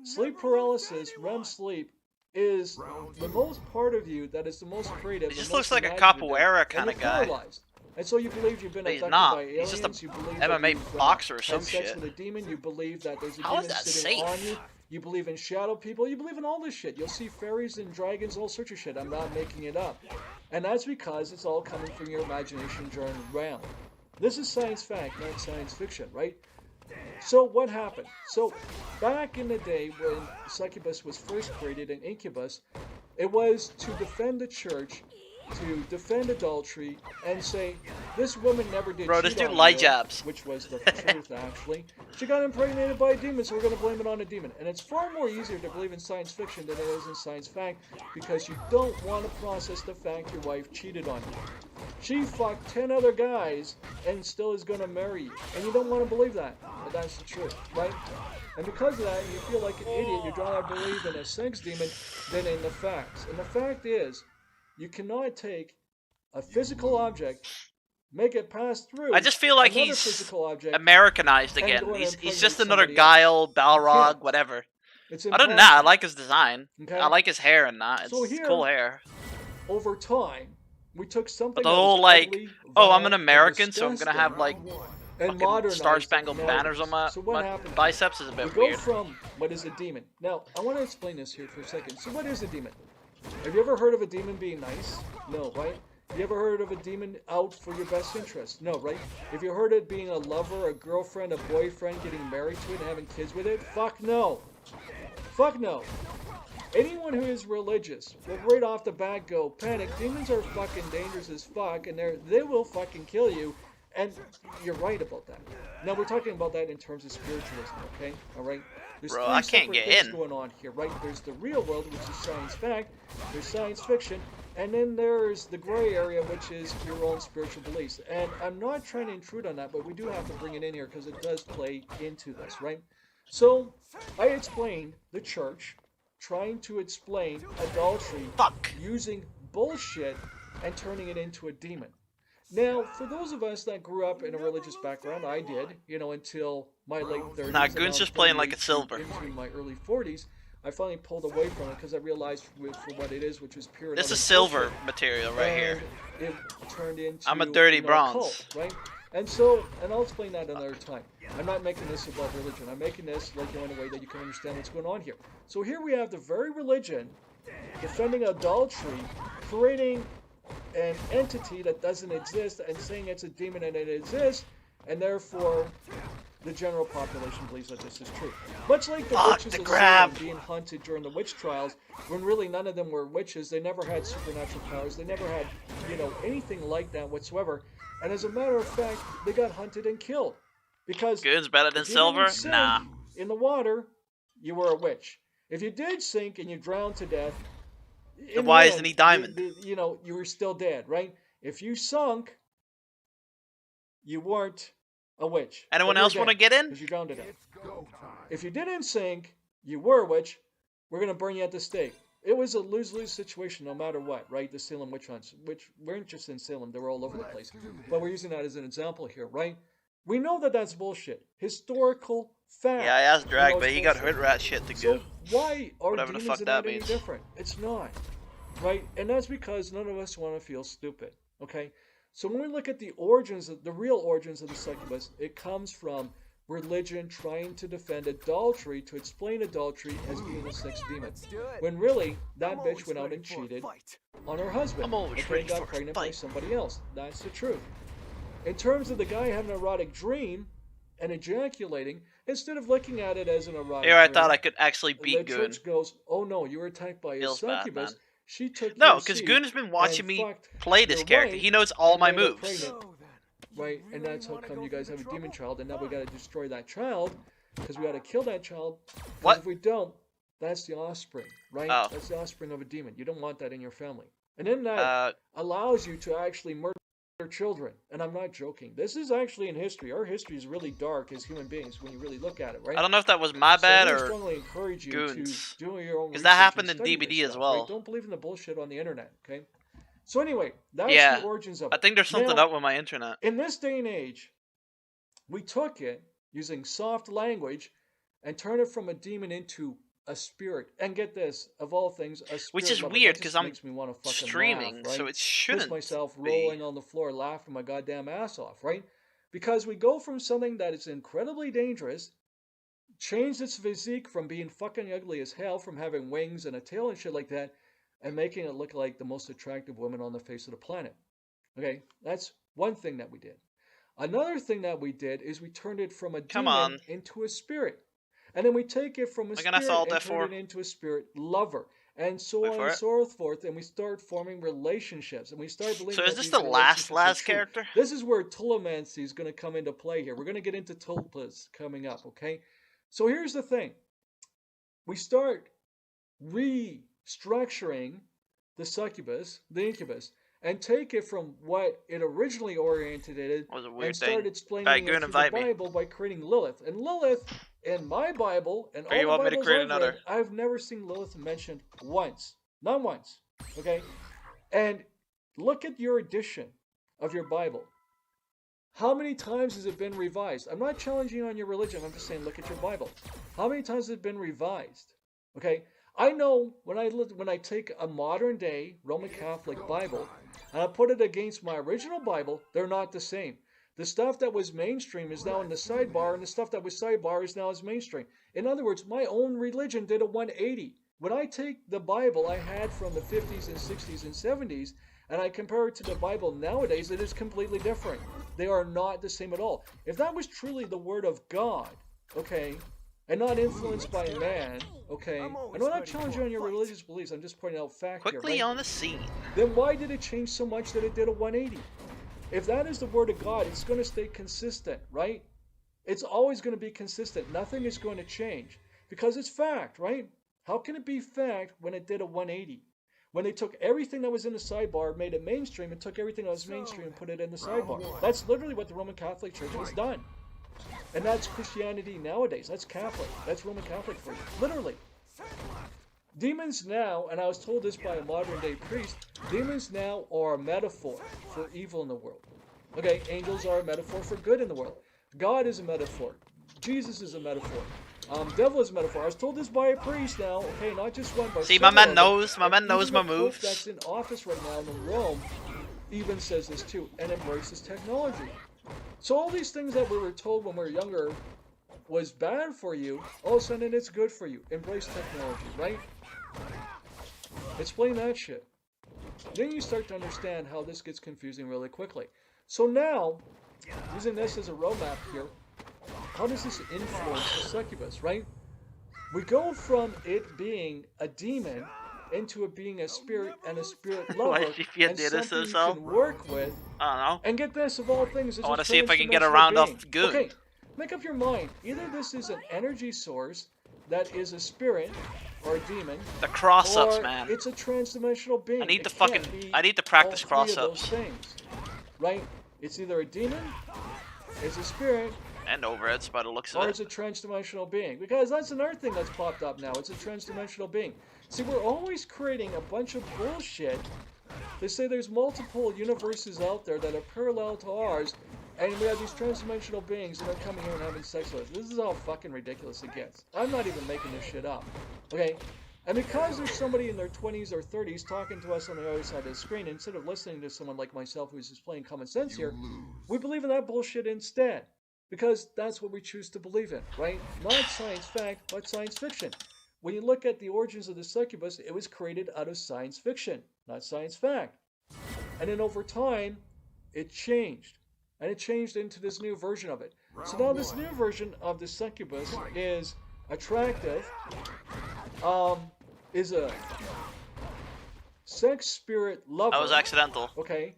Sleep paralysis, REM sleep, is the most part of you that is the most creative. He the just most looks like a imaginative, capoeira and kinda you're guy. paralyzed. And so you believe you've been But he's abducted not. by He's aliens. just a you believe MMA that you've, boxer or had some sex shit. with a demon. You believe that there's a How is demon that sitting safe? on you. You believe in shadow people. You believe in all this shit. You'll see fairies and dragons, all sorts of shit. I'm not making it up. And that's because it's all coming from your imagination during REM. This is science fact, not science fiction, right? So what happened? So back in the day when succubus was first created and incubus, it was to defend the church, to defend adultery, and say this woman never did. Bro, cheat this dude on light you, jabs. which was the truth actually. She got impregnated by a demon, so we're going to blame it on a demon. And it's far more easier to believe in science fiction than it is in science fact, because you don't want to process the fact your wife cheated on you. She fucked 10 other guys and still is going to marry you. And you don't want to believe that. But that's the truth, right? And because of that, you feel like an idiot. You'd rather believe in a sex demon than in the facts. And the fact is, you cannot take a physical object, make it pass through. I just feel like another he's physical object. Americanized and again. go and He's impregnate just another somebody else. Guile, Balrog, can't. whatever. It's Other than that, I impossible. like his design. Okay? I like his hair and that. It's So here- cool hair. Over time, we took something But the that whole, was like, ugly, oh, I'm vile, an and American, so I'm gonna disgusting, have, like, and fucking modernized Star it Spangled nowadays. Banners on my, So what my happened? biceps is a We bit go weird. from what is a demon. Now, I want to explain this here for a second. So what is a demon? Have you ever heard of a demon being nice? No, right? Have you ever heard of a demon out for your best interest? No, right? Have you heard it being a lover, a girlfriend, a boyfriend, getting married to it and having kids with it? Fuck no. Fuck no. Anyone who is religious will right off the bat go, panic, demons are fucking dangerous as fuck, and they will fucking kill you. And you're right about that. Now we're talking about that in terms of spiritualism, okay? Alright? There's Bro, three I can't separate get things in. going on here, right? There's the real world, which is science fact, there's science fiction, and then there's the gray area, which is your own spiritual beliefs. And I'm not trying to intrude on that, but we do have to bring it in here because it does play into this, right? So, I explained the church trying to explain adultery Fuck. using bullshit and turning it into a demon. Now, for those of us that grew up in a religious background, I did, until my late 30s. Nah, and Goon's now just playing like a 38 silver. Into my early 40s, I finally pulled away from it because I realized for what it is, which is pure. This and is utter silver bullshit. material right here. And it turned into. I'm a dirty bronze. Cult, right? And so, and I'll explain that another time. I'm not making this about religion. I'm making this in a way that you can understand what's going on here. So here we have the very religion defending adultery, creating an entity that doesn't exist and saying it's a demon and it exists, and therefore the general population believes that this is true. Much like the Fuck, witches the of grab. Salem being hunted during the witch trials, when really none of them were witches. They never had supernatural powers. They never had, anything like that whatsoever. And as a matter of fact, they got hunted and killed. Because Goon's better than if you didn't silver? sink Nah. in the water, you were a witch. If you did sink and you drowned to death, Then why isn't he diamond? You were still dead, right? If you sunk, you weren't a witch. Anyone else want to get in? Because you drowned to death. If you didn't sink, you were a witch. We're going to burn you at the stake. It was a lose-lose situation no matter what, right? The Salem witch hunts, which weren't just in Salem. They were all over the place. But we're using that as an example here, right? We know that that's bullshit. Historical fact. Yeah, I asked Drag, it's but he got bullshit. hood rat shit to So go. why are Whatever the demons fuck not that any means. different? It's not, right? And that's because none of us want to feel stupid, okay? So when we look at the origins, the real origins of the succubus, it comes from religion trying to defend adultery, to explain adultery as being a sex demon. When really, that bitch went out and cheated on her husband. I'm always and ready got for a pregnant by fight. somebody else. That's the truth. In terms of the guy having an erotic dream and ejaculating, instead of looking at it as an erotic Here I dream, thought I could actually the beat Goon. church goes, oh no, you were attacked by a Feels bad, succubus. man. She took No, your because seed Goon has been watching and me fucked play this your character. wife He knows all and my made her moves. pregnant, right? And that's how come you guys have a demon child, and now we got to destroy that child because we got to kill that child. 'Cause What? If we don't, that's the offspring, right? Oh. That's the offspring of a demon. You don't want that in your family. And then that allows you to actually murder children. And I'm not joking. This is actually in history. Our history is really dark as human beings when you really look at it, right? I don't know if that was my So bad I or strongly encourage you Goon's. to do your own 'Cause that research happened and in study DBD this as stuff, well. right? Don't believe in the bullshit on the internet, okay? So anyway, that's Yeah, the origins of I it. think there's something Now, up with my internet. in this day and age, we took it using soft language and turned it from a demon into a spirit. And get this, of all things, a spirit Which is lover. weird That just because I'm makes me want to fucking streaming, laugh, right? so it shouldn't Push myself be. rolling on the floor laughing my goddamn ass off, right? Because we go from something that is incredibly dangerous, changed its physique from being fucking ugly as hell, from having wings and a tail and shit like that, and making it look like the most attractive woman on the face of the planet. Okay, that's one thing that we did. Another thing that we did is we turned it from a Come demon on. into a spirit. And then we take it from a Am I gonna spirit assault and F4? turn it into a spirit lover. And so Wait on for and it. so forth. And we start forming relationships. And we start believing So is that this these the last relationships are true. character? This is where Tullimancy is going to come into play here. We're going to get into tulpas coming up, okay? So here's the thing. We start restructuring the succubus, the incubus, and take it from what it originally oriented it That was a weird and start thing. explaining Alright, it go and through invite the me. Bible by creating Lilith. And Lilith, in my Bible, and Or you all want the me to Bibles create I've another? read, I've never seen Lilith mentioned once. Not once. Okay? And look at your edition of your Bible. How many times has it been revised? I'm not challenging you on your religion. I'm just saying look at your Bible. How many times has it been revised? Okay? I know when I take a modern day Roman Catholic Bible and I put it against my original Bible, they're not the same. The stuff that was mainstream is now in the sidebar, and the stuff that was sidebar is now as mainstream. In other words, my own religion did a 180. When I take the Bible I had from the 50s and 60s and 70s and I compare it to the Bible nowadays, it is completely different. They are not the same at all. If that was truly the Word of God, okay, and not influenced by man, okay, and I'm not challenging on your religious beliefs, I'm just pointing out fact Quickly here, right? on the scene. Then why did it change so much that it did a 180? If that is the Word of God, it's going to stay consistent, right? It's always going to be consistent. Nothing is going to change because it's fact, right? How can it be fact when it did a 180? When they took everything that was in the sidebar, made it mainstream, and took everything that was mainstream and put it in the sidebar. That's literally what the Roman Catholic Church has done. And that's Christianity nowadays. That's Catholic. That's Roman Catholic for you. Literally. Demons now, and I was told this by a modern day priest, demons now are a metaphor for evil in the world. Okay, angels are a metaphor for good in the world. God is a metaphor. Jesus is a metaphor. Devil is a metaphor. I was told this by a priest now, okay, not just one, but See, my several man of them. knows. My man And knows even my the Pope moves. that's in office right now in Rome even says this too, and embraces technology. So all these things that we were told when we were younger was bad for you, all of a sudden it's good for you. Embrace technology, right? Explain that shit. Then you start to understand how this gets confusing really quickly. So now, using this as a roadmap here, how does this influence the succubus, right? We go from it being a demon into it being a spirit and a spirit Why lover did she feel and did this something you herself? can work with. I don't know. And get this, of all things, it's I want a to see if I can get transdimensional around being. off Goon. Okay, make up your mind. Either this is an energy source that is a spirit or a demon, The cross-ups, or man. it's a transdimensional being. I need It to can't fucking. be I need to practice all three of those cross-ups. things, right? It's either a demon, it's a spirit, And overheads by the looks or of it's it. a transdimensional being. Because that's another thing that's popped up now. It's a transdimensional being. See, we're always creating a bunch of bullshit. They say there's multiple universes out there that are parallel to ours, and we have these transdimensional beings that are coming here and having sex with us. This is how fucking ridiculous it gets. I'm not even making this shit up. Okay? And because there's somebody in their 20s or 30s talking to us on the other side of the screen, instead of listening to someone like myself who's just playing common sense here, we believe in that bullshit instead. Because that's what we choose to believe in, right? Not science fact, but science fiction. When you look at the origins of the succubus, it was created out of science fiction, not science fact. And then over time, it changed. And it changed into this new version of it. So now this new version of the succubus is attractive, is a sex spirit lover. That was accidental. Okay.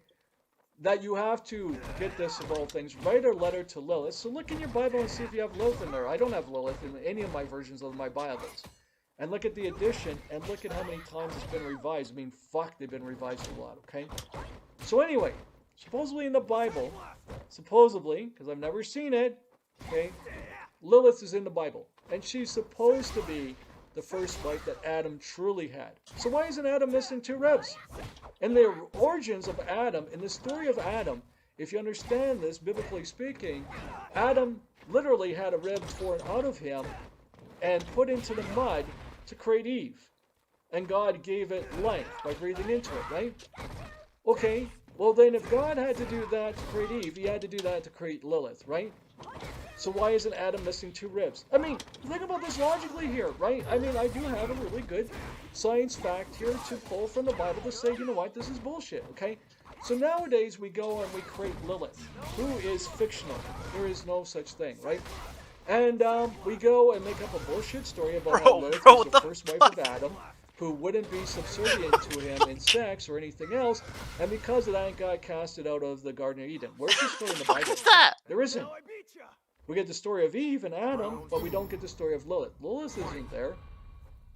That you have to get this of all things. Write a letter to Lilith. So look in your Bible and see if you have Lilith in there. I don't have Lilith in any of my versions of my Bibles. And look at the edition and look at how many times it's been revised. I mean, fuck, they've been revised a lot, okay? So anyway, supposedly in the Bible, supposedly, because I've never seen it, okay, Lilith is in the Bible. And she's supposed to be the first wife that Adam truly had. So why isn't Adam missing 2 ribs? And the origins of Adam, in the story of Adam, if you understand this, biblically speaking, Adam literally had a rib torn out of him and put into the mud to create Eve. And God gave it life by breathing into it, right? Okay, well then if God had to do that to create Eve, he had to do that to create Lilith, right? So why isn't Adam missing 2 ribs? I mean, think about this logically here, right? I mean, I do have a really good science fact here to pull from the Bible to say, you know what, this is bullshit, okay? So nowadays we go and we create Lilith, who is fictional. There is no such thing, right? And we go and make up a bullshit story about how Lilith was the first wife of Adam, who wouldn't be subservient to him in sex or anything else, and because of that got casted out of the Garden of Eden. Where's the story in the Bible? What is that? There isn't. We get the story of Eve and Adam, but we don't get the story of Lilith. Lilith isn't there.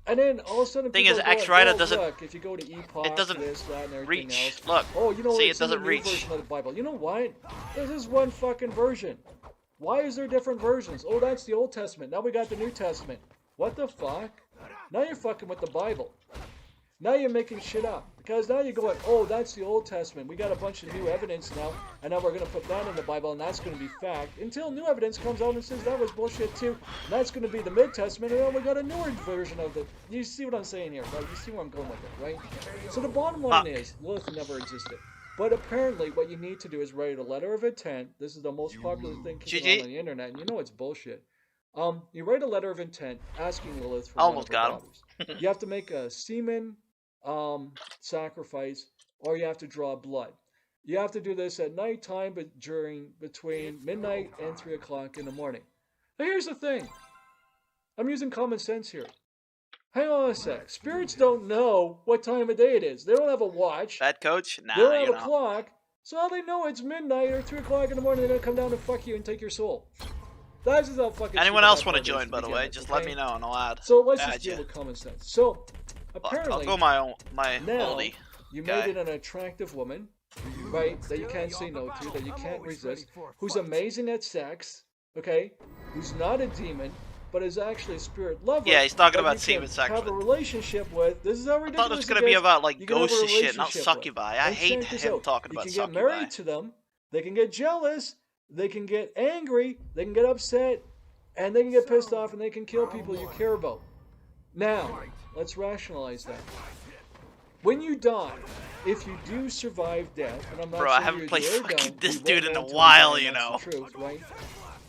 And then all of a sudden, Thing people is, are going, X-Rider oh, doesn't. look, if you go to Epoch, It doesn't this, that, and everything reach. else. Look. Oh, you know See, it's it doesn't in the new reach. version of the Bible. You know what? This is one fucking version. Why is there different versions? Oh, that's the Old Testament. Now we got the New Testament. What the fuck? Now you're fucking with the Bible. Now you're making shit up. Because now you're going, oh, that's the Old Testament. We got a bunch of new evidence now, and now we're going to put that in the Bible, and that's going to be fact. Until new evidence comes out and says that was bullshit too. And that's going to be the Mid-Testament, and then we got a newer version of it. You see what I'm saying here, right? You see where I'm going with it, right? So the bottom line is, Lilith never existed. But apparently what you need to do is write a letter of intent. This is the most popular thing kicking on the internet, and you know it's bullshit. You write a letter of intent asking Lilith for Almost one of her got him. daughters. You have to make a semen sacrifice, or you have to draw blood. You have to do this at nighttime, but between midnight and 3 o'clock in the morning. Now here's the thing. I'm using common sense here. Hang on a sec. Spirits don't know what time of day it is. They don't have a watch. Bad coach? Nah, They don't you have a know. clock. So how they know it's midnight or 3 o'clock in the morning, they're going to come down and fuck you and take your soul. That's just how fucking Anyone stupid else that want to part is join, by the begin way? with, Just okay? let me know and I'll add. So let's just Add deal ya. with common sense. So Fuck, apparently, I'll go my now oldie. you guy. made it an attractive woman, right? That you can't say no to, that you can't resist, who's amazing at sex, okay? Who's not a demon, but is actually a spirit lover. Yeah, he's talking that about you semen can sex. have a relationship with. This is how I ridiculous thought it was it gonna be gets. about like You can have a ghost shit, not relationship with. succubi. I And hate check this him out. talking You about can get succubi. married to them. They can get jealous. They can get angry. They can get upset. And they can get pissed off and they can kill people you care about. Now, let's rationalize that. When you die, if you do survive death, and I'm not Bro, sure I haven't you played do or fucking don't, this we dude won't in know a until we while, die, you and that's know. the truth, right?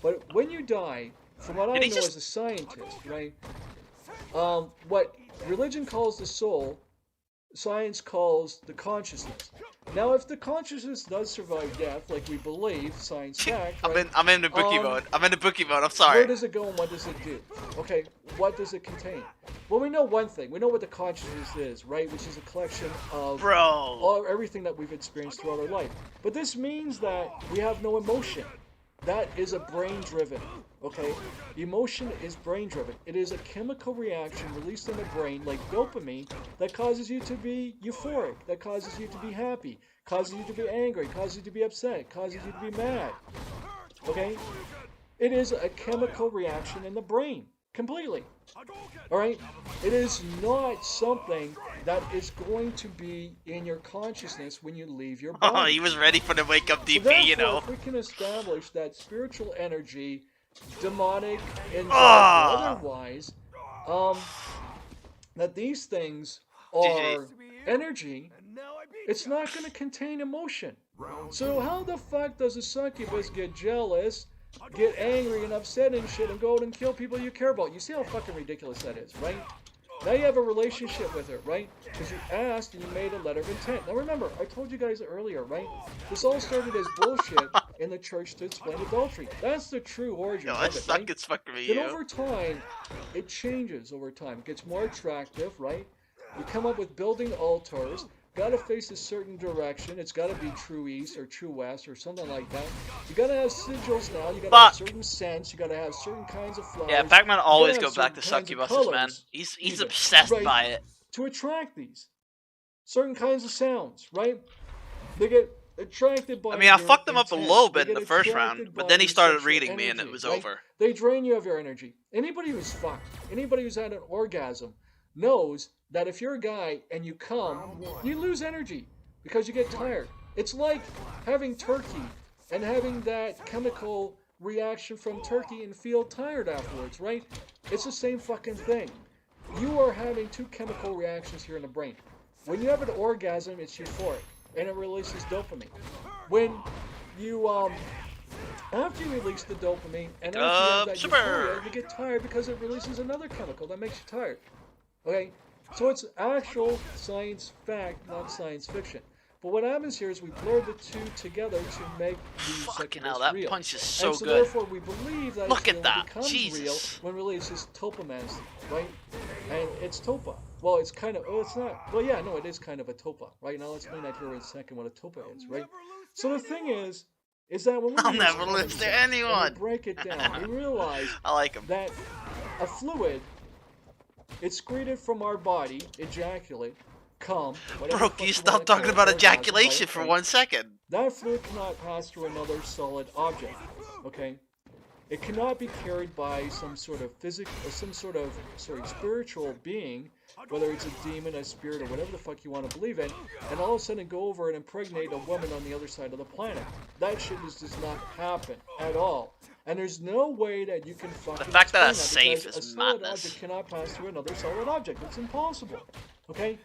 But when you die, from what I Did know he just- as a scientist, right? What religion calls the soul science calls the consciousness. Now, if the consciousness does survive death, like we believe, science fact, right? I'm in the bookie mode. I'm in the bookie mode. I'm sorry. Where does it go and what does it do? Okay, what does it contain? Well, we know one thing. We know what the consciousness is, right? Which is a collection of everything that we've experienced throughout our life. But this means that we have no emotion. That is a brain-driven, okay? Emotion is brain-driven. It is a chemical reaction released in the brain, like dopamine, that causes you to be euphoric, that causes you to be happy, causes you to be angry, causes you to be upset, causes you to be mad, okay? It is a chemical reaction in the brain, completely, all right? It is not something that is going to be in your consciousness when you leave your body. Oh, he was ready for the wake up DP, So you know. if we can establish that spiritual energy, demonic, and otherwise, that these things are energy, it's not going to contain emotion. So how the fuck does a succubus get jealous, get angry and upset and shit, and go out and kill people you care about? You see how fucking ridiculous that is, right? Now you have a relationship with her, right? Because you asked and you made a letter of intent. Now remember, I told you guys earlier, right? This all started as bullshit in the church to explain adultery. That's the true origin of it, right? It's fucking me, Then over time, it changes over time. It gets more attractive, right? You come up with building altars. Got to face a certain direction. It's got to be true east or true west or something like that. You got to have sigils now. You got to have certain scents. You got to have certain kinds of flowers. Yeah, Pac-Man always go back to succubuses, man. He's obsessed by it. To attract these certain kinds of sounds, right? They get attracted by. I mean, I fucked him up a little bit in the first round, but then he started reading me, and it was over. They drain you of your energy. Anybody who's fucked, anybody who's had an orgasm, knows that if you're a guy and you come, you lose energy because you get tired. It's like having turkey and having that chemical reaction from turkey and feel tired afterwards, right? It's the same fucking thing. You are having two chemical reactions here in the brain. When you have an orgasm, it's euphoric and it releases dopamine. When you after you release the dopamine and after you have that euphoria, you get tired because it releases another chemical that makes you tired. Okay? So it's actual science fact, not science fiction. But what happens here is we blur the two together to make the fucking hell, that real. punch is so and so good. Therefore, we believe that Look it at that. becomes Jesus. real when releases topomancy, right? And it's topa. Well, it's kind of. Oh, it's not. Well, yeah, no, it is kind of a topa, right? Now let's explain that here in a second what a topa is, right? So the thing is that when we I'll never lose to anyone. We break it down, we realize I like him. that a fluid. It's excreted from our body, ejaculate, cum. Bro, can you stop talking about ejaculation for 1 second? That fluid cannot pass through another solid object, okay? It cannot be carried by some sort of spiritual being, whether it's a demon, a spirit, or whatever the fuck you want to believe in, and all of a sudden go over and impregnate a woman on the other side of the planet. That shit just does not happen at all. And there's no way that you can fucking The fact that explain it's safe because is a solid madness. object cannot pass through another solid object. It's impossible. Okay?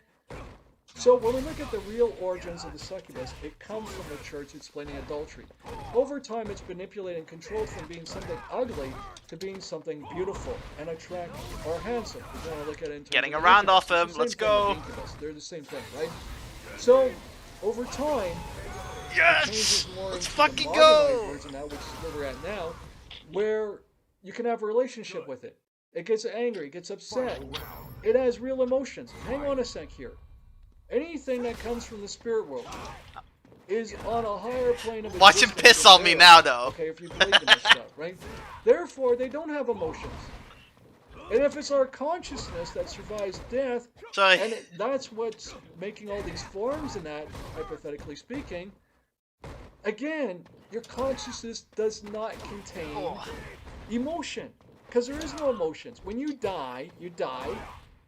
So when we look at the real origins of the succubus, it comes from the church explaining adultery. Over time, it's manipulated and controlled from being something ugly to being something beautiful and attractive or handsome. If you want to look at it in terms Getting a of round incubus, off him. it's the Let's same thing go. with incubus. They're the same thing, right? So over time, it Yes! changes more Let's into fucking the go! modernized version now, which is where we're at now, where you can have a relationship with it. It gets angry, it gets upset. It has real emotions. Hang on a sec here. Anything that comes from the spirit world is on a higher plane of Watch him existence piss than on me theirs. now, though. Okay, if you believe in this stuff, right? Therefore, they don't have emotions. And if it's our consciousness that survives death, Sorry. and that's what's making all these forms and that, hypothetically speaking, again, your consciousness does not contain emotion. Because there is no emotions. When you die,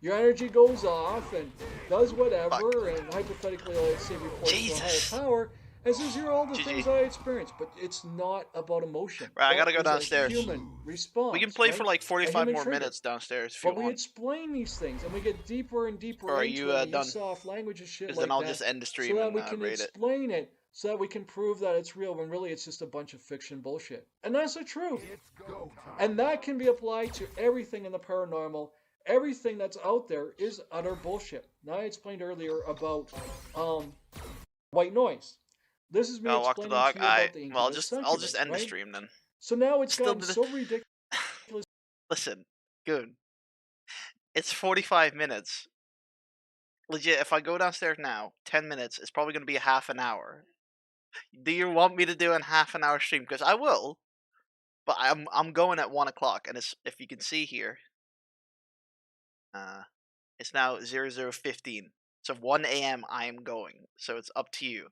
your energy goes off and does whatever, and hypothetically, let's say, reports to a Jesus. higher power, and says, here are all the GG. things I experienced. But it's not about emotion. Right, I gotta That go is a downstairs. human response. We can play right? for like A 45 human more trigger. minutes downstairs if you But we want. explain these things, and we get deeper and deeper Or are into you, it, and done? use soft language and shit Because like then I'll that, just end the so stream that and we can rate it. explain it, so that we can prove that it's real, when really it's just a bunch of fiction bullshit. And that's the truth. And that can be applied to everything in the paranormal, everything that's out there is utter bullshit. Now, I explained earlier about white noise. This is me Gotta walk the explaining dog. to you about the Well, incubus I'll just succubus, end the right? stream then. So now it's Still gotten did it. so ridiculous. Listen, good. It's 45 minutes. Legit, if I go downstairs now, 10 minutes, it's probably gonna be a half an hour. Do you want me to do a half an hour stream? Because I will. But I'm going at 1 o'clock, and it's, if you can see here, it's now 00:15. So 1 a.m. I am going. So it's up to you.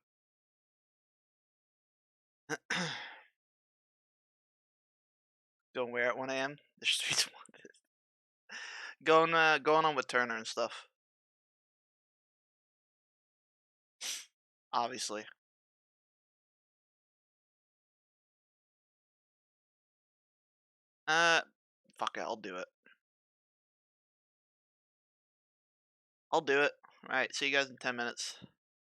Going where at 1 a.m.? The streets wanted. Going on with Turner and stuff. Obviously. Fuck it, I'll do it. I'll do it. Alright, see you guys in 10 minutes.